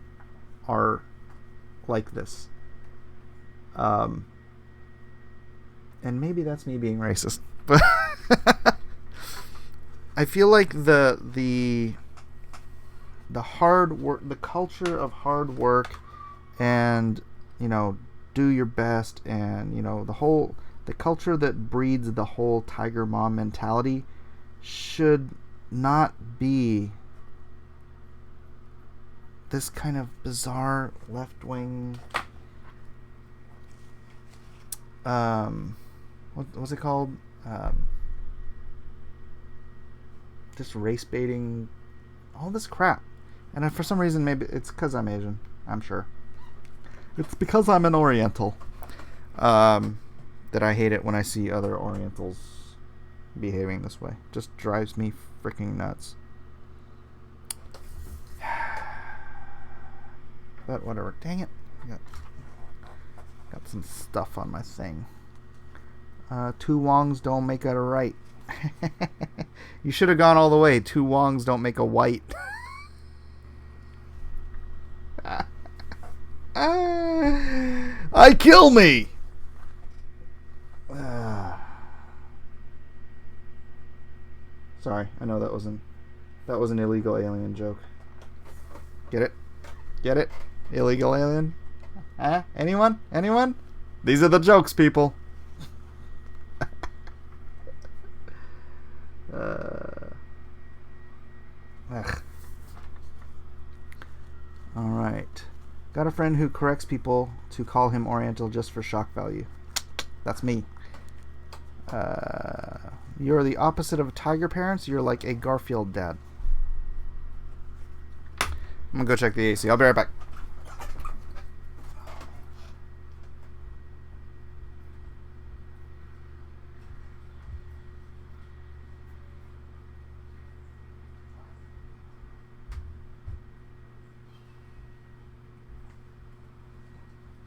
like this. And maybe that's me being racist, but I feel like the hard work, the culture of hard work, and do your best, and the culture that breeds the whole Tiger Mom mentality should not be this kind of bizarre left-wing what's it called? Just race baiting, all this crap. And for some reason, maybe it's because I'm Asian, I'm sure. It's because I'm an Oriental that I hate it when I see other Orientals behaving this way. Just drives me freaking nuts. But whatever. Dang it. Got some stuff on my thing. Two Wongs don't make it a right. You should have gone all the way. Two Wongs don't make a white. I kill me. Sorry, I know that was an illegal alien joke. Get it? Get it? Illegal alien? Huh? Anyone? Anyone? These are the jokes, people. Alright. Got a friend who corrects people to call him Oriental just for shock value. That's me. You're the opposite of Tiger parents. You're like a Garfield dad. I'm gonna go check the AC. I'll be right back.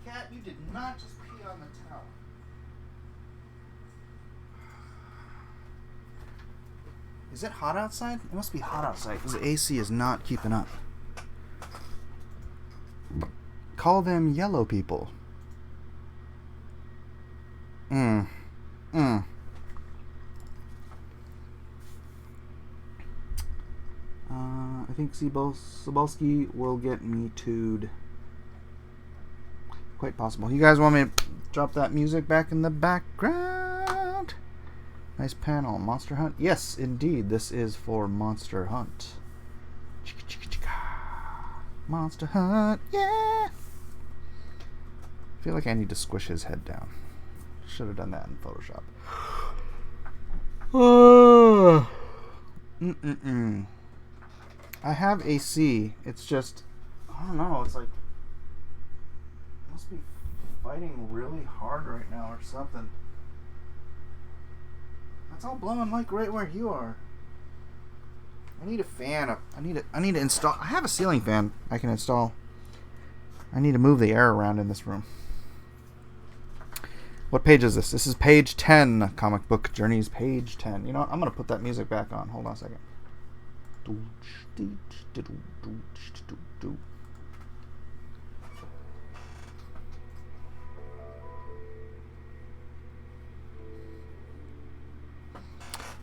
Cat, you did not just pee on the towel. Is it hot outside? It must be hot outside because the AC is not keeping up. Call them yellow people. I think Cebulski will get me too'd. Quite possible. You guys want me to drop that music back in the background? Nice panel. Monster Hunt? Yes, indeed. This is for Monster Hunt. Monster Hunt, yeah! I feel like I need to squish his head down. Should have done that in Photoshop. I have AC. It's just, I don't know. It's like, it must be fighting really hard right now or something. It's all blowing like right where you are. I need a fan up. I need to install. I have a ceiling fan I can install. I need to move the air around in this room. What page is this? This is page 10. Comic Book Journeys, page 10. You know what? I'm going to put that music back on. Hold on a second.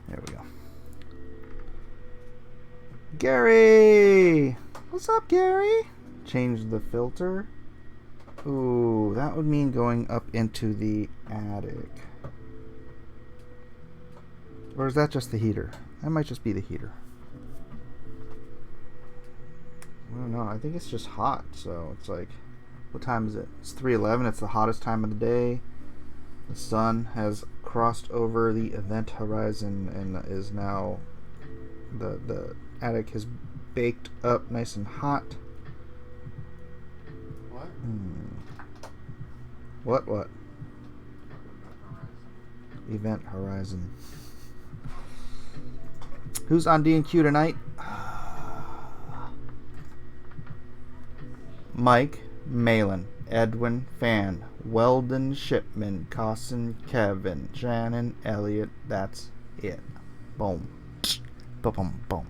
There we go. Gary! What's up, Gary? Change the filter. Ooh, that would mean going up into the attic. Or is that just the heater? That might just be the heater. I don't know. I think it's just hot, so it's like, what time is it? It's 3:11. It's the hottest time of the day. The sun has crossed over the event horizon and is now, the attic is baked up nice and hot. What? Event horizon. Who's on D&Q tonight? Mike, Malin, Edwin, Fan, Weldon, Shipman, Cossin, Kevin, Shannon, Elliot. That's it. Boom. Boom. Boom.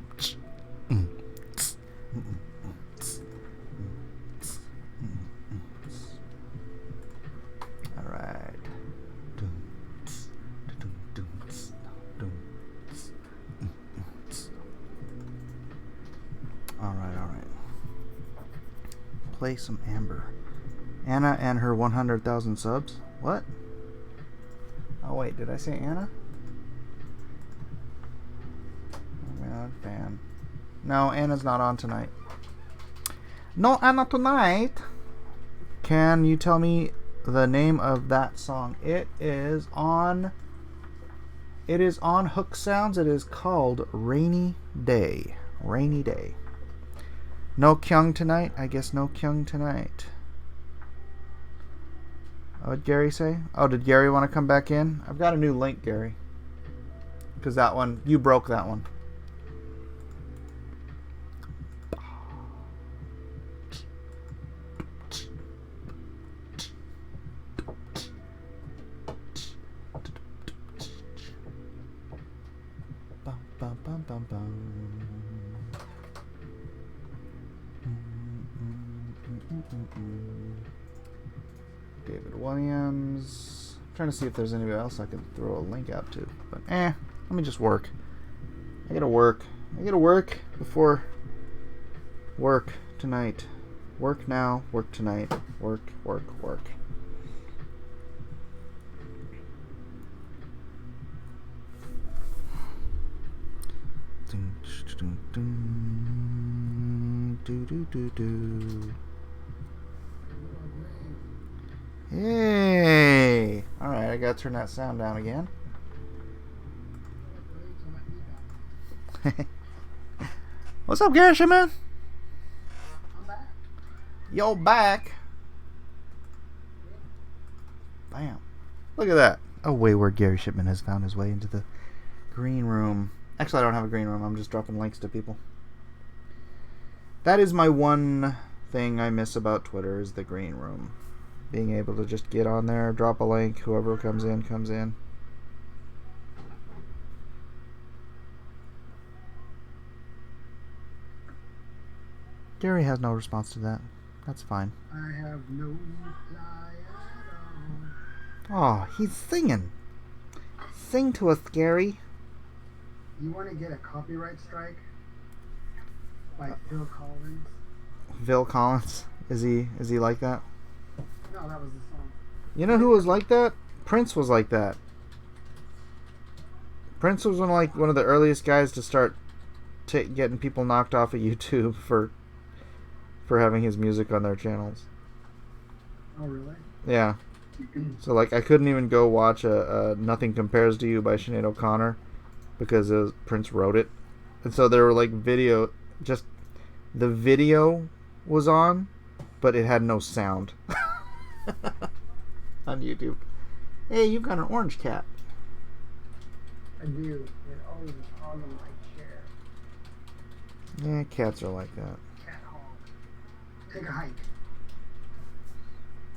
All right. All right. Play some Amber. Anna and her 100,000 subs. What? Oh wait, did I say Anna? Oh man, fan. No, Anna's not on tonight. No Anna tonight. Can you tell me the name of that song? It is on Hook Sounds. It is called Rainy Day. Rainy Day. No Kyung tonight? I guess no Kyung tonight. What did Gary say? Oh, did Gary want to come back in? I've got a new link, Gary. Because that one, you broke that one. Bum, bum, bum, bum, bum. David Williams. I'm trying to see if there's anybody else I can throw a link out to. But let me just work. I gotta work. I gotta work before work tonight. Work now, work tonight. Work, work, work. Hey! Alright, I gotta turn that sound down again. What's up, Gary Shipman? I'm back. Yo, back. Bam. Look at that. A wayward Gary Shipman has found his way into the green room. Actually, I don't have a green room. I'm just dropping links to people. That is my one thing I miss about Twitter is the green room. Being able to just get on there, drop a link, whoever comes in, comes in. Gary has no response to that. That's fine. I have no reply at all. Oh, he's singing. Sing to us, Gary. You want to get a copyright strike by Phil Collins? Phil Collins. Is he like that? No, that was the song. You know who was like that? Prince was like that. Prince was one of the earliest guys to start getting people knocked off of YouTube for having his music on their channels. Oh, really? Yeah. So like I couldn't even go watch a Nothing Compares to You by Sinead O'Connor because Prince wrote it. And so there were like the video was on, but it had no sound. On YouTube. Hey, you've got an orange cat. I do. It always is on my chair. Yeah, cats are like that. Cat hog. Take a hike.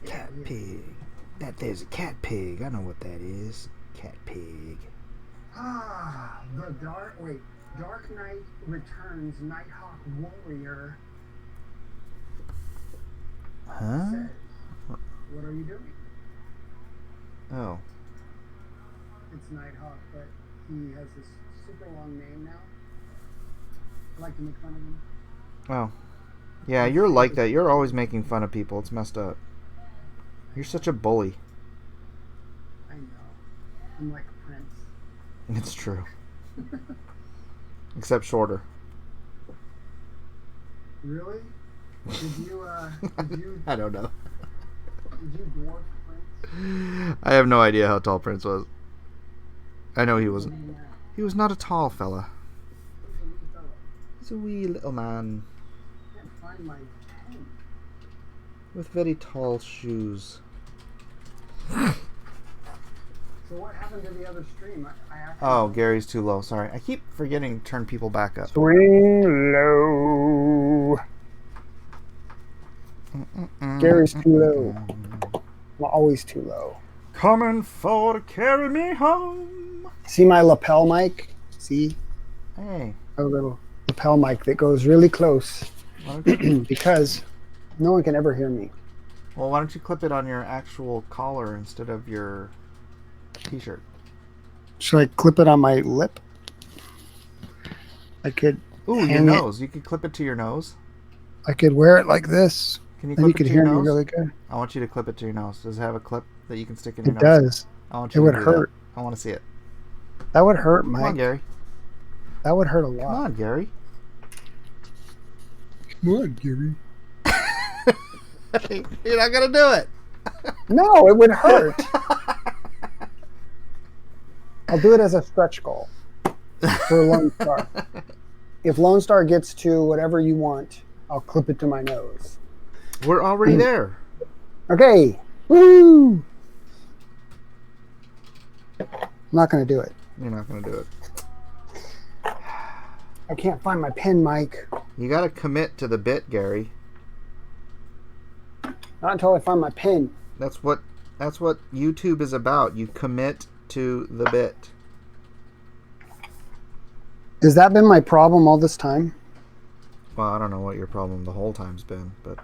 Cat pig. There's a cat pig. I know what that is. Cat pig. Ah, the Dark Knight Returns Nighthawk Warrior Huh? says, what are you doing? Oh. It's Nighthawk, but he has this super long name now. I like to make fun of him. Oh. Yeah, you're like that. You're always making fun of people. It's messed up. You're such a bully. I know. I'm like Prince. It's true. Except shorter. Really? Did you I don't know. did you dwarf Prince? I have no idea how tall Prince was. I know he wasn't. Yeah. He was not a tall fella. He's a wee fellow. He's a wee little man I can't find my pen. with very tall shoes. So what happened to the other stream? I actually Oh, Gary's too low. Sorry. I keep forgetting to turn people back up. swing low. Gary's too low. I'm always too low. Coming for to carry me home. See my lapel mic? See? Hey. A little lapel mic that goes really close Why don't you, because no one can ever hear me. well, why don't you clip it on your actual collar instead of your t-shirt? Should I clip it on my lip? I could. Ooh, your hang it. nose. You could clip it to your nose. I could wear it like this, Can you and clip you it could to hear your me nose? really good. I want you to clip it to your nose. Does it have a clip that you can stick in your It nose? does. I want It you would to do hurt. That. I want to see it. That would hurt, Come on, Mike. Gary. That would hurt a Come lot. on, Gary. Come on, Gary. You're not gonna do it. No, it would hurt. I'll do it as a stretch goal for Lone Star. If Lone Star gets to whatever you want, I'll clip it to my nose. We're already there. Okay. Woo! I'm not going to do it. You're not going to do it. I can't find my pen, Mike. You got to commit to the bit, Gary. Not until I find my pen. That's what YouTube is about. You commit to the bit. Has that been my problem all this time? Well, I don't know what your problem the whole time's been, but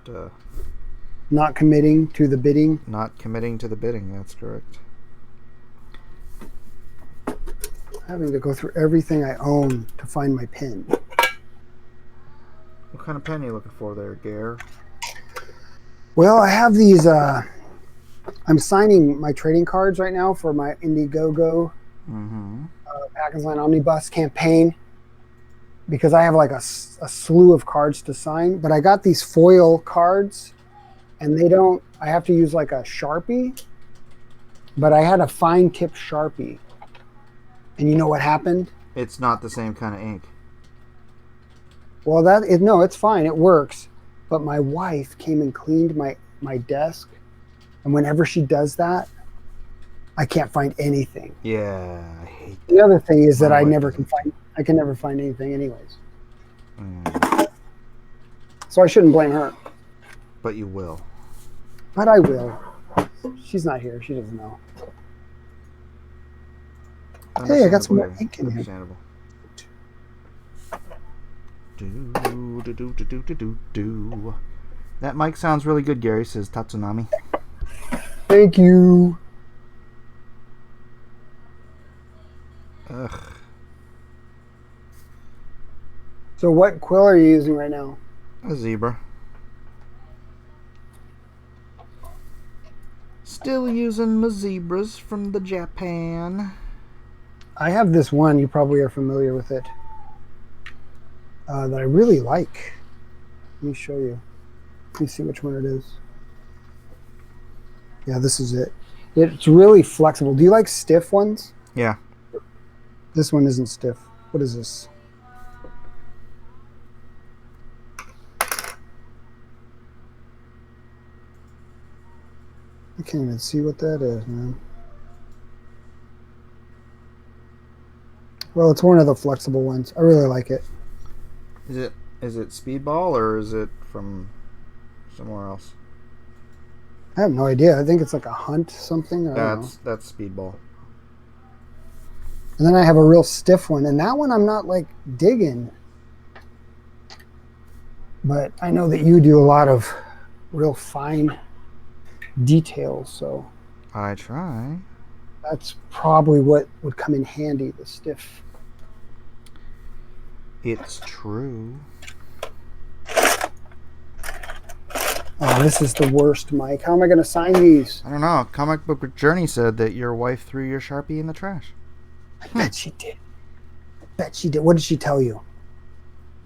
Not committing to the bidding? not committing to the bidding, that's correct. Having to go through everything I own to find my pen. What kind of pen are you looking for there, Gare? Well, I have these, I'm signing my trading cards right now for my Indiegogo Mm-hmm. Pakistan Omnibus campaign because I have like a slew of cards to sign, but I got these foil cards and I have to use like a Sharpie, but I had a fine tip Sharpie. And you know what happened? It's not the same kind of ink. Well, no, it's fine. It works. But my wife came and cleaned my desk. And whenever she does that, I can't find anything. Yeah, I hate that. The other thing is that My I wife can never find anything anyways. Mm, So I shouldn't blame her. but you will. But I will. She's not here. She doesn't know. Hey, I got some more ink in here. Understandable. Do. That mic sounds really good, Gary, says Tatsunami. Thank you. Ugh. So what quill are you using right now? A zebra. Still using my zebras from the Japan. I have this one. You probably are familiar with it. That I really like. Let me show you. Let me see which one it is. Yeah, this is it. It's really flexible. Do you like stiff ones? Yeah. This one isn't stiff. What is this? I can't even see what that is, man. Well, it's one of the flexible ones. I really like it. Is it Speedball or is it from somewhere else? I have no idea. I think it's like a Hunt something. I don't know. That's Speedball. And then I have a real stiff one, and that one I'm not like digging. But I know that you do a lot of real fine details, so I try. that's probably what would come in handy, the stiff. It's true. Oh, this is the worst, Mike. How am I going to sign these? I don't know. Comic Book Journey said that your wife threw your Sharpie in the trash. I bet she did. I bet she did. What did she tell you?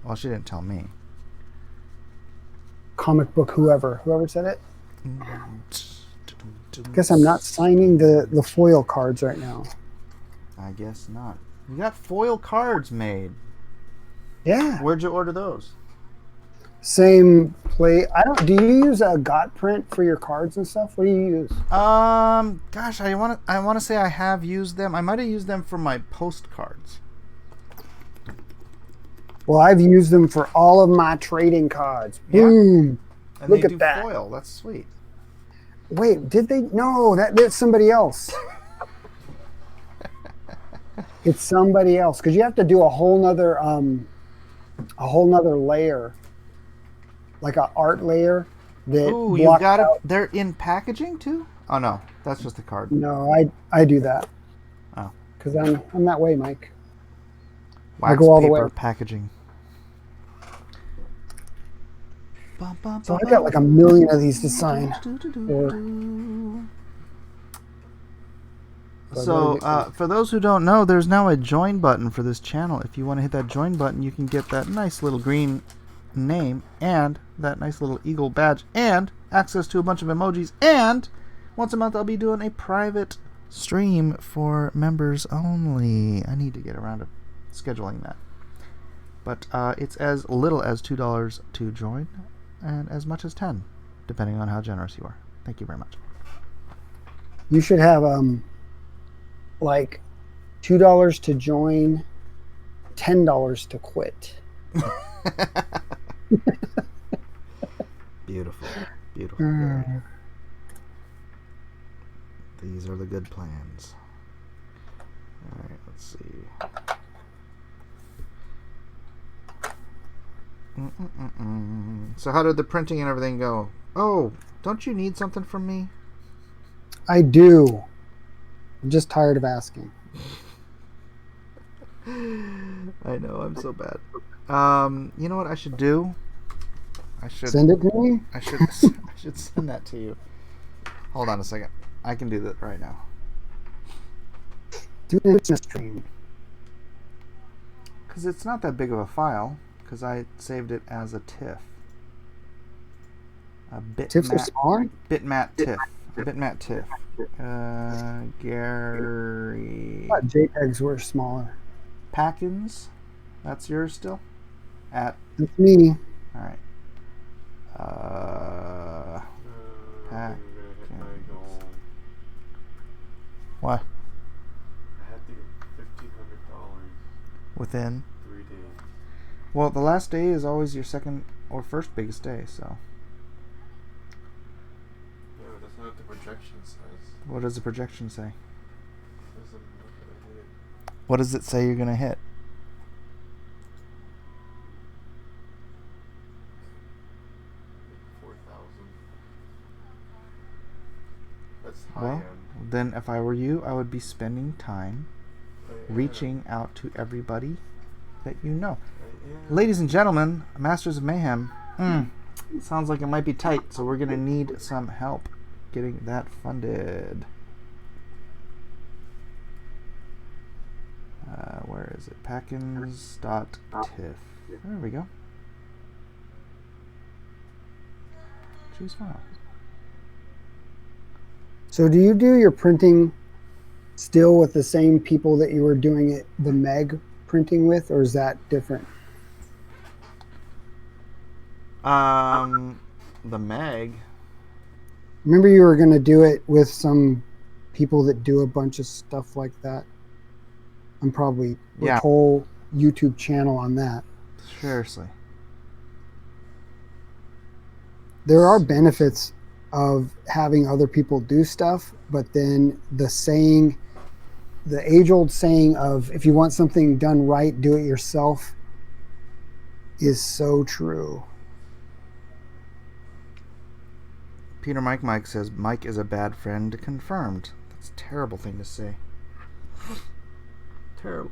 Well, she didn't tell me. Comic book whoever said it? Guess I'm not signing the foil cards right now. I guess not. You got foil cards made. Yeah. Where'd you order those? Same play. Do you use a got print for your cards and stuff? What do you use? Gosh, I want to say I have used them. I might have used them for my postcards. Well, I've used them for all of my trading cards. Yeah. Boom. And Look they at do that. foil. That's sweet. Wait, did they? No, that's somebody else. It's somebody else because you have to do a whole nother layer, like an art layer. That Ooh, you got it. They're in packaging too? Oh no, that's just a card. No, I do that. Oh. Because I'm that way, Mike. Wax I go all the paper way. packaging. So I got like a million of these to sign. So, for those who don't know, there's now a join button for this channel. If you want to hit that join button, you can get that nice little green name and that nice little eagle badge and access to a bunch of emojis. And once a month, I'll be doing a private stream for members only. I need to get around to scheduling that. But it's as little as $2 to join and as much as $10, depending on how generous you are. Thank you very much. You should have like $2 to join, $10 to quit. Beautiful. Beautiful. Gary. These are the good plans. All right, let's see. So how did the printing and everything go? Oh, don't you need something from me? I do. I'm just tired of asking. I know, I'm so bad. You know what I should do? I should send it to me. I should send that to you. Hold on a second. I can do that right now. Do it in a stream. Because it's not that big of a file. Because I saved it as a TIFF. A TIFFs are smaller? Bitmap TIFF. A bitmap TIFF. Gary. I thought JPEGs were smaller. Packins. That's yours still? At. That's me. All right. Packins. What? I had to get $1,500 Within? 3 days. Well, the last day is always your second or first biggest day, so. Yeah, but that's not what the projection says. What does the projection say? It doesn't look at it. What does it say you're going to hit? Like 4,000. That's high Well, end. then if I were you, I would be spending time I reaching out to everybody that you know. am. Ladies and gentlemen, Masters of Mayhem. Sounds like it might be tight, so we're going to need some help getting that funded. Where is it? Packins.tiff. There we go. Choose file. So do you do your printing still with the same people that you were doing it, the Meg printing with, or is that different? The Meg. Remember you were going to do it with some people that do a bunch of stuff like that? I'm probably a whole YouTube channel on that. Seriously. There are benefits of having other people do stuff, but then the age-old saying of if you want something done right, do it yourself is so true. Peter Mike says Mike is a bad friend. Confirmed. That's a terrible thing to say. Terrible.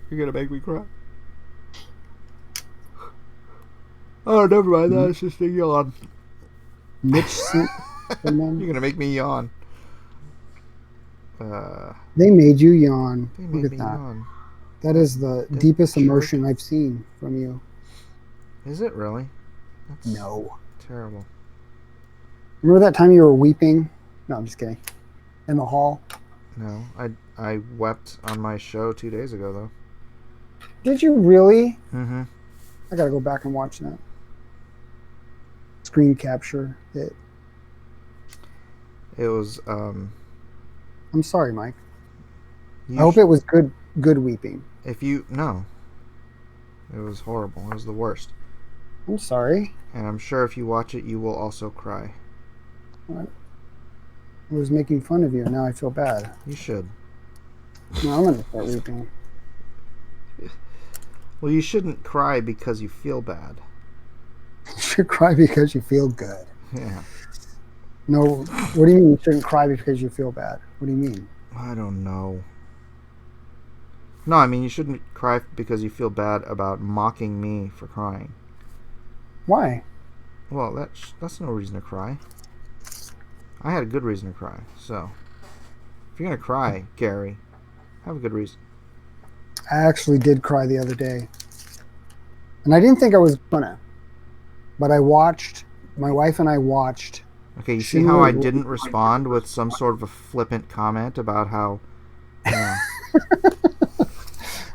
You're gonna make me cry. Oh, never mind. That's just a yawn. Mitch You're gonna make me yawn. They made you yawn. They Look made at me that. yawn. That is the deepest emotion I've seen from you. Is it really? That's No. terrible. Remember that time you were weeping? No, I'm just kidding. In the hall? No, I wept on my show 2 days ago though. Did you really? Mm-hmm. I gotta go back and watch that. Screen capture it. It was I'm sorry, Mike. you I hope sh- it was good weeping. If you no. It was horrible. It was the worst. I'm sorry. And I'm sure if you watch it you will also cry. I was making fun of you, and now I feel bad. You should. No, I'm gonna start weeping. Well, you shouldn't cry because you feel bad. You should cry because you feel good. Yeah. No, what do you mean you shouldn't cry because you feel bad? What do you mean? I don't know. No, I mean you shouldn't cry because you feel bad about mocking me for crying. Why? Well, that's no reason to cry. I had a good reason to cry. So, if you're gonna cry, Gary, have a good reason. I actually did cry the other day. And I didn't think I was gonna. But my wife and I watched. Okay, you see how I didn't respond with some sort of a flippant comment about how...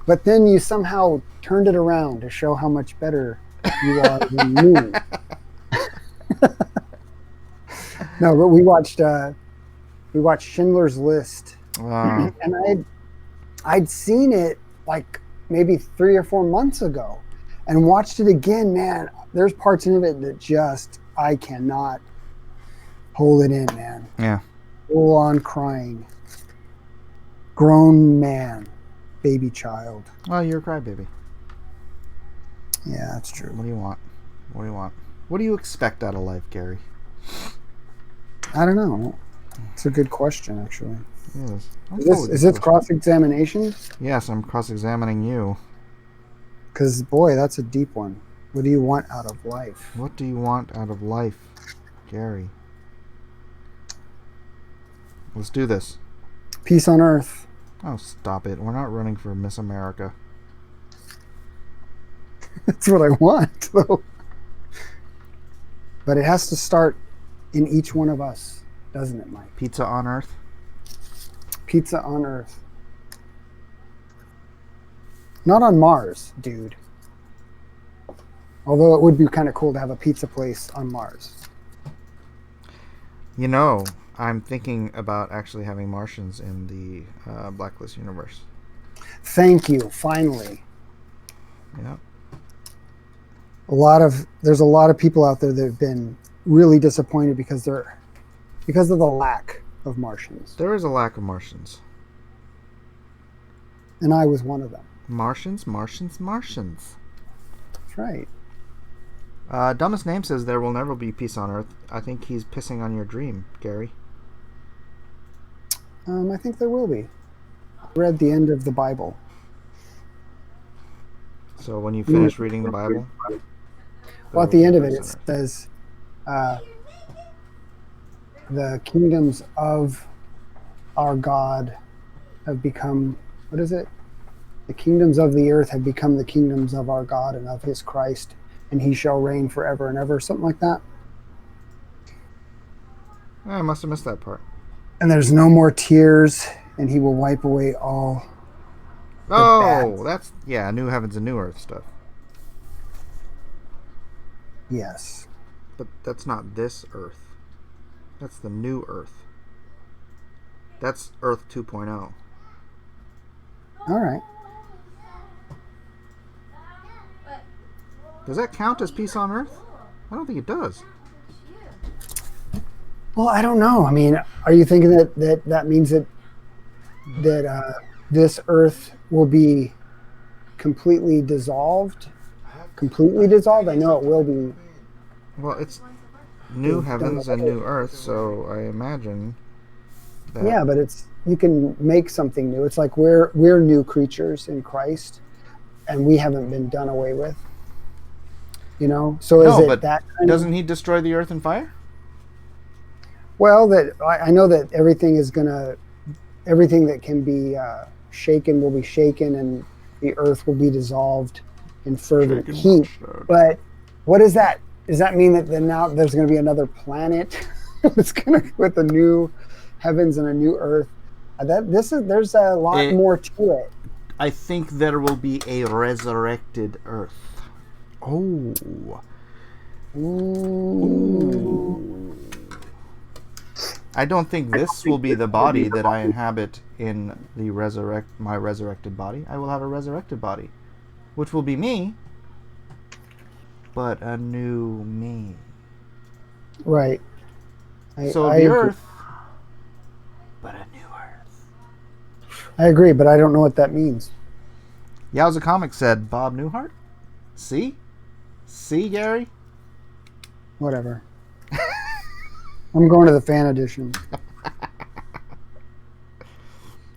But then you somehow turned it around to show how much better you are than me. No, but we watched Schindler's List. Wow. And I'd seen it like maybe 3 or 4 months ago and watched it again. Man, there's parts in it that just, I cannot hold it in, man. Yeah. Full on crying. Grown man, baby child. Well, you're a crybaby. Yeah, that's true. What do you want? What do you want? What do you expect out of life, Gary? I don't know. It's a good question, actually. Yes. Is this cross-examination? Yes, I'm cross-examining you. Because, boy, that's a deep one. What do you want out of life? What do you want out of life, Gary? Let's do this. Peace on earth. Oh, stop it. We're not running for Miss America. That's what I want, though. But it has to start in each one of us, doesn't it, Mike? Pizza on Earth? Pizza on Earth. Not on Mars, dude. Although it would be kind of cool to have a pizza place on Mars. You know, I'm thinking about actually having Martians in the Blacklist universe. Thank you, finally. Yeah. There's a lot of people out there that have been really disappointed because of the lack of Martians. There is a lack of Martians. And I was one of them. Martians, Martians, Martians. That's right. Dumbest Name says there will never be peace on Earth. I think he's pissing on your dream, Gary. I think there will be. I read the end of the Bible. So when you finish reading the Bible? Well, at the end of it, it says, the kingdoms of our God have become, what is it? The kingdoms of the earth have become the kingdoms of our God and of his Christ, and he shall reign forever and ever, something like that. I must have missed that part. And there's no more tears, and he will wipe away all. Oh, that's, yeah, New Heavens and New Earth stuff. Yes. But that's not this Earth. That's the new Earth. That's Earth 2.0. All right. Does that count as peace on Earth? I don't think it does. Well, I don't know. I mean, are you thinking that means that this Earth will be completely dissolved? Completely dissolved? I know it will be. Well, it's New Heavens and New Earth, so I imagine that... Yeah, but you can make something new. It's like we're new creatures in Christ, and we haven't been done away with. You know, so is it that kind doesn't he destroy the earth in fire? Well, I know that everything that can be shaken will be shaken, and the earth will be dissolved in fervent heat. But what is that? Does that mean that then now there's going to be another planet that's going to with a new heavens and a new earth? There's a lot more to it. I think there will be a resurrected earth. Oh. Ooh. I don't think this will be the body that I inhabit in the my resurrected body. I will have a resurrected body, which will be me, but a new me. Right. So the earth, but a new earth. I agree, but I don't know what that means. Yowza Comics said Bob Newhart. See, Gary. Whatever. I'm going to the fan edition.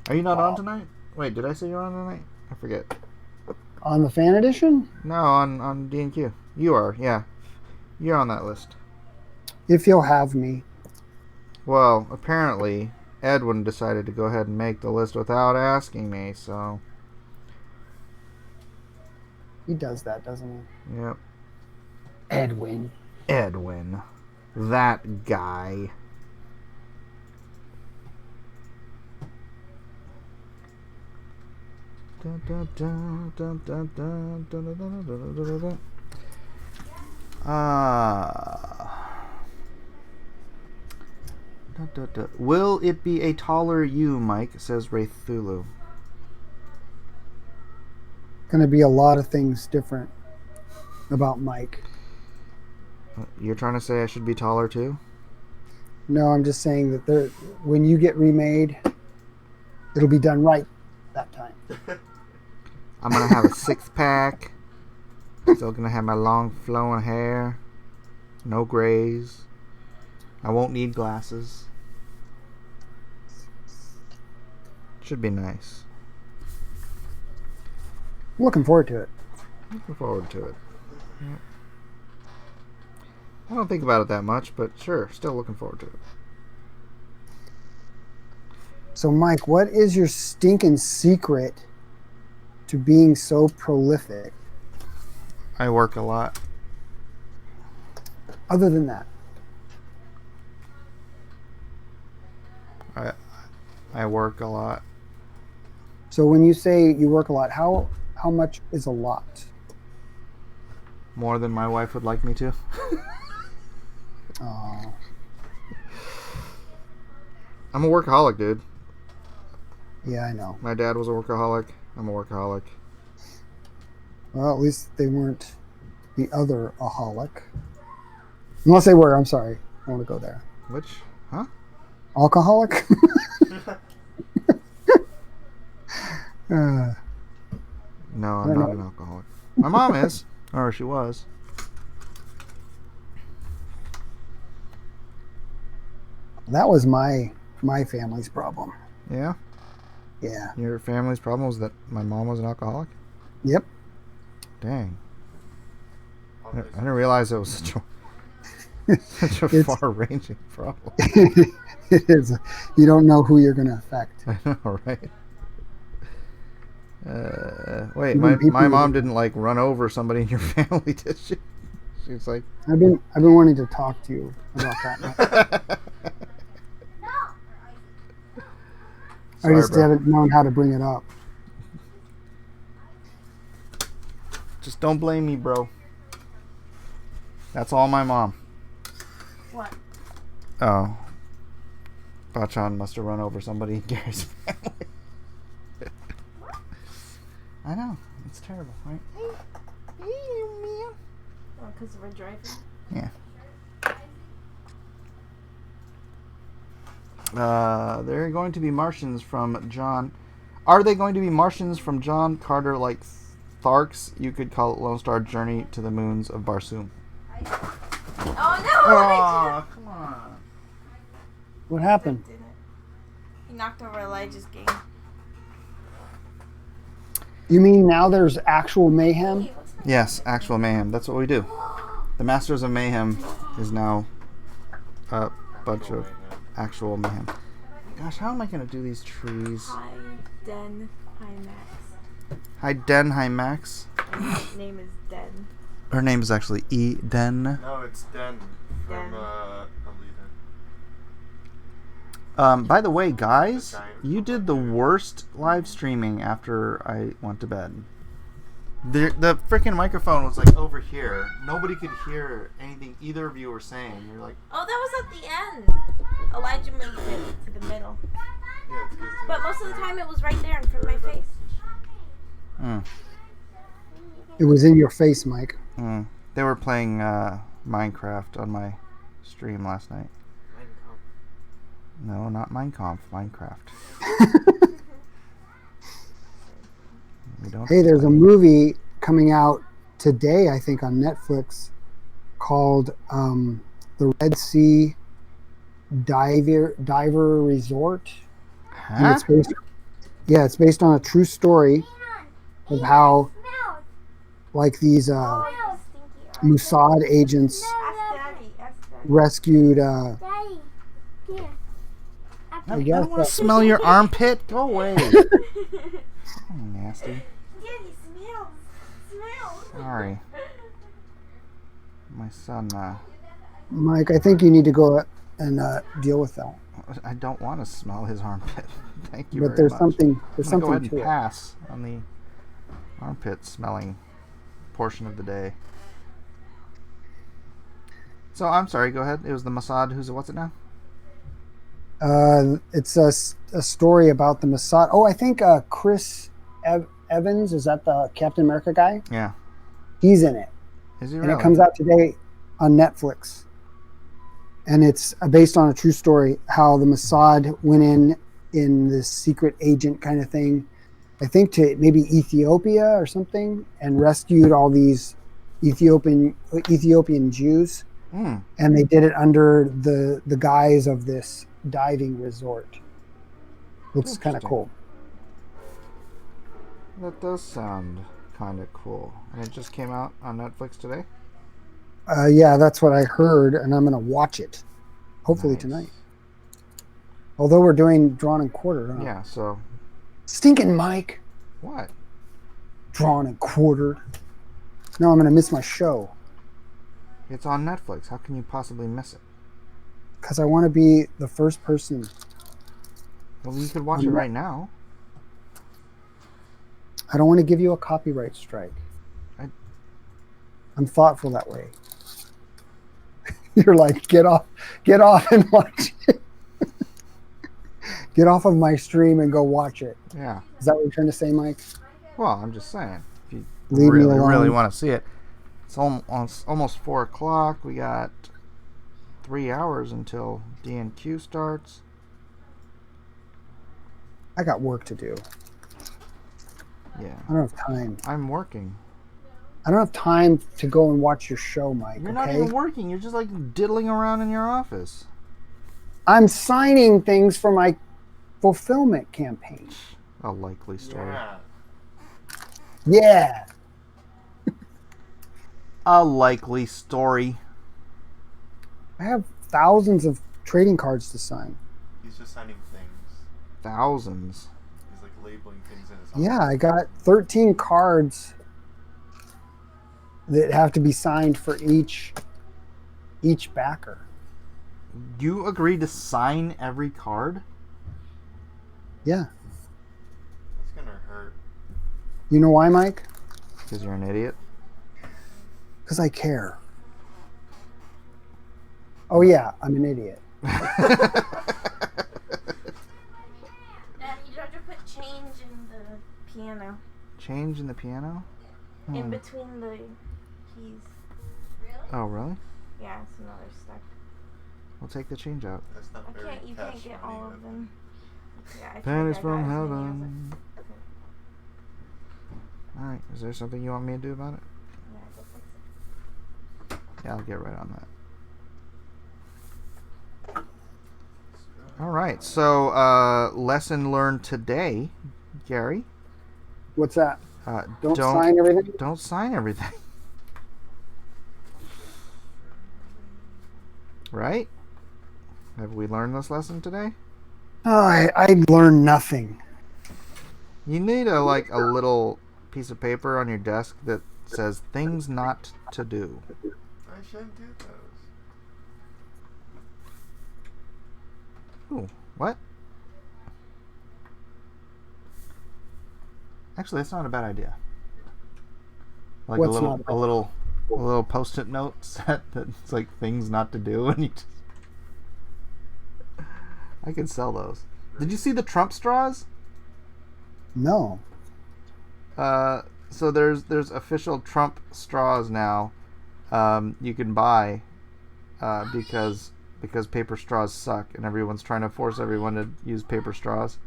Are you not on tonight? Wait, did I say you're on tonight? I forget. On the fan edition? No, on D&Q. You are, yeah. You're on that list. If you'll have me. Well, apparently, Edwin decided to go ahead and make the list without asking me, so... He does that, doesn't he? Yep. Edwin. That guy. Will it be a taller you, Mike? Says Wraith Thulu. going to be a lot of things different about Mike. You're trying to say I should be taller too? No, I'm just saying that when you get remade, it'll be done right that time. I'm gonna have a 6-pack. Still gonna have my long flowing hair. No grays. I won't need glasses. Should be nice. I'm looking forward to it. Looking forward to it. Yeah. I don't think about it that much, but sure, still looking forward to it. So, Mike, what is your stinking secret to being so prolific? I work a lot. Other than that, I work a lot. so when you say you work a lot, how much is a lot? More than my wife would like me to. Oh, I'm a workaholic, dude. yeah, I know. My dad was a workaholic. I'm a workaholic. Well, at least they weren't the other aholic. Unless they were, I'm sorry. I want to go there. Which? Huh? Alcoholic? No, I'm not an alcoholic. My mom is. Or she was. That was my family's problem. Yeah? Yeah. Your family's problem was that my mom was an alcoholic? Yep. Dang. I didn't realize it was such a It's- far-ranging problem. It is. You don't know who you're going to affect. I know, right? Wait, Even people my mom who- didn't like run over somebody in your family, did she? She was like, I've been wanting to talk to you about that. I Sorry, just bro. haven't known how to bring it up. Just don't blame me, bro. That's all my mom. What? Oh. Bachan must have run over somebody in Gary's family. I know. It's terrible, right? Oh, because we're driving? Yeah. They're going to be Martians from John. Are they going to be Martians from John Carter like Tharks? You could call it Lone Star Journey to the Moons of Barsoom. Oh no! Oh, come on. What happened? Didn't. He knocked over Elijah's game. You mean now there's actual mayhem? Hey, what's that? Yes, actual mayhem. That's what we do. The Masters of Mayhem is now a bunch of actual mayhem. Gosh, how am I going to do these trees? Hi, Den. Hi, Max. Hi, Den. Hi, Max. His name is Den. Her name is actually Den. No, it's Den from Alita. By the way, guys, you did the worst live streaming after I went to bed. The freaking microphone was like over here. Nobody could hear anything either of you were saying. You're like, Oh, that was at the end. Elijah moved it to the middle. Yeah, it's good. But most of the time it was right there in front of my face. It was in your face, Mike. They were playing Minecraft on my stream last night. No, not Minecraft. Minecraft. We don't. Hey, there's a movie coming out today, I think, on Netflix called The Red Sea Diver Resort. And Huh? it's based on a true story of how, like, these Mossad agents Ask Daddy. Ask Daddy. rescued. Daddy, here. I guess don't want that- to smell your armpit. Go away. Oh, nasty. Daddy, smells. Sorry. My son, Mike, I think you need to go and deal with that. I don't want to smell his armpit. Thank you But very there's much. something. There's I'm gonna go something ahead to and it. pass on the armpit smelling portion of the day. So I'm sorry. Go ahead. It was the Mossad. What's it now? It's a story about the Mossad. Oh, I think Chris Evans, is that the Captain America guy? Yeah. He's in it. Is he And really? it comes out today on Netflix. And it's based on a true story, how the Mossad went in this secret agent kind of thing, I think to maybe Ethiopia or something, and rescued all these Ethiopian Jews. Mm. And they did it under the guise of this diving resort. Looks kind of Interesting. cool. That does sound kind of cool. And it just came out on Netflix today? Yeah, that's what I heard, and I'm going to watch it. Hopefully Nice. tonight. Although we're doing drawn and quartered. Huh? Yeah, so Stinking Mike. what? Drawn and quartered. No, I'm going to miss my show. It's on Netflix. How can you possibly miss it? Because I want to be the first person. Well, you could watch it right now. I don't want to give you a copyright strike. I'm thoughtful that way. You're like, get off and watch it. Get off of my stream and go watch it. Yeah. Is that what you're trying to say, Mike? Well, I'm just saying. If you Leave me really alone. want to see it, it's almost 4 o'clock. We got 3 hours until DNQ starts. I got work to do. Yeah. I don't have time. I'm working. I don't have time to go and watch your show, Mike. You're not okay? even working. You're just like diddling around in your office. I'm signing things for my fulfillment campaign. A likely story. Yeah. A likely story. I have thousands of trading cards to sign. He's just signing things. Thousands. He's like labeling things in his Yeah, I got 13 cards that have to be signed for each backer. You agreed to sign every card? Yeah. It's gonna hurt. You know why, Mike? Because you're an idiot. Because I care. Oh yeah, I'm an idiot. Daddy, you have to put change in the piano. Change in the piano? In between the keys. Oh, really? Yeah, it's another stuck. We'll take the change out. That's not I very can't, you can't cash get money, all but- of them. Yeah, I tried, Pennies I from got as many as heaven. Alright, is there something you want me to do about it? Yeah, go fix it. Yeah, I'll get right on that. Alright, so lesson learned today, Gary. What's that? Don't sign everything? Don't sign everything. Right? Have we learned this lesson today? Oh, I learned nothing. You need a little piece of paper on your desk that says things not to do. I shouldn't do those. Ooh, what? Actually, that's not a bad idea. Like What's a not a bad little post-it note set that's like things not to do, and you just... I could sell those. Did you see the Trump straws? No. So there's official Trump straws now. You can buy because paper straws suck, and everyone's trying to force everyone to use paper straws.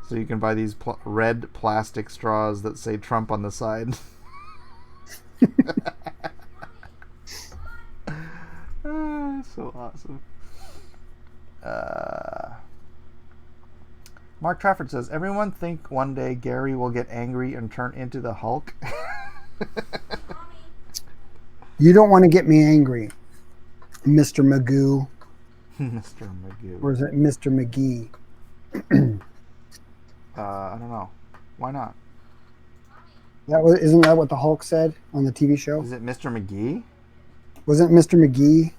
So you can buy these red plastic straws that say Trump on the side. So awesome. Mark Trafford says, everyone think one day Gary will get angry and turn into the Hulk. You don't want to get me angry, Mr. Magoo. Mr. Magoo. Or is it Mr. McGee? I don't know. Why not? Isn't that what the Hulk said on the TV show? Is it Mr. McGee? Wasn't Mr. McGee?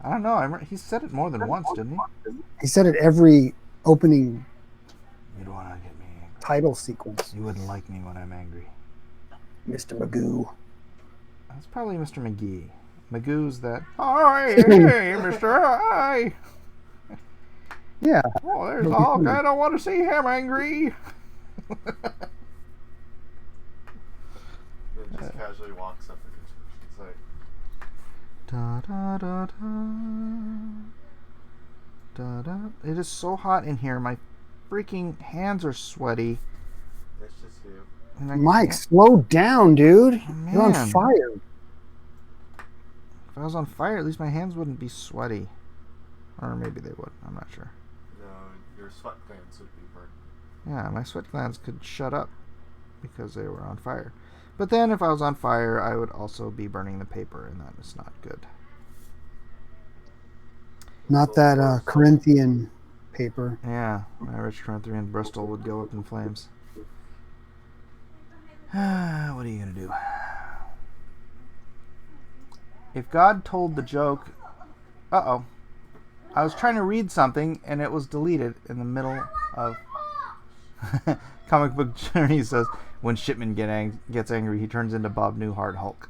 I don't know. He said it more than once, didn't he? He said it every opening You don't want to get me angry. title sequence. You wouldn't like me when I'm angry. Mr. Magoo. That's probably Mr. McGee. Magoo's that. Hi, hey, Mr. Hi. Yeah. Oh, there's the Hulk. I don't want to see him angry. just casually walks up the construction site. Da da da da. Da da. It is so hot in here. My freaking hands are sweaty. That's just you. And I Mike, can't- slow down, dude. Oh, You're on man. fire. If I was on fire, at least my hands wouldn't be sweaty. Or maybe they would. I'm not sure. No, your sweat glands would be burnt. Yeah, my sweat glands could shut up because they were on fire. But then if I was on fire, I would also be burning the paper, and that is not good. Not that Corinthian paper. Yeah, my rich Corinthian Bristol would go up in flames. What are you going to do? If God told the joke... Uh-oh. I was trying to read something, and it was deleted in the middle of... Comic Book Journey says, when Shipman gets angry, he turns into Bob Newhart Hulk.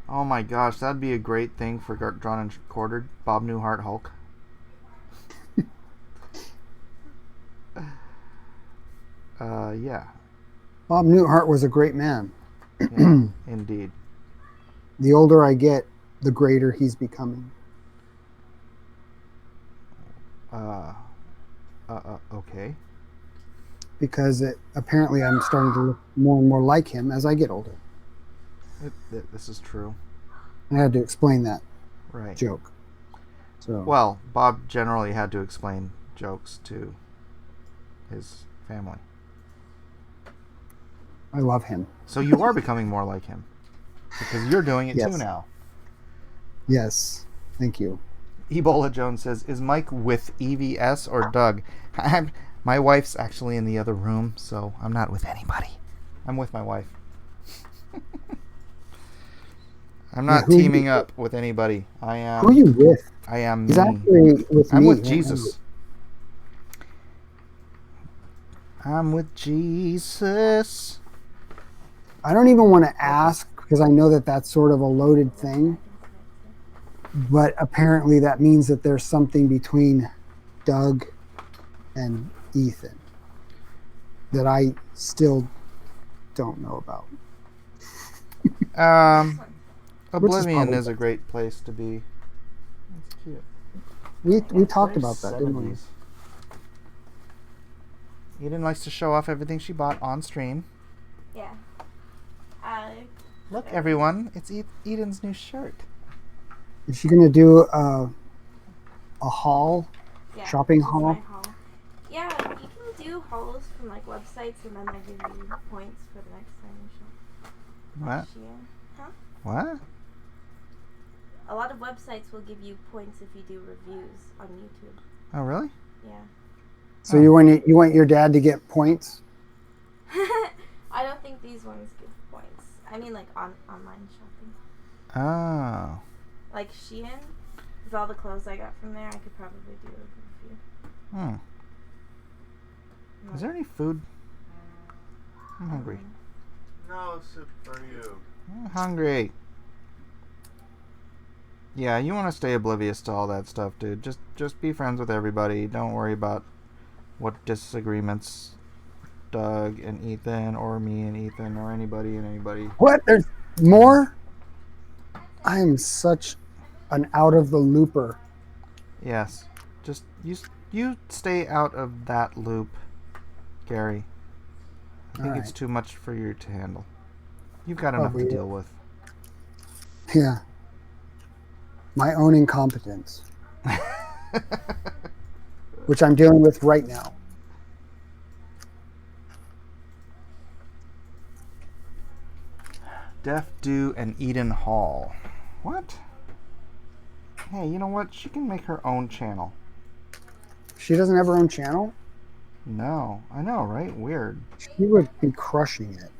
Oh my gosh, that'd be a great thing for Drawn and Quartered. Bob Newhart Hulk. Yeah. Bob Newhart was a great man. Yeah, indeed. The older I get, the greater he's becoming. Okay. Because apparently I'm starting to look more and more like him as I get older. This is true. I had to explain that Right. joke. So Well, Bob generally had to explain jokes to his family. I love him. So you are becoming more like him. Because you're doing it Yes. too now. Yes. Thank you. Ebola Jones says, is Mike with EVS or Doug? My wife's actually in the other room, so I'm not with anybody. I'm with my wife. I'm not who teaming you- up with anybody. I am. Who are you with? I am He's me. actually with I'm me. with Jesus. I'm with Jesus. I don't even want to ask because I know that that's sort of a loaded thing. But apparently that means that there's something between Doug and Ethan that I still don't know about. Oblivion probably is a great place to be. That's cute. We talked Very about that, didn't we? 70s. Eden likes to show off everything she bought on stream. Yeah. Look, everyone, it's Eden's new shirt. Is she going to do a haul? Yeah, Shopping this is haul? my haul. Yeah, you can do hauls from like websites and then they give you points for the next time you shop. What? Shein. Huh? What? A lot of websites will give you points if you do reviews on YouTube. Oh, really? Yeah. So you want your dad to get points? I don't think these ones give points. I mean like online shopping. Oh. Like Shein, with all the clothes I got from there, I could probably do a review. Hmm. No. Is there any food? I'm hungry. No soup for you. I'm hungry. Yeah, you want to stay oblivious to all that stuff, dude. Just be friends with everybody. Don't worry about what disagreements Doug and Ethan or me and Ethan or anybody and anybody. What? There's more? I am such an out of the looper. Yes. Just you stay out of that loop, Gary. I think it's Alright. too much for you to handle. You've got enough Probably to is. deal with. Yeah. My own incompetence, which I'm dealing with right now. Def Do and Eden Hall. What? Hey, you know what? She can make her own channel. She doesn't have her own channel? No. I know, right? Weird. She would be crushing it.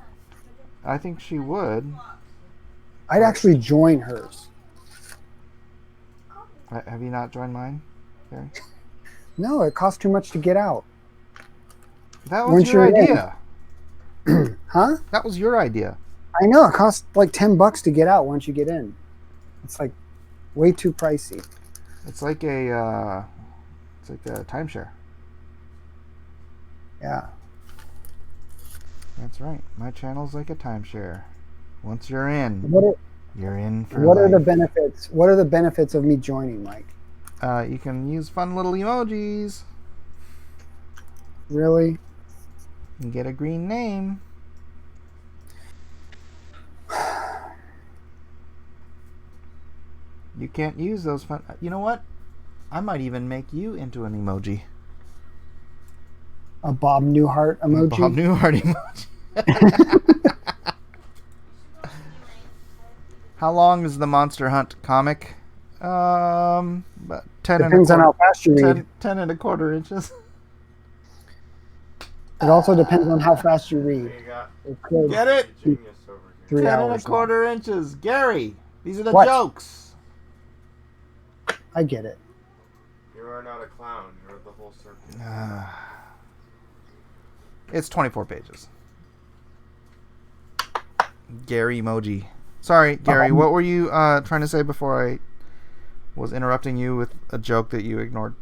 I think she would. I'd actually join hers. Have you not joined mine, Gary? No, it costs too much to get out. That was Once your you're in. idea. Huh? That was your idea. I know, it costs like $10 to get out once you get in. It's like way too pricey. It's like a timeshare. Yeah. That's right. My channel's like a timeshare. Once you're in, you're in for What life. are the benefits? What are the benefits of me joining, Mike? You can use fun little emojis. Really? You get a green name. You can't use those fun... You know what? I might even make you into an emoji. A Bob Newhart emoji? Bob Newhart emoji. How long is the Monster Hunt comic? About 10 Depends on how fast you read. 10 and a quarter inches. It also depends on how fast you read. There you go. It could Get it? be Genius over here. 3 10 hours and a quarter inches. Gary, these are the What? jokes. long. I get it. You are not a clown. You're the whole circus. It's 24 pages. Gary emoji. Sorry, Gary, what were you trying to say before I was interrupting you with a joke that you ignored?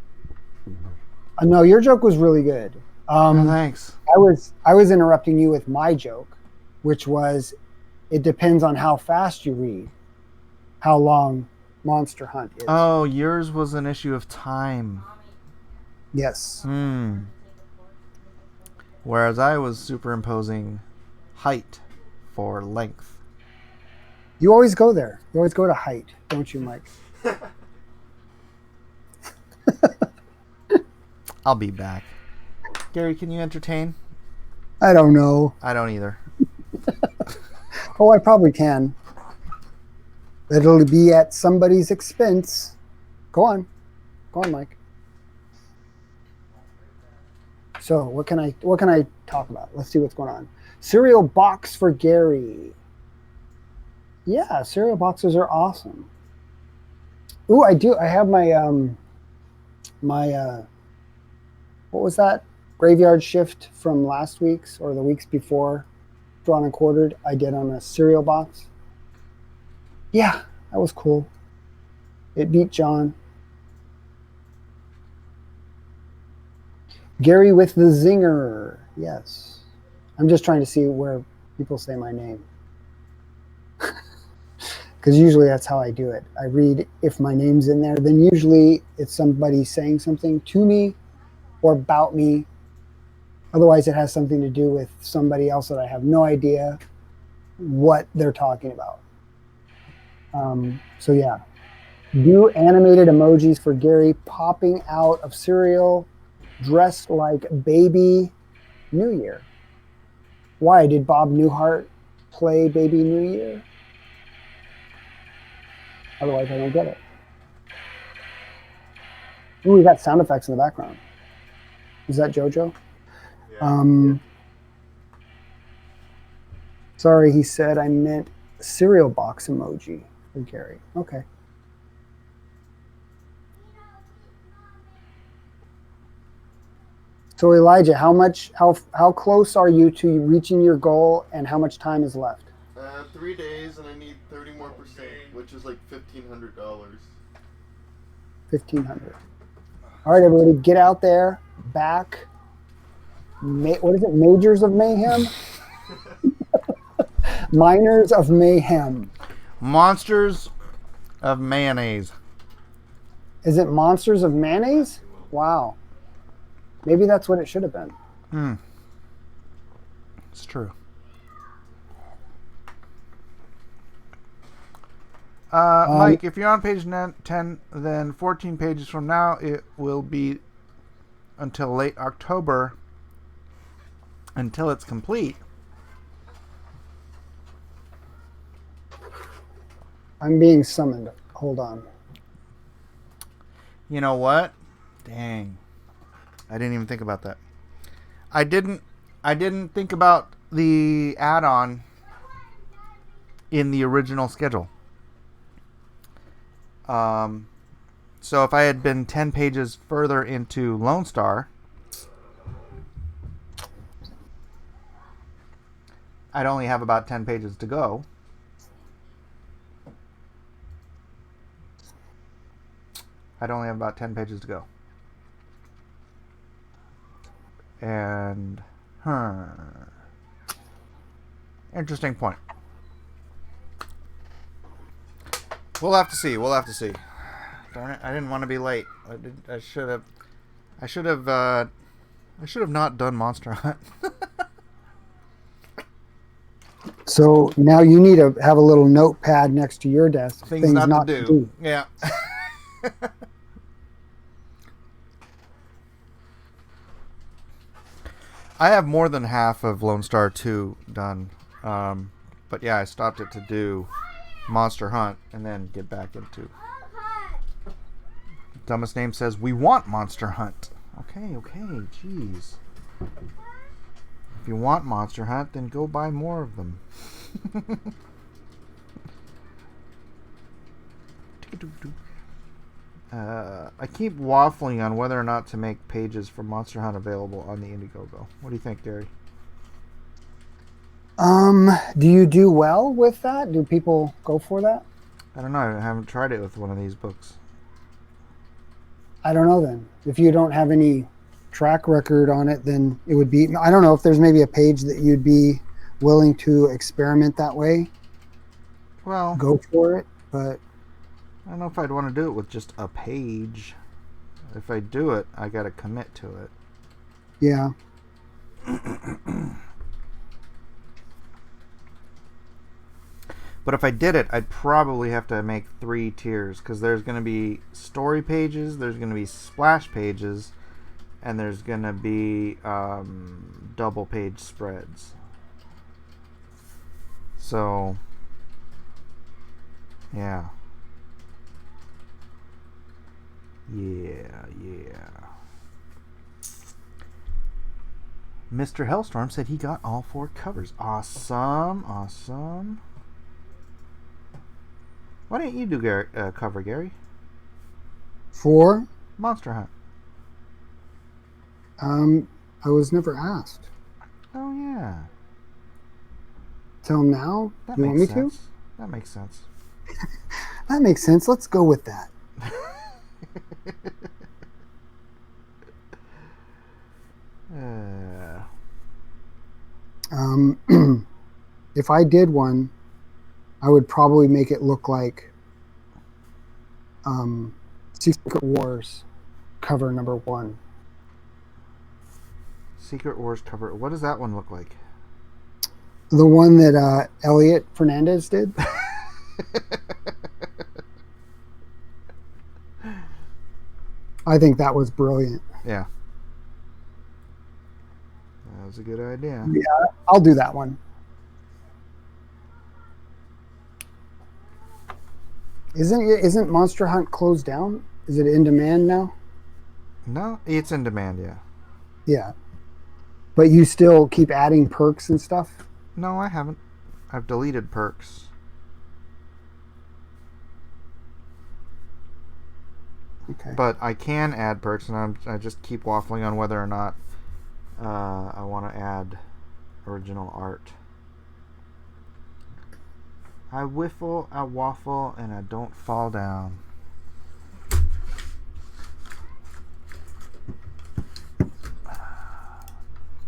No, your joke was really good. Thanks. I was interrupting you with my joke, which was, it depends on how fast you read, how long Monster Hunt is. Oh, yours was an issue of time. Yes. Whereas I was superimposing height for length. You always go there. You always go to height, don't you, Mike? I'll be back. Gary, can you entertain? I don't know. I don't either. Oh, I probably can. It'll be at somebody's expense. Go on. Go on, Mike. So what can I talk about? Let's see what's going on. Cereal box for Gary. Yeah, cereal boxes are awesome. Ooh, I do. I have my what was that? Graveyard shift from last week's or the weeks before, drawn and quartered. I did on a cereal box. Yeah, that was cool. It beat John. Gary with the zinger. Yes. I'm just trying to see where people say my name. Because usually that's how I do it. I read if my name's in there, then usually it's somebody saying something to me or about me. Otherwise, it has something to do with somebody else that I have no idea what they're talking about. So yeah, do animated emojis for Gary popping out of cereal, dressed like Baby New Year. Why did Bob Newhart play Baby New Year? Otherwise, I don't get it. Ooh, we got sound effects in the background. Is that JoJo? Yeah. Sorry, he said I meant cereal box emoji for Gary. Okay. So Elijah, how close are you to reaching your goal, and how much time is left? 3 days, and I need 30 more %, which is like $1,500. 1,500. All right, everybody, get out there, back. What is it? Majors of Mayhem? Miners of Mayhem. Monsters of mayonnaise. Is it Monsters of Mayonnaise? Wow. Maybe that's what it should have been. It's true. Mike, if you're on page 10, then 14 pages from now, it will be until late October until it's complete. I'm being summoned. Hold on. You know what? Dang. I didn't even think about that. I didn't think about the add-on in the original schedule. So if I had been 10 pages further into Lone Star, I'd only have about 10 pages to go. I'd only have about 10 pages to go. And, Interesting point. We'll have to see. We'll have to see. Darn it! I didn't want to be late. I should have. I should have not done Monster Hunt. So now you need to have a little notepad next to your desk. Things not to do. Yeah. I have more than half of Lone Star 2 done. But yeah, I stopped it to do Monster Hunt and then get back into... Dumbest Name says, we want Monster Hunt. Okay, jeez. If you want Monster Hunt, then go buy more of them. I keep waffling on whether or not to make pages for Monster Hunt available on the Indiegogo. What do you think, Gary? Do you do well with that? Do people go for that? I don't know. I haven't tried it with one of these books. I don't know then. If you don't have any track record on it, then it would be... I don't know if there's maybe a page that you'd be willing to experiment that way. Well... Go for it, but... I don't know if I'd want to do it with just a page. If I do it, I gotta commit to it. Yeah. But if I did it, I'd probably have to make 3 tiers, because there's going to be story pages, there's going to be splash pages, and there's going to be double page spreads. So, yeah. Mr. Hellstorm said he got all 4 covers. Awesome. Why didn't you do cover, Gary? For? Monster Hunt. I was never asked. Oh, yeah. Till now? That you want makes me sense. to? That makes sense. That makes sense. Let's go with that. If I did one, I would probably make it look like Secret Wars cover number 1. Secret Wars cover. What does that one look like? The one that Elliot Fernandez did. I think that was brilliant. Yeah. That was a good idea. Yeah, I'll do that one. Isn't Monster Hunt closed down? Is it in demand now? No, it's in demand, yeah. Yeah. But you still keep adding perks and stuff? No, I haven't. I've deleted perks. Okay. But I can add perks, and I just keep waffling on whether or not I want to add original art. I whiffle, I waffle, and I don't fall down.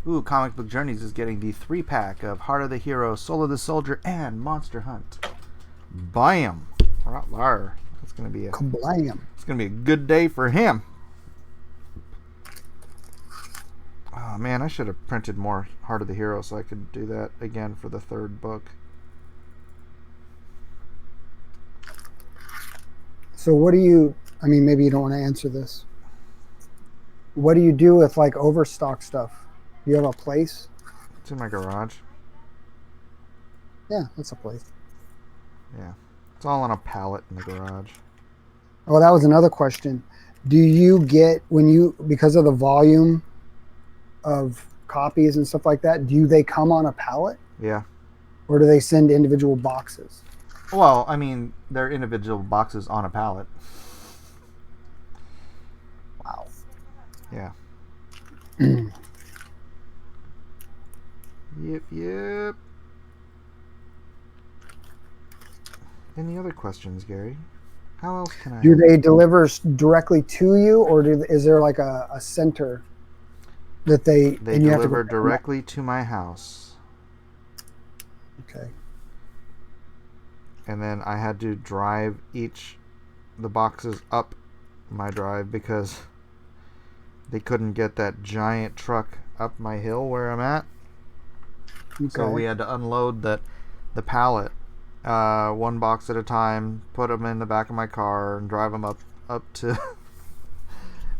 Ooh, Comic Book Journeys is getting the 3-pack of Heart of the Hero, Soul of the Soldier, and Monster Hunt. Bam! Rar. That's gonna be Kablam. It's gonna be a good day for him. Oh man, I should have printed more Heart of the Hero so I could do that again for the 3rd book. So what do you, I mean, maybe you don't want to answer this. What do you do with like overstock stuff? Do you have a place? It's in my garage. Yeah, that's a place. Yeah. It's all on a pallet in the garage. Oh, that was another question. Do you get, because of the volume of copies and stuff like that, they come on a pallet? Yeah. Or do they send individual boxes? Well, I mean, they're individual boxes on a pallet. Wow. Yeah. Yep. Any other questions, Gary? How else can I... Do they deliver directly to you, or is there like a center that they... They deliver directly to my house. Okay. And then I had to drive the boxes up my drive because they couldn't get that giant truck up my hill where I'm at. Okay. So we had to unload the pallet one box at a time, put them in the back of my car, and drive them up to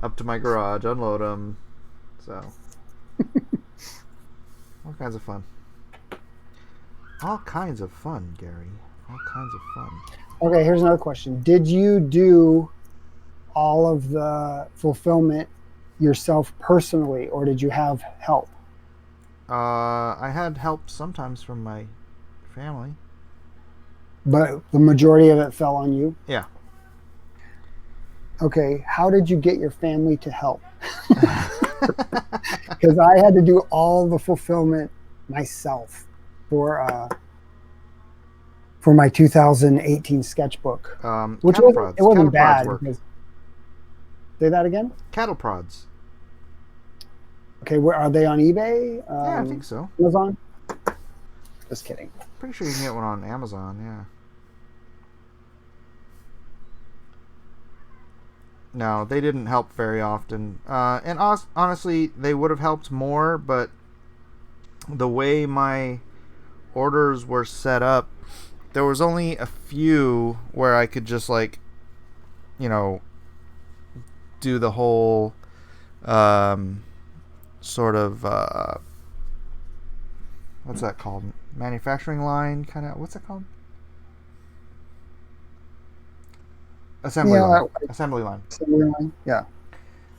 up to my garage, unload them. So all kinds of fun. All kinds of fun, Gary. All kinds of fun. Okay, here's another question. Did you do all of the fulfillment yourself personally, or did you have help? I had help sometimes from my family. But the majority of it fell on you? Yeah. Okay, how did you get your family to help? Because I had to do all the fulfillment myself for my 2018 sketchbook, which Cattle wasn't bad. prods work. Say that again? Cattle prods. Okay, where are they on eBay? Yeah, I think so. Amazon? Just kidding. Pretty sure you can get one on Amazon, yeah. No, they didn't help very often. And honestly, they would have helped more, but the way my orders were set up, there was only a few where I could just, like, do the whole sort of what's that called? Manufacturing line kind of. What's that called? Assembly line. Assembly line. Assembly line. Yeah.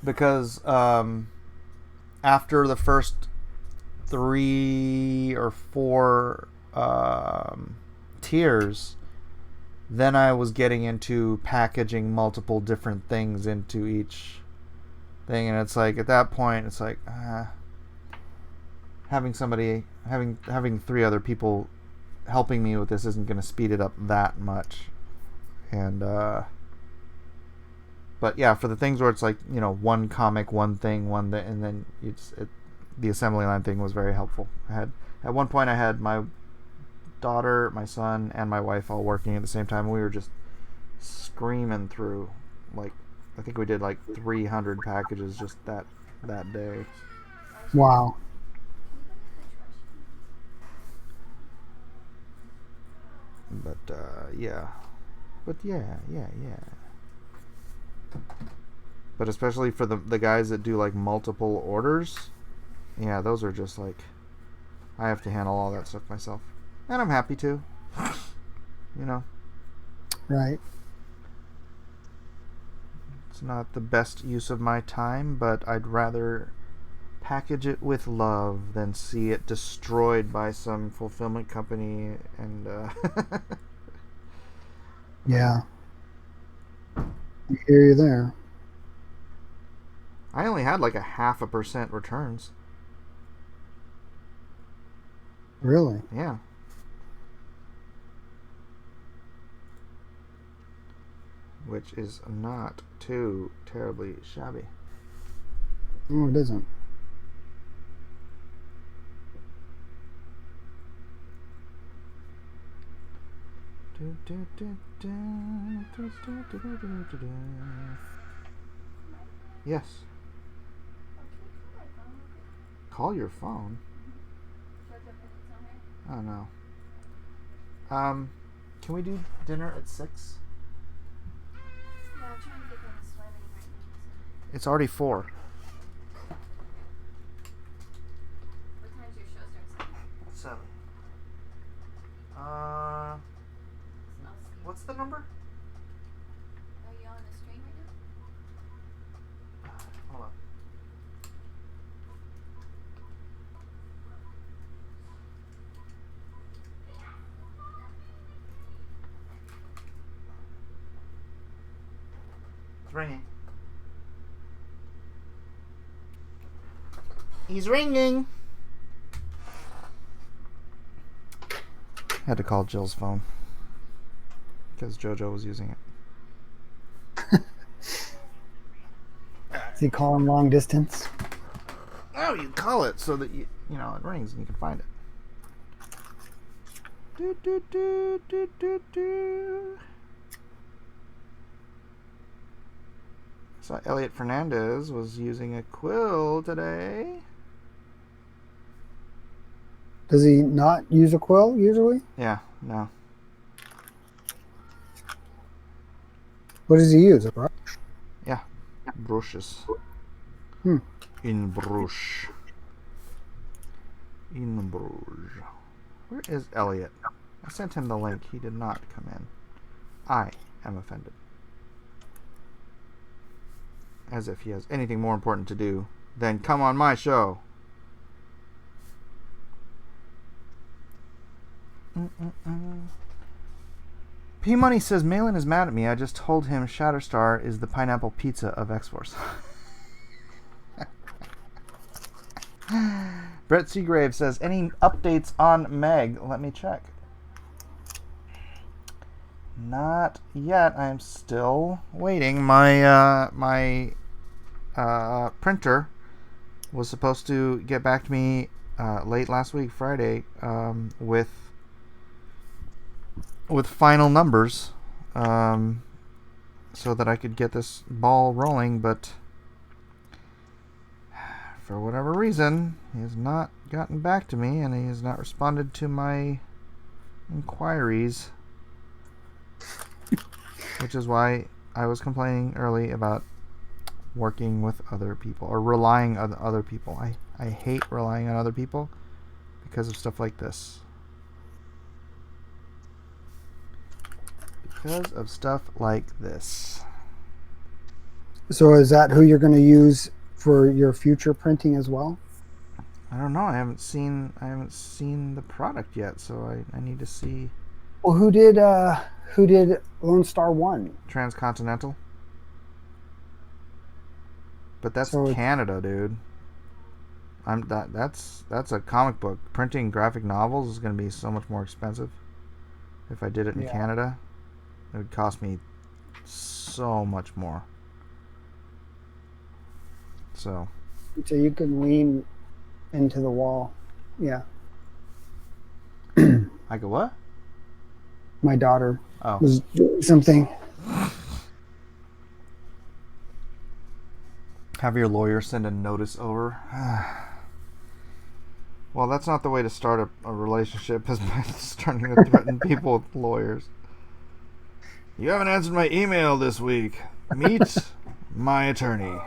Because after the first 3 or 4 tiers, then I was getting into packaging multiple different things into each thing, and it's like at that point it's like having 3 other people helping me with this isn't going to speed it up that much. And but yeah, for the things where it's like, one comic, one thing, and then the assembly line thing was very helpful. At one point I had my daughter, my son, and my wife all working at the same time. We were just screaming through, like, I think we did like 300 packages just that day. Wow. But yeah. But especially for the guys that do like multiple orders, yeah, those are just like, I have to handle all that stuff myself. And I'm happy to. Right. It's not the best use of my time, but I'd rather package it with love than see it destroyed by some fulfillment company and Yeah. I hear you there. I only had like 0.5% returns. Really? Yeah. Which is not too terribly shabby. No, it isn't. Yes. Call your phone? Oh no. Can we do dinner at 6? Yeah, I'm trying to get them sweating right now. It's already 4. What time's your show start? 7. What's the number? Are you on the stream right now? Hold on. It's ringing. He's ringing. Had to call Jill's phone because JoJo was using it. Is he calling long distance? Oh, you call it so that it rings and you can find it. Do, do, do, do, do, do. So Elliot Fernandez was using a quill today. Does he not use a quill usually? Yeah, no. What does he use? A brush? Yeah, brushes. Hmm. In Bruges. In Bruges. Where is Elliot? I sent him the link. He did not come in. I am offended. As if he has anything more important to do than come on my show. P-Money says, Malin is mad at me. I just told him Shatterstar is the pineapple pizza of X-Force. Brett Seagrave says, any updates on Meg? Let me check. Not yet. I'm still waiting. My printer was supposed to get back to me late last week, Friday, with final numbers, so that I could get this ball rolling, but for whatever reason, he has not gotten back to me, and he has not responded to my inquiries, which is why I was complaining early about working with other people, or relying on other people. I hate relying on other people because of stuff like this. Because of stuff like this. So is that who you're going to use for your future printing as well? I don't know. I haven't seen the product yet, so I need to see. Well, who did Lone Star 1? Transcontinental. But that's So Canada, dude. That's a comic book. Printing graphic novels is going to be so much more expensive. If I did it in Canada, it would cost me so much more. So you can lean into the wall. Yeah. I go, what? My daughter Oh. was doing something. Have your lawyer send a notice over. Well, that's not the way to start a relationship, is by starting to threaten people with lawyers. You haven't answered my email this week. Meet my attorney.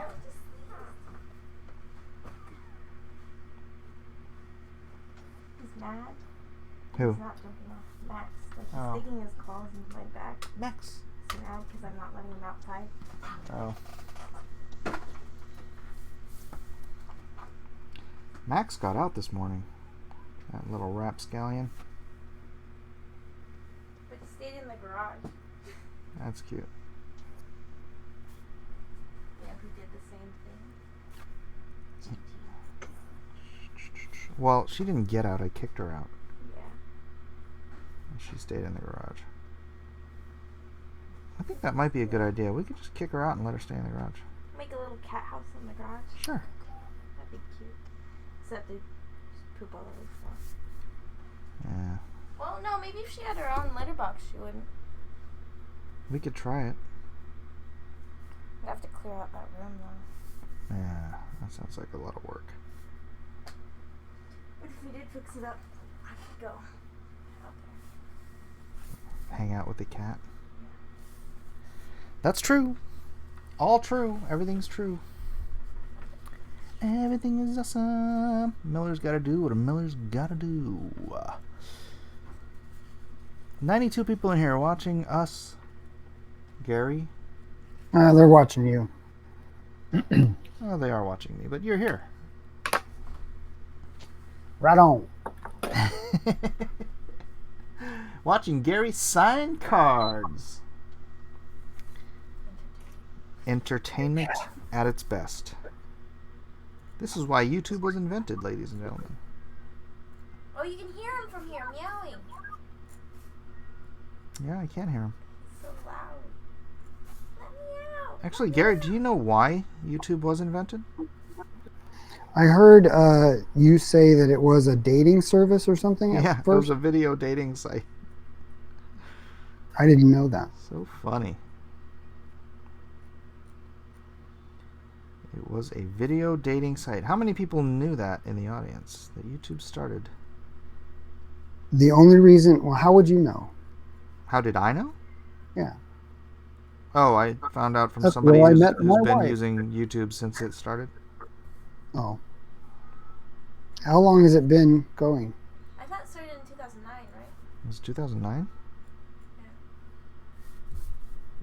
He's mad. Who? He's not jumping off. Max. Like he's Oh. taking his calls in my back. Max. He's mad because I'm not letting him outside. Oh. Max got out this morning. That little rapscallion. But he stayed in the garage. That's cute. Yeah, who did the same thing? Well, she didn't get out. I kicked her out. Yeah. And she stayed in the garage. I think that might be a good idea. We could just kick her out and let her stay in the garage. Make a little cat house in the garage. Sure. That'd be cute. Except they just poop all over stuff. Yeah. Well, no, maybe if she had her own litter box, she wouldn't. We could try it. We'd have to clear out that room, though. Yeah. That sounds like a lot of work. But if we did fix it up, I could go out there. Hang out with the cat. That's true. All true. Everything's true. Everything is awesome. Miller's got to do what a Miller's got to do. 92 people in here watching us. Gary? They're watching you. Oh, they are watching me, but you're here. Right on. Watching Gary sign cards. Entertainment at its best. This is why YouTube was invented, ladies and gentlemen. Oh, you can hear him from here meowing. Yeah, I can hear him. So loud. Let me out. Actually, Gary, do you know why YouTube was invented? I heard you say that it was a dating service or something at Yeah, it first. was a video dating site. I didn't know that. So funny. It was a video dating site. How many people knew that in the audience that YouTube started? The only reason, well, how would you know? How did I know? Yeah. Oh, I found out from That's somebody where I who's met my been wife. using YouTube since it started. Oh. How long has it been going? I thought it started in 2009, right? It was 2009?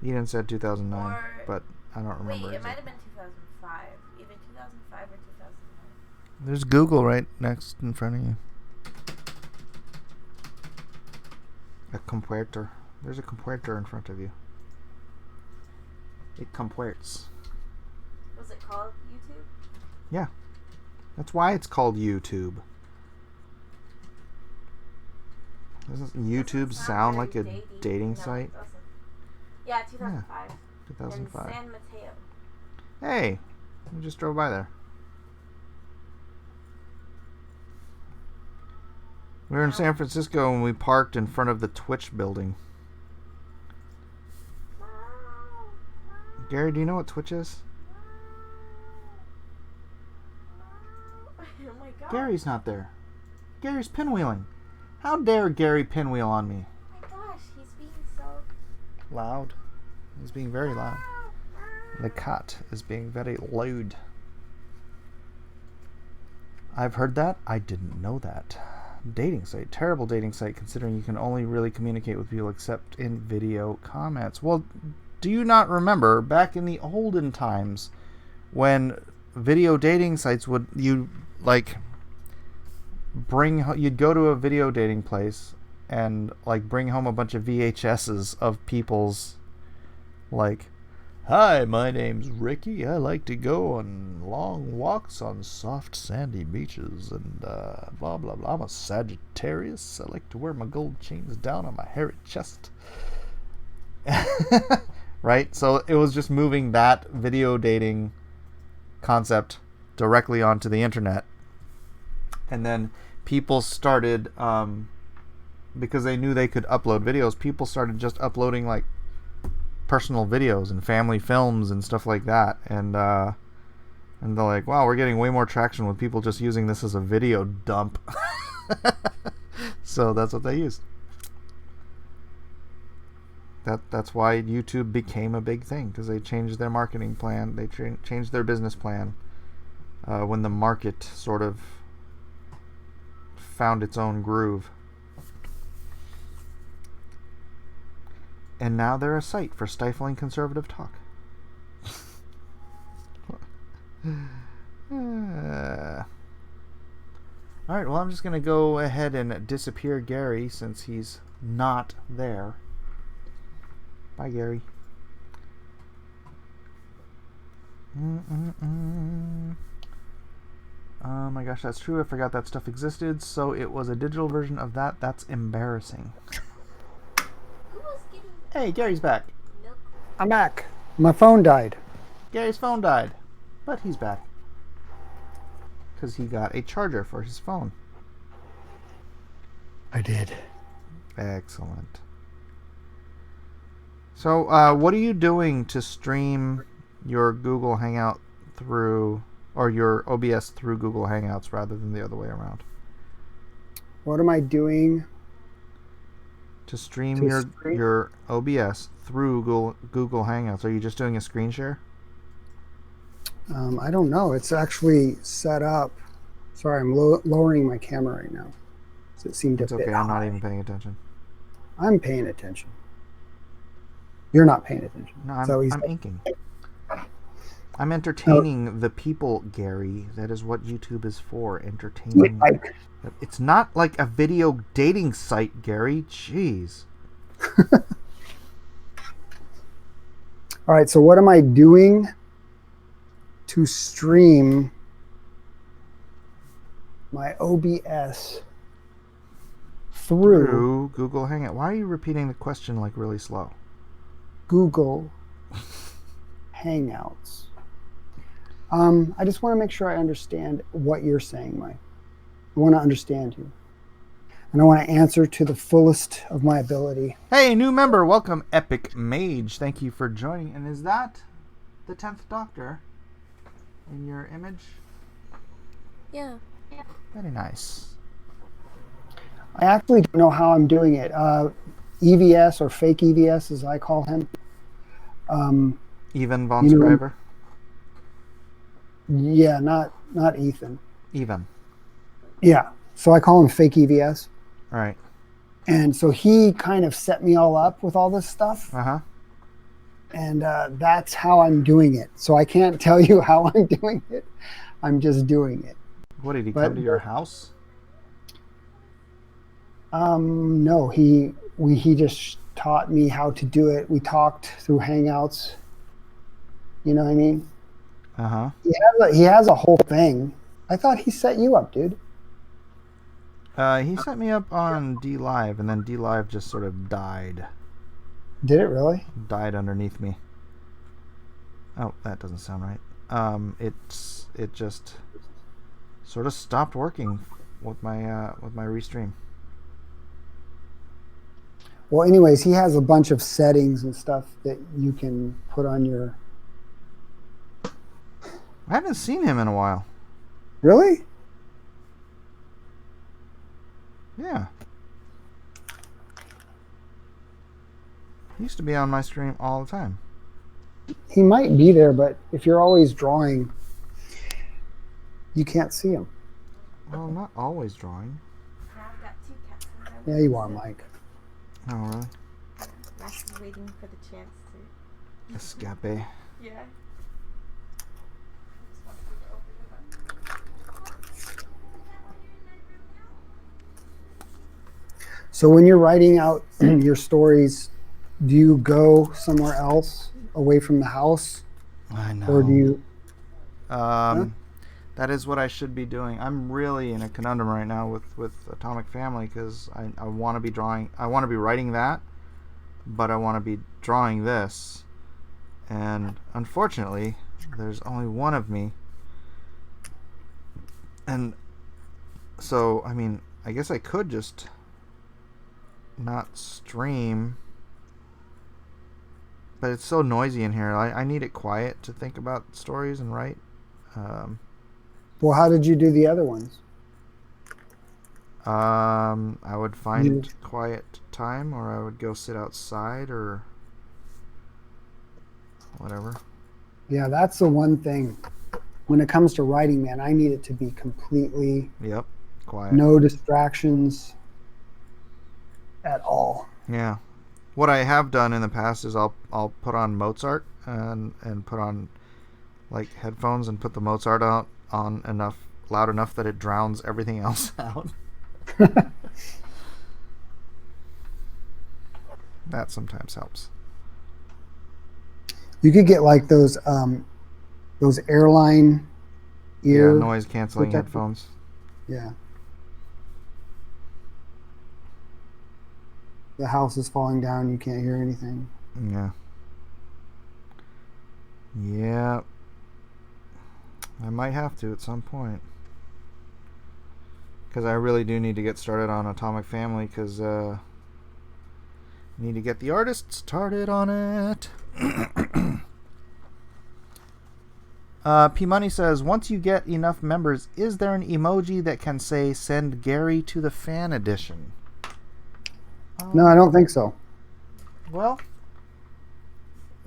Yeah. Eden said 2009, Or- but I don't remember. Wait, it might exactly. have been 2005. Either 2005 or 2009. There's Google right next in front of you. A compuertor. There's a compuertor in front of you. It compuerts. Was it called YouTube? Yeah. That's why it's called YouTube. Doesn't YouTube Doesn't sound like a very dating No, it site? doesn't. Yeah, 2005. 2005. In San Mateo. Hey, we just drove by there. We were in San Francisco and we parked in front of the Twitch building. Gary, do you know what Twitch is? Oh my god. Gary's not there. Gary's pinwheeling. How dare Gary pinwheel on me? Oh my gosh, he's being so. Loud. He's being very loud. The cat is being very loud. I've heard that. I didn't know that. Dating site. Terrible dating site considering you can only really communicate with people except in video comments. Well, do you not remember back in the olden times when video dating sites would, you'd go to a video dating place and like bring home a bunch of VHSs of people's like, hi, my name's Ricky. I like to go on long walks on soft sandy beaches and blah blah blah. I'm a Sagittarius. I like to wear my gold chains down on my hairy chest. Right? So it was just moving that video dating concept directly onto the internet. And then people started, because they knew they could upload videos, people started just uploading like personal videos and family films and stuff like that. And they're like, wow, we're getting way more traction with people just using this as a video dump. So that's what they used. That's why YouTube became a big thing, because they changed their marketing plan. They changed their business plan when the market sort of found its own groove. And now they're a site for stifling conservative talk. Alright, well, I'm just going to go ahead and disappear Gary since he's not there. Bye, Gary. Oh my gosh, that's true. I forgot that stuff existed. So it was a digital version of that. That's embarrassing. Who was getting Hey, Gary's back. milk? I'm back. My phone died. Gary's phone died, but he's back. Because he got a charger for his phone. I did. Excellent. So, what are you doing to stream your Google Hangout through, or your OBS through Google Hangouts rather than the other way around? What am I doing? To stream To your stream? your OBS through Google Hangouts, are you just doing a screen share? I don't know. It's actually set up. Sorry, I'm lowering my camera right now. So it seemed It's a bit okay, I'm not high. even paying attention. I'm paying attention. You're not paying attention. No, So he's I'm inking. I'm entertaining the people, Gary. That is what YouTube is for, entertaining. It's not like a video dating site, Gary. Jeez. All right, so what am I doing to stream my OBS through Google Hangout. Why are you repeating the question like really slow? Google Hangouts? I just want to make sure I understand what you're saying, Mike. I want to understand you. And I want to answer to the fullest of my ability. Hey, new member. Welcome, Epic Mage. Thank you for joining. And is that the 10th Doctor in your image? Yeah. Very nice. I actually don't know how I'm doing it. EVS, or fake EVS as I call him. Even Von Scriver? Yeah, not Ethan. Even. Yeah. So I call him fake EVS. All right. And so he kind of set me all up with all this stuff. Uh-huh. And that's how I'm doing it. So I can't tell you how I'm doing it. I'm just doing it. What, did he come to your house? No, he just taught me how to do it. We talked through Hangouts. You know what I mean? Uh-huh. He has a whole thing. I thought he set you up, dude. He set me up on D Live, and then D Live just sort of died. Did it really? Died underneath me. Oh, that doesn't sound right. It just sort of stopped working with my restream. Well, anyways, he has a bunch of settings and stuff that you can put on your... I haven't seen him in a while. Really? Yeah. He used to be on my stream all the time. He might be there, but if you're always drawing, you can't see him. Well, I'm not always drawing. I've got 2 cats. Yeah, you are, Mike. Oh, really? Max is waiting for the chance to. Escape. Yeah. So when you're writing out your stories, do you go somewhere else away from the house? I know. Or do you... That is what I should be doing. I'm really in a conundrum right now with Atomic Family, because I want to be drawing. I want to be writing that, but I want to be drawing this. And unfortunately, there's only one of me. And so, I mean, I guess I could just not stream, but it's so noisy in here. I need it quiet to think about stories and write. Well, how did you do the other ones? I would find quiet time, or I would go sit outside, or whatever. Yeah, that's the one thing. When it comes to writing, man, I need it to be completely... Yep, quiet. No distractions at all. Yeah. What I have done in the past is I'll put on Mozart and put on like headphones and put the Mozart out on loud enough that it drowns everything else out. That sometimes helps. You could get like those airline ear... Yeah, noise canceling headphones. Yeah. The house is falling down, you can't hear anything. Yeah. Yeah. I might have to at some point. Because I really do need to get started on Atomic Family, because need to get the artist started on it. P Money says, once you get enough members, is there an emoji that can say send Gary to the fan edition? No, I don't think so. Well,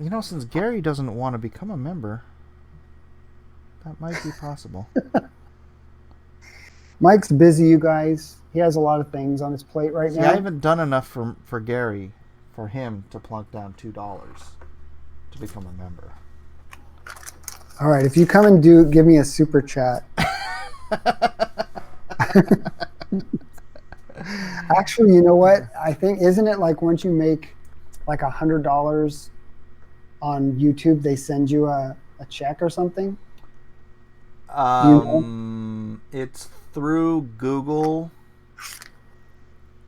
you know, since Gary doesn't want to become a member, that might be possible. Mike's busy, you guys. He has a lot of things on his plate right now. I haven't done enough for Gary, for him to plunk down $2 to become a member. All right, if you come and give me a super chat. Actually, you know what? I think, isn't it like once you make like $100 on YouTube, they send you a check or something? It's through Google.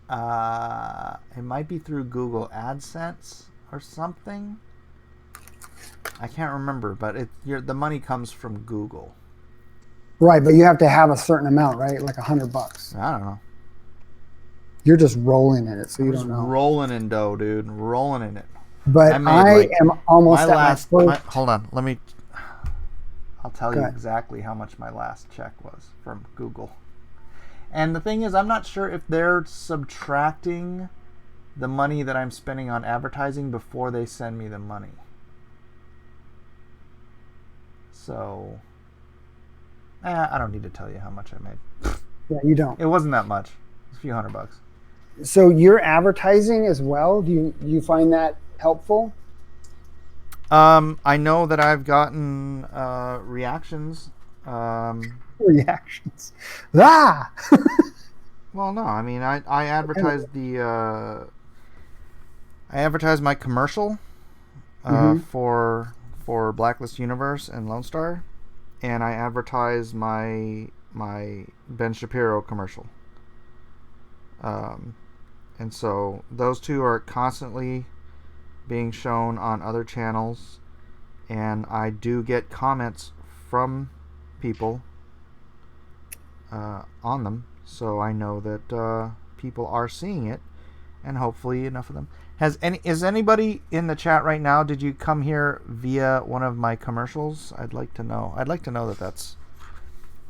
It might be through Google AdSense or something. I can't remember, but the money comes from Google. Right, but you have to have a certain amount, right? Like $100. I don't know. You're just rolling in it, so you I'm just don't know. rolling in dough, dude. Rolling in it. But I am almost at my first. Hold on, I'll tell you ahead. exactly how much my last check was from Google. And the thing is, I'm not sure if they're subtracting the money that I'm spending on advertising before they send me the money. So, I don't need to tell you how much I made. Yeah, you don't. It wasn't that much. It's a few $100. So you're advertising as well? Do you find that helpful? I know that I've gotten reactions. Reactions. Ah! Well, no, I mean, I advertised I advertised my commercial for Blacklist Universe and Lone Star, and I advertised my Ben Shapiro commercial. And so those two are constantly being shown on other channels, and I do get comments from people on them, so I know that people are seeing it, and hopefully enough of them. Is anybody in the chat right now? Did you come here via one of my commercials? I'd like to know. I'd like to know that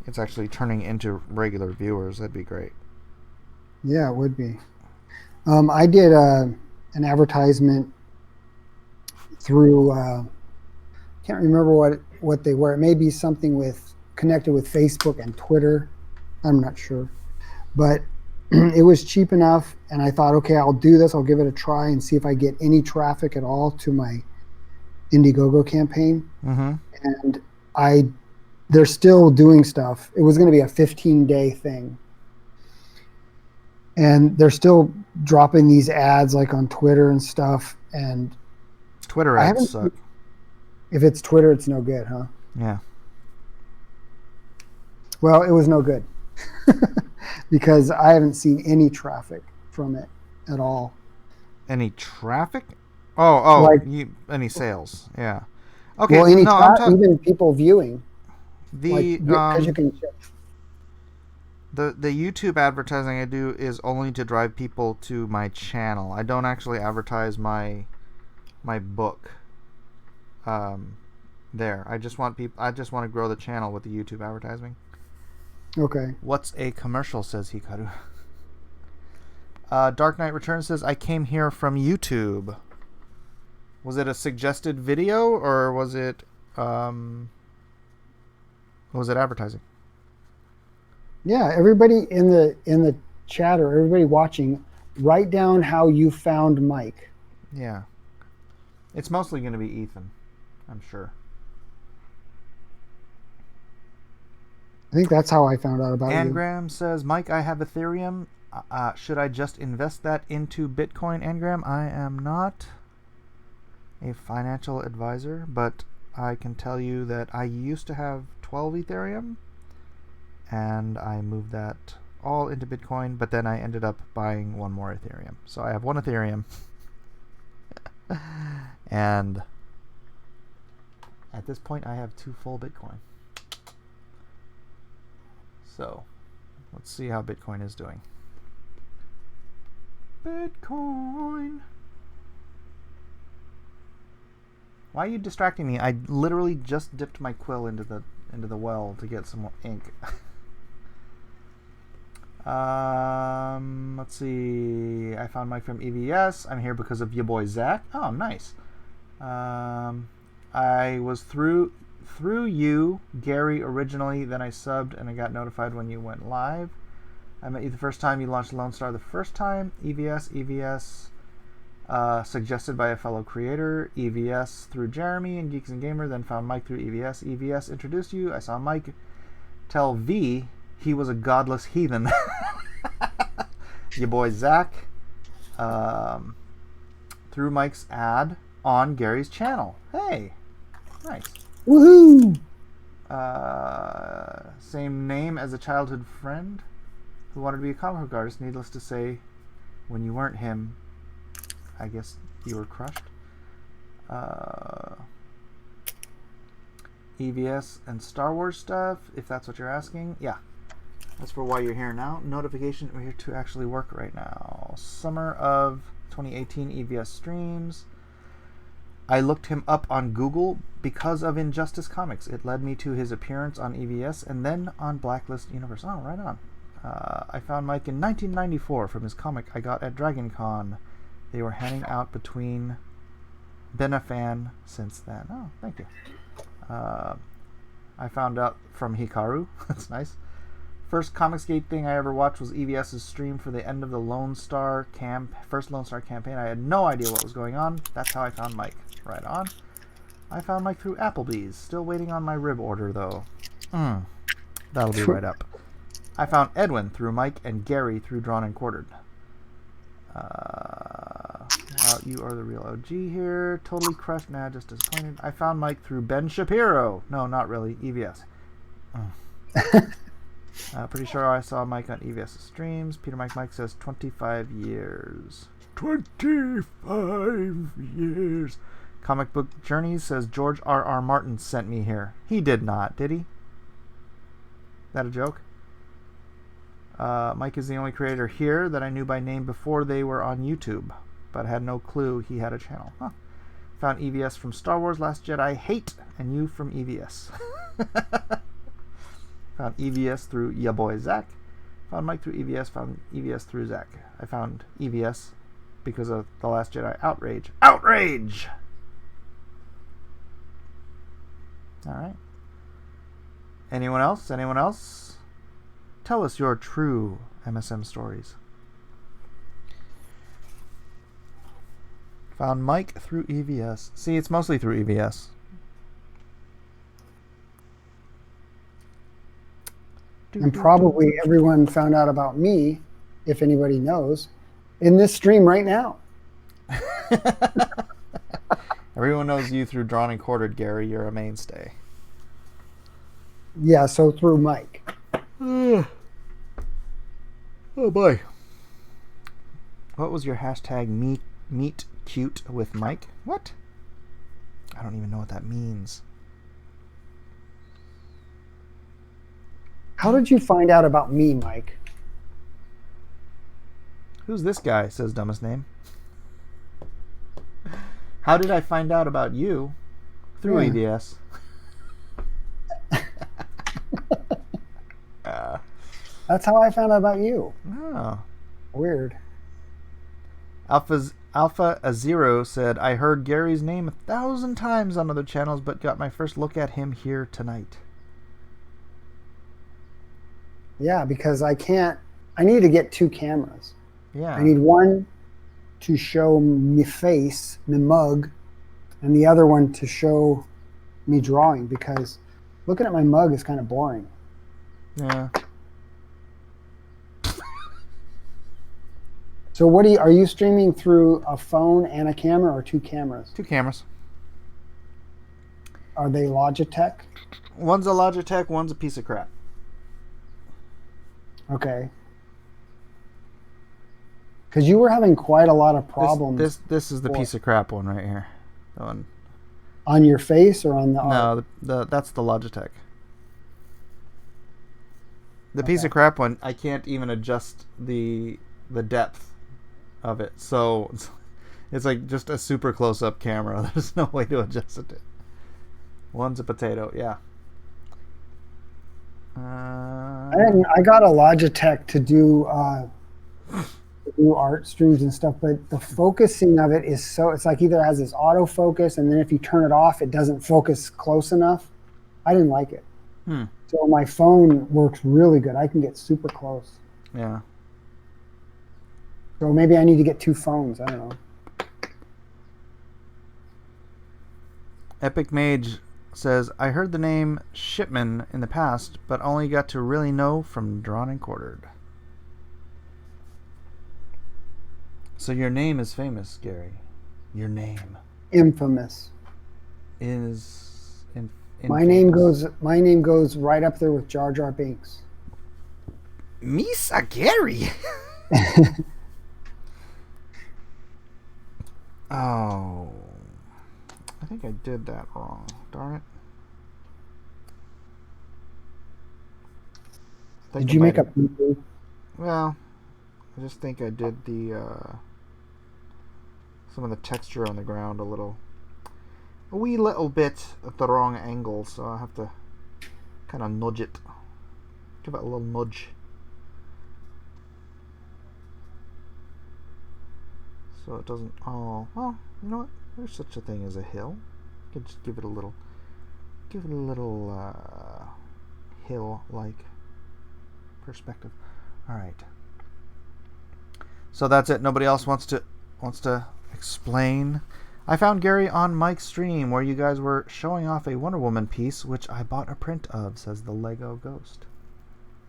it's actually turning into regular viewers. That'd be great. Yeah, it would be. I did an advertisement through can't remember what they were. It may be something connected with Facebook and Twitter. I'm not sure, but it was cheap enough, and I thought, okay, I'll do this. I'll give it a try and see if I get any traffic at all to my Indiegogo campaign. And they're still doing stuff. It was going to be a 15-day thing. And they're still dropping these ads like on Twitter and stuff. And Twitter ads suck. If it's Twitter, it's no good, huh? Yeah. Well, it was no good because I haven't seen any traffic from it at all. Any traffic? Oh, like, any sales? Yeah. Okay. Well, even people viewing. Because you can check. The YouTube advertising I do is only to drive people to my channel. I don't actually advertise my book there. I just want to grow the channel with the YouTube advertising. Okay. What's a commercial, says Hikaru. Dark Knight Returns says, I came here from YouTube. Was it a suggested video or was it advertising? Yeah, everybody in the chat or everybody watching, write down how you found Mike. Yeah. It's mostly going to be Ethan, I'm sure. I think that's how I found out about you. Angram says, Mike, I have Ethereum. Should I just invest that into Bitcoin, Angram? I am not a financial advisor, but I can tell you that I used to have 12 Ethereum, and I moved that all into Bitcoin, but then I ended up buying one more Ethereum. So I have one Ethereum, and at this point I have 2 full Bitcoin. So let's see how Bitcoin is doing. Bitcoin. Why are you distracting me? I literally just dipped my quill into the well to get some more ink. Let's see. I found Mike from EVS. I'm here because of your boy Zach. Oh, nice. I was through you, Gary, originally. Then I subbed and I got notified when you went live. I met you the first time you launched Lone Star. The first time EVS. Suggested by a fellow creator, EVS through Jeremy and Geeks and Gamer, then found Mike through EVS. EVS introduced you. I saw Mike tell V he was a godless heathen. Your boy Zach threw Mike's ad on Gary's channel. Hey, nice. Woohoo! Same name as a childhood friend who wanted to be a comic book artist. Needless to say, when you weren't him, I guess you were crushed. EVS and Star Wars stuff, if that's what you're asking. Yeah. That's for why you're here now. Notification, we're here to actually work right now. Summer of 2018 EVS streams. I looked him up on Google because of Injustice Comics. It led me to his appearance on EVS and then on Blacklist Universe. Oh, right on. I found Mike in 1994 from his comic I got at Dragon Con. They were handing out between. Been a fan since then. Oh, thank you. I found out from Hikaru. That's nice. First Comicgate thing I ever watched was EVS's stream for the end of the Lone Star first Lone Star campaign. I had no idea what was going on. That's how I found Mike. Right on. I found Mike through Applebee's. Still waiting on my rib order, though. That'll be right up. I found Edwin through Mike and Gary through Drawn and Quartered. You are the real OG here. Totally crushed. Nah, just disappointed. I found Mike through Ben Shapiro. No, not really. EVS. Pretty sure I saw Mike on EVS streams. Peter Mike says 25 years. 25 years. Comic Book Journeys says George R.R. Martin sent me here. He did not, did he? That a joke? Mike is the only creator here that I knew by name before they were on YouTube, but I had no clue he had a channel. Huh. Found EVS from Star Wars Last Jedi Hate, and you from EVS. Found EVS through ya boy Zach. Found Mike through EVS. Found EVS through Zach. I found EVS because of The Last Jedi Outrage. Outrage! Alright. Anyone else? Anyone else? Tell us your true MSM stories. Found Mike through EVS. See, it's mostly through EVS. And probably everyone found out about me, if anybody knows, in this stream right now. Everyone knows you through Drawn and Quartered, Gary. You're a mainstay. Yeah, so through Mike. Oh boy. What was your hashtag meet cute with Mike? What? I don't even know what that means. How did you find out about me, Mike? Who's this guy? Says dumbest name. How did I find out about you? Through EVS. That's how I found out about you. Oh. Weird. Alpha Azero said, I heard Gary's name 1,000 times on other channels, but got my first look at him here tonight. Yeah, because I need to get 2 cameras. Yeah. I need one to show me face, me mug, and the other one to show me drawing, because looking at my mug is kind of boring. Yeah. So are you streaming through a phone and a camera, or 2 cameras? 2 cameras. Are they Logitech? One's a Logitech, one's a piece of crap. Okay. Because you were having quite a lot of problems. This is the piece of crap one right here. The one. On your face or on the art? No, that's the Logitech. The piece of crap one, I can't even adjust the depth of it. So it's like just a super close-up camera. There's no way to adjust it. One's a potato, yeah. I got a Logitech to do art streams and stuff, but the focusing of it is it's like either has this autofocus, and then if you turn it off, it doesn't focus close enough. I didn't like it. So my phone works really good. I can get super close. Yeah. So maybe I need to get 2 phones. I don't know. Epic Mage says, I heard the name Shipman in the past, but only got to really know from Drawn and Quartered. So your name is famous, Gary. Your name. Infamous. Is my name goes right up there with Jar Jar Binks. Misa Gary. Oh. I think I did that wrong. Darn it. Did you make a poo-poo? Well, I just think I did the some of the texture on the ground a wee little bit at the wrong angle, so I have to kind of nudge it, give it a little nudge. So it doesn't. Oh, well, you know what? There's such a thing as a hill. You could just give it a little hill-like perspective. All right. So that's it. Nobody else wants to explain. I found Gary on Mike's stream where you guys were showing off a Wonder Woman piece, which I bought a print of. Says the Lego Ghost.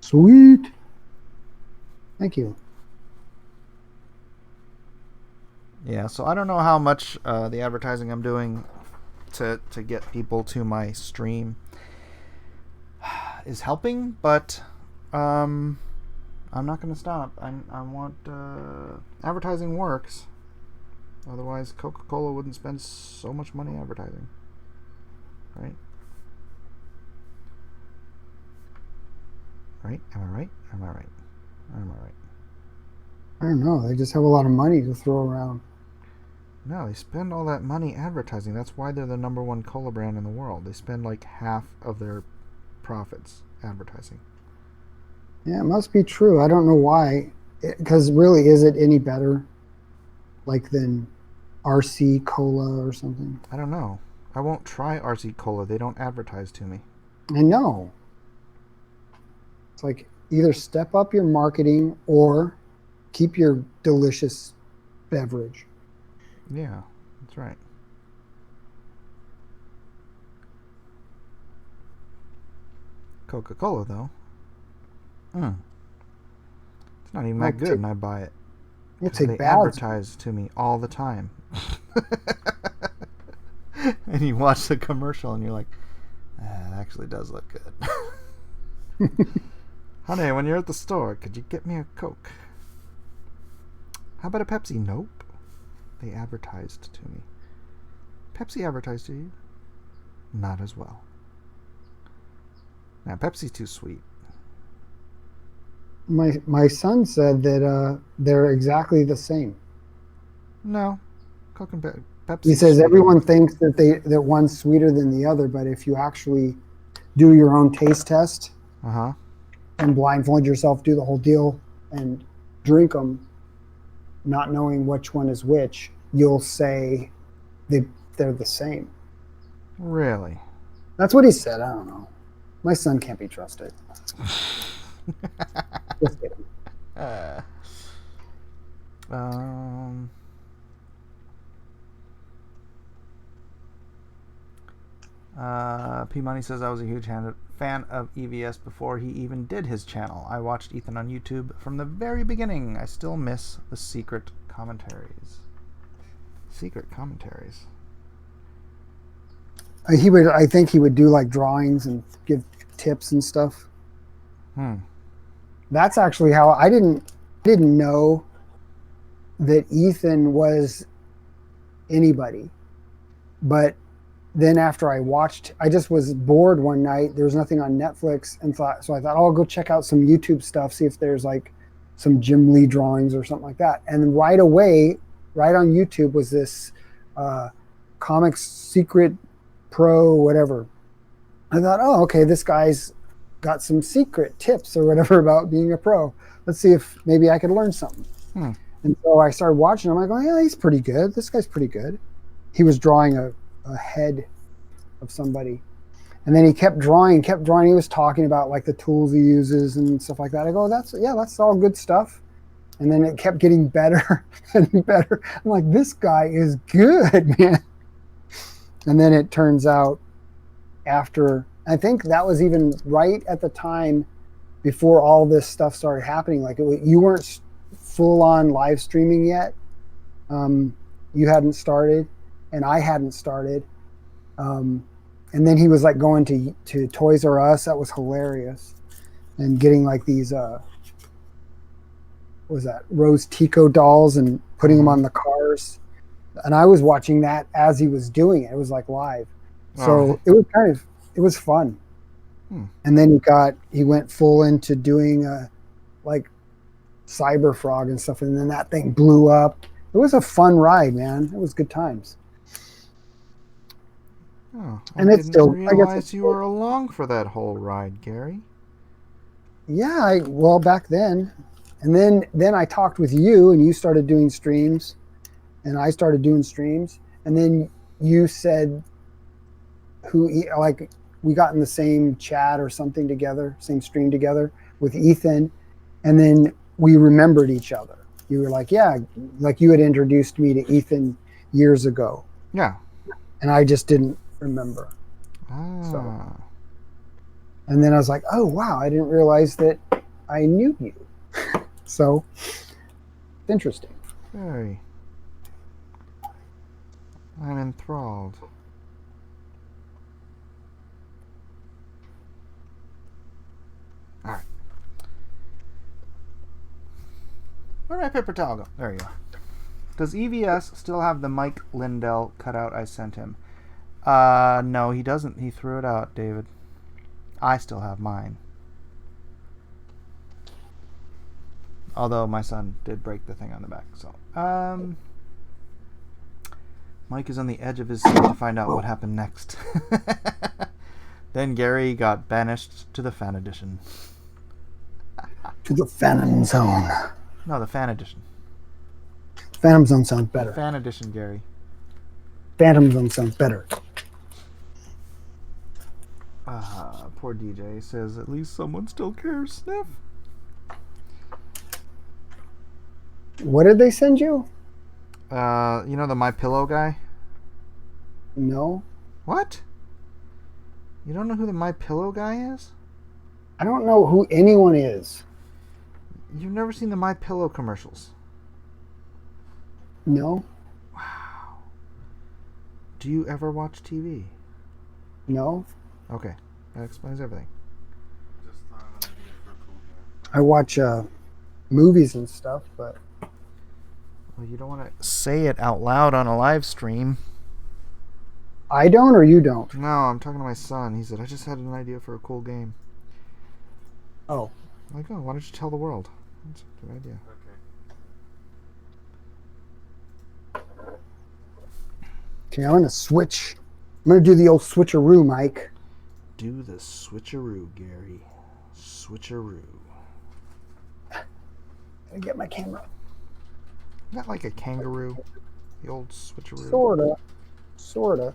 Sweet. Thank you. Yeah. So I don't know how much the advertising I'm doing to get people to my stream is helping, but I'm not going to stop. I want advertising works. Otherwise, Coca-Cola wouldn't spend so much money advertising, right? Right? Am I right? Am I right? Am I right? I don't know. They just have a lot of money to throw around. No, they spend all that money advertising. That's why they're the #1 cola brand in the world. They spend like half of their profits advertising. Yeah, it must be true. I don't know why. Because really, is it any better, like, than RC Cola or something? I don't know. I won't try RC Cola. They don't advertise to me. I know. It's like either step up your marketing or keep your delicious beverage. Yeah, that's right. Coca-Cola, though. It's not even that good, and I buy it. It's a they bad. advertise to me all the time. And you watch the commercial, and you're like, it actually does look good. Honey, when you're at the store, could you get me a Coke? How about a Pepsi? Nope. They advertised to me. Pepsi advertised to you? Not as well. Now, Pepsi's too sweet. My son said that they're exactly the same. No. Coke and Pepsi. He says everyone thinks that one's sweeter than the other, but if you actually do your own taste test and blindfold yourself, do the whole deal, and drink them, not knowing which one is which, you'll say they're the same. Really? That's what he said. I don't know. My son can't be trusted. Just kidding. P Money says I was a huge fan of EVS before he even did his channel. I watched Ethan on YouTube from the very beginning. I still miss the secret commentaries. Secret commentaries. I think he would do like drawings and give tips and stuff. That's actually how I didn't know that Ethan was anybody. But then after I just was bored one night. There was nothing on Netflix, so I thought, I'll go check out some YouTube stuff, see if there's like some Jim Lee drawings or something like that. And right away, right on YouTube was this Comics Secret Pro, whatever. I thought, oh, okay, this guy's got some secret tips or whatever about being a pro. Let's see if maybe I could learn something. And so I started watching him. I'm like, oh, yeah, he's pretty good. This guy's pretty good. He was drawing a head of somebody. And then he kept drawing. He was talking about like the tools he uses and stuff like that. I go, that's all good stuff. And then it kept getting better and better. I'm like, this guy is good, man. And then it turns out after, I think that was even right at the time before all this stuff started happening. Like you weren't full on live streaming yet. You hadn't started and I hadn't started. And then he was like going to Toys R Us. That was hilarious. And getting like these, what was that, Rose Tico dolls and putting them on the cars. And I was watching that as he was doing it. It was like live. So it was fun. And then he went full into doing like Cyber Frog and stuff, and then that thing blew up. It was a fun ride, man. It was good times. Oh, And I it's didn't still, I guess realize it's you were along for that whole ride, Gary. Yeah, well, back then. And then I talked with you, and you started doing streams, and I started doing streams. And then you said we got in the same chat or something together, same stream together with Ethan. And then we remembered each other. You were like, yeah, like you had introduced me to Ethan years ago. Yeah. And I just didn't remember. Ah. And then I was like, oh, wow, I didn't realize that I knew you. So, it's interesting. Very. I'm enthralled. All right. Where'd my paper towel go? There you are. Does EVS still have the Mike Lindell cutout I sent him? No, he doesn't. He threw it out, David. I still have mine. Although my son did break the thing on the back. So, Mike is on the edge of his seat to find out what happened next. Then Gary got banished to the fan edition. To the Phantom Zone. No, the fan edition. Phantom Zone sounds better. Fan edition, Gary. Phantom Zone sounds better. Poor DJ says, at least someone still cares, Sniff. What did they send you? You know the My Pillow guy? No. What? You don't know who the My Pillow guy is? I don't know who anyone is. You've never seen the My Pillow commercials? No. Wow. Do you ever watch TV? No. Okay, that explains everything. Just thought of an idea for a cool game. I watch movies and stuff, but Well, you don't want to say it out loud on a live stream. I don't, or you don't? No, I'm talking to my son. He said, I just had an idea for a cool game. Oh. I'm like, oh, why don't you tell the world? That's a good idea. Okay, I'm gonna switch. I'm gonna do the old switcheroo, Mike. Do the switcheroo, Gary. Switcheroo. Gotta get my camera. Not like a kangaroo. The old switcheroo. Sorta.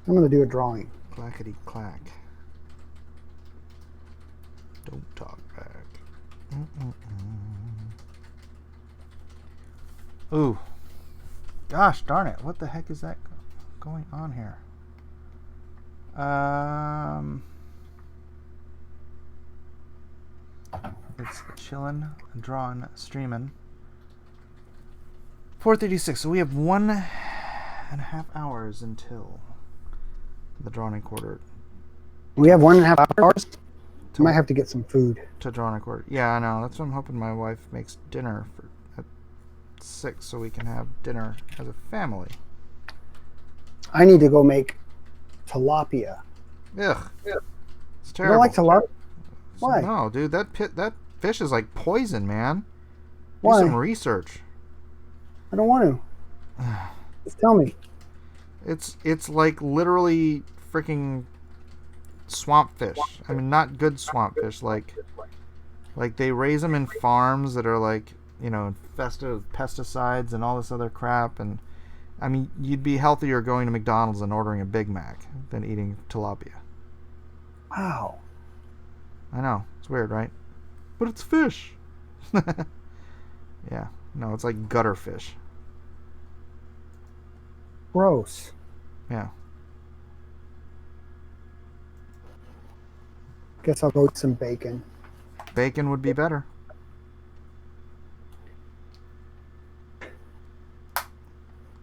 I'm gonna do a drawing. Clackety clack. Don't talk back. Ooh. Gosh darn it. What the heck is that going on here? It's Chillin, Drawing, Streamin'. 4:36. So we have 1.5 hours until the Drawn and Quartered. We have 1.5 hours. I might have to get some food. To Drawn and Quartered. Yeah, I know. That's what I'm hoping my wife makes dinner at 6 so we can have dinner as a family. I need to go make tilapia. Ugh. It's You terrible. don't like tilapia? Why? No, dude, that fish is like poison, man. Why? Do some research. I don't want to. Just tell me. It's like literally freaking swamp fish. I mean, not good swamp fish. Like they raise them in farms that are like, you know, infested with pesticides and all this other crap. And I mean, you'd be healthier going to McDonald's and ordering a Big Mac than eating tilapia. Wow. I know, it's weird, right? But it's fish. Yeah, no, it's like gutter fish. Gross. Yeah. Guess I'll go with some bacon. Bacon would be better.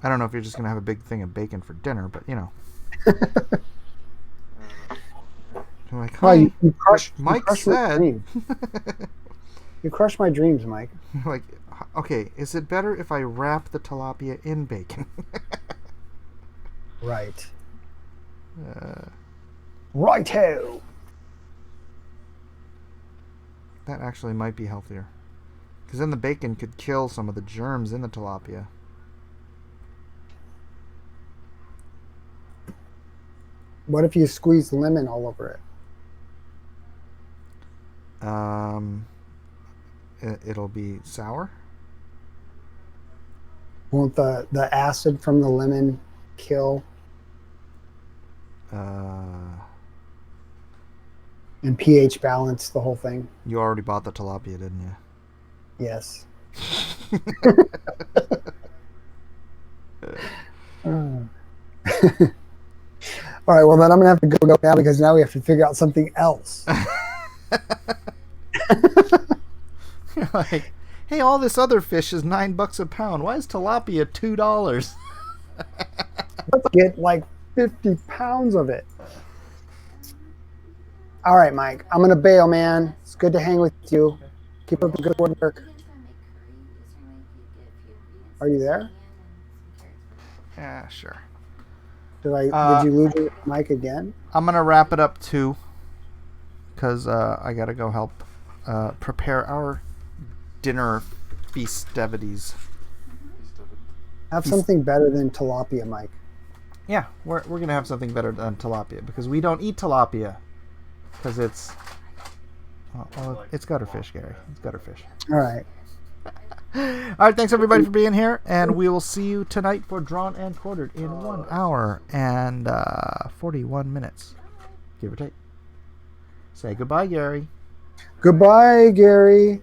I don't know if you're just going to have a big thing of bacon for dinner, but, you know. You're like, Well, "Hi, you crush, Mike you crush my said." dreams. You crush my dreams, Mike. Like, okay, is it better if I wrap the tilapia in bacon? Right. Righto. That actually might be healthier. Because then the bacon could kill some of the germs in the tilapia. What if you squeeze lemon all over it? It'll be sour. Won't the acid from the lemon kill and pH balance the whole thing? You already bought the tilapia, didn't you? Yes. All right, well then I'm gonna have to go now because now we have to figure out something else. You're like, hey, all this other fish is $9 a pound. Why is tilapia $2? Let's get like 50 pounds of it. All right, Mike, I'm gonna bail, man. It's good to hang with you. Keep up the good work. Are you there? Yeah, sure. Did you lose your mic again? I'm gonna wrap it up too, because I gotta go help prepare our dinner festivities. Have something better than tilapia, Mike. Yeah, we're gonna have something better than tilapia because we don't eat tilapia because it's it's gutterfish, Gary. It's gutterfish. All right. All right, thanks everybody for being here, and we will see you tonight for Drawn and Quartered in 1 hour and 41 minutes, give or take. Say goodbye, Gary. Goodbye, Gary.